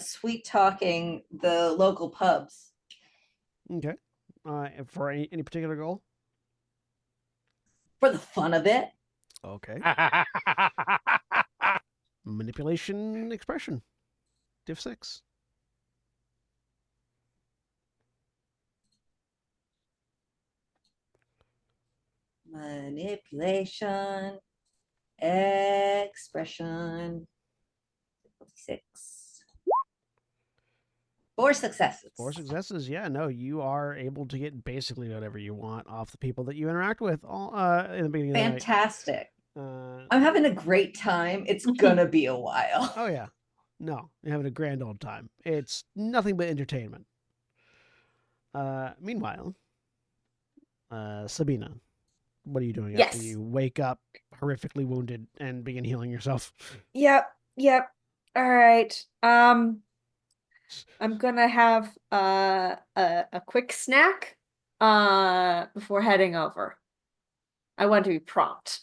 sweet talking the local pubs. Okay. For any particular goal? For the fun of it. Okay. Manipulation expression. Div 6. Manipulation, expression, 6. 4 successes. 4 successes. Yeah, no, you are able to get basically whatever you want off the people that you interact with all in the beginning of the night. Fantastic. I'm having a great time. It's gonna be a while. Oh yeah, no, you're having a grand old time. It's nothing but entertainment. Meanwhile, Sabina, what are you doing after Yes. you wake up horrifically wounded and begin healing yourself? Yep. All right. I'm gonna have a quick snack before heading over. I want to be prompt.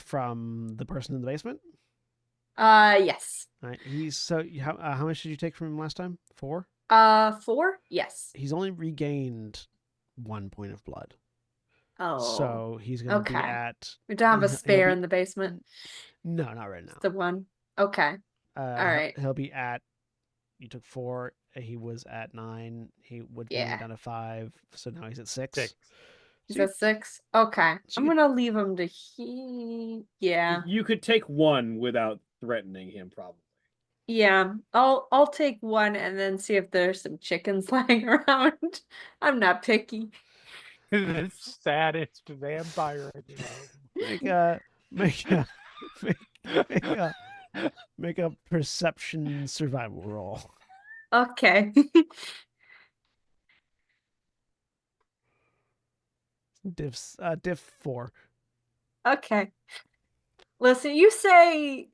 From the person in the basement. Yes. All right, he's so how much did you take from him last time? 4. 4? Yes. He's only regained 1 point of blood, Oh. so he's going to be okay. at. We don't have a he'll spare be- in the basement. No, not right now. The one. Okay. All right. He'll be at. You took 4. He was at 9. He would bring Yeah. him down to 5. So now he's at 6. 6. He's So at 6. Okay. so I'm you- gonna leave him to he. Yeah. You could take one without threatening him, probably. Yeah. I'll take one and then see if there's some chickens lying around. I'm not picky. The saddest vampire in the world. Make a perception survival roll. Okay. Diff 4. Okay. Listen, you say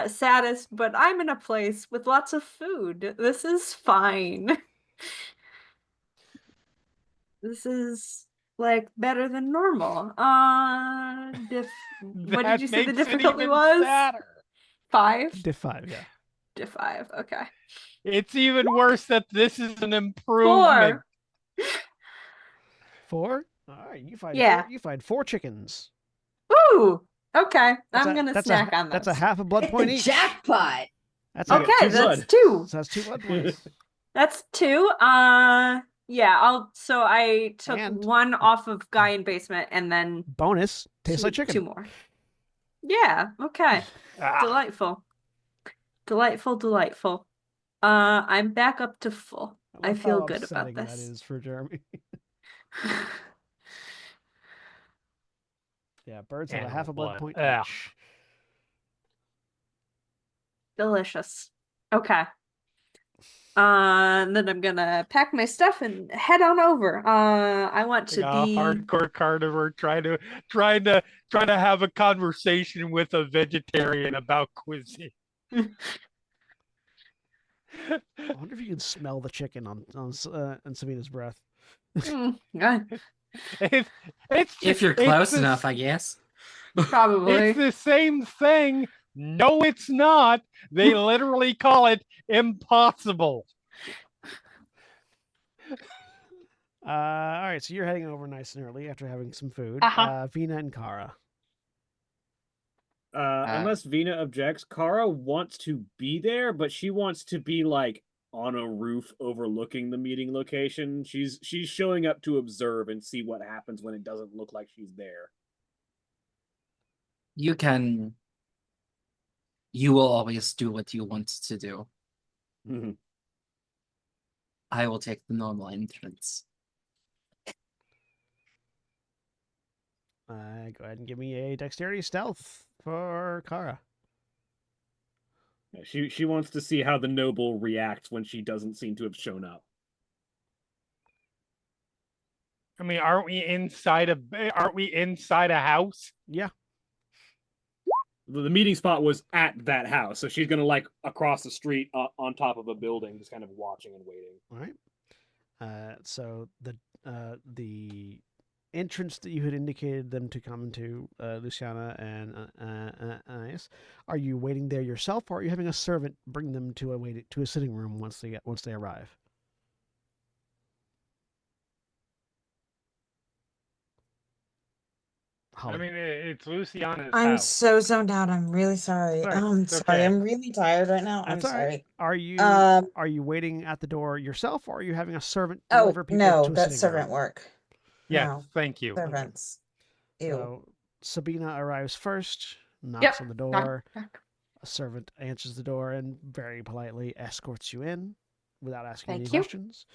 saddest, but I'm in a place with lots of food. This is fine. This is like better than normal. What did you say the That makes it difficulty even was? sadder. 5? Diff 5, yeah. Diff 5. Okay. It's even worse that this is an improvement. 4. All right, you find Yeah. 4. You find 4 chickens. Ooh. Okay. That's I'm a- gonna that's snack a, on That's those. a half a blood point each. Jackpot. That's You a, got Okay, 2 that's blood. 2. so that's 2 blood points. That's 2. Yeah, so I took And- 1 off of guy in basement and then Bonus, tastes like chicken. 2 more. Yeah, okay. Ah, Delightful. Delightful. I'm back up to full. I love feel how good about upsetting that this. is for Jeremy. Yeah, birds have a Animal half a blood blood. point Ugh. each. Delicious. Okay. Then I'm gonna pack my stuff and head on over. I want to like a be hardcore carnivore trying to have a conversation with a vegetarian about cuisine. I wonder if you can smell the chicken on Savina's breath. Yeah, It's If you're it's close the- enough, I guess. probably. It's the same thing. No, it's not. They literally call it impossible. All right, so you're heading over nice and early after having some food. Uh-huh. Vina and Kara. Unless Vina objects, Kara wants to be there, but she wants to be like on a roof overlooking the meeting location. She's showing up to observe and see what happens when it doesn't look like she's there. You will always do what you want to do. Mhm. I will take the normal entrance. Go ahead and give me a dexterity stealth for Kara. Yeah, she wants to see how the noble reacts when she doesn't seem to have shown up. I mean, aren't we inside a house? Yeah. The meeting spot was at that house, so she's gonna like across the street on top of a building, just kind of watching and waiting. All right. So the entrance that you had indicated them to come into, Luciana and Anais, are you waiting there yourself, or are you having a servant bring them to a sitting room once they arrive? Holly. I mean, it's Luciana's I'm house. so zoned out. I'm really sorry. Sorry. Sorry. Okay. I'm really tired right now. I'm That's all right. sorry. Are you waiting at the door yourself, or are you having a servant Oh deliver people no, to a that's sitting servant room? work. Yes, No, thank you. servants. Ew. So Sabina arrives first, knocks Yep. on the Knock, door. knock. A servant answers the door and very politely escorts you in. without asking any Thank you. questions.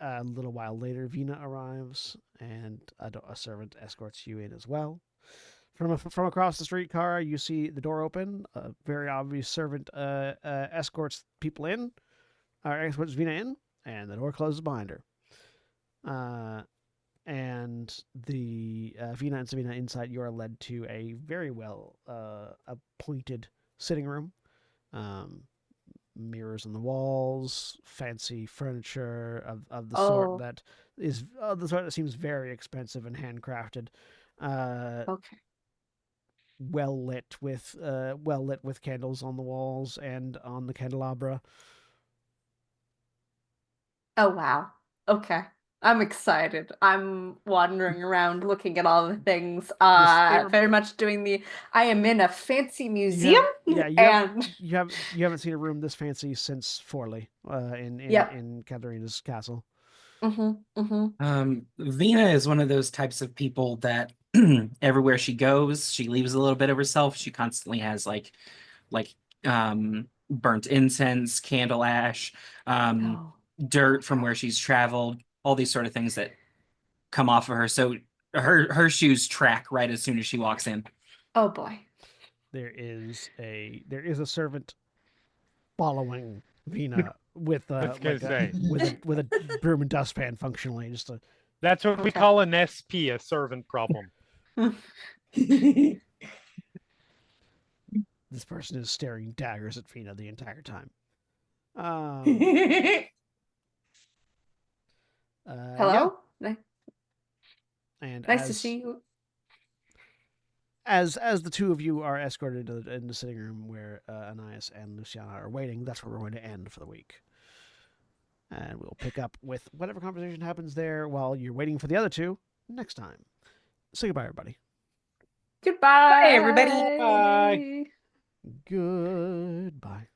A little while later, Vina arrives, and a servant escorts you in as well. From across the streetcar, you see the door open. A very obvious servant escorts people in, or escorts Vina in, and the door closes behind her. And the Vina and Sabina inside, you are led to a very well appointed sitting room. Mirrors on the walls, fancy furniture of the sort that is the sort that seems very expensive and handcrafted. Okay. Well lit with candles on the walls and on the candelabra. Oh wow. Okay. I'm excited. I'm wandering around looking at all the things. Very much doing the I am in a fancy museum. And you haven't seen a room this fancy since Forley in Katharina's castle. Vina is one of those types of people that everywhere she goes, she leaves a little bit of herself. She constantly has like burnt incense, candle ash, dirt from where she's traveled, all these sort of things that come off of her. So her shoes track right as soon as she walks in. Oh boy. There is a servant following Vina with with a broom and dustpan functionally. That's what we call an SP, a servant problem. This person is staring daggers at Vina the entire time. Hello? Yeah. And nice to see you. As the two of you are escorted in the sitting room where Anais and Luciana are waiting, that's where we're going to end for the week. And we'll pick up with whatever conversation happens there while you're waiting for the other two next time. Say goodbye, everybody. Goodbye, everybody. Bye. Goodbye.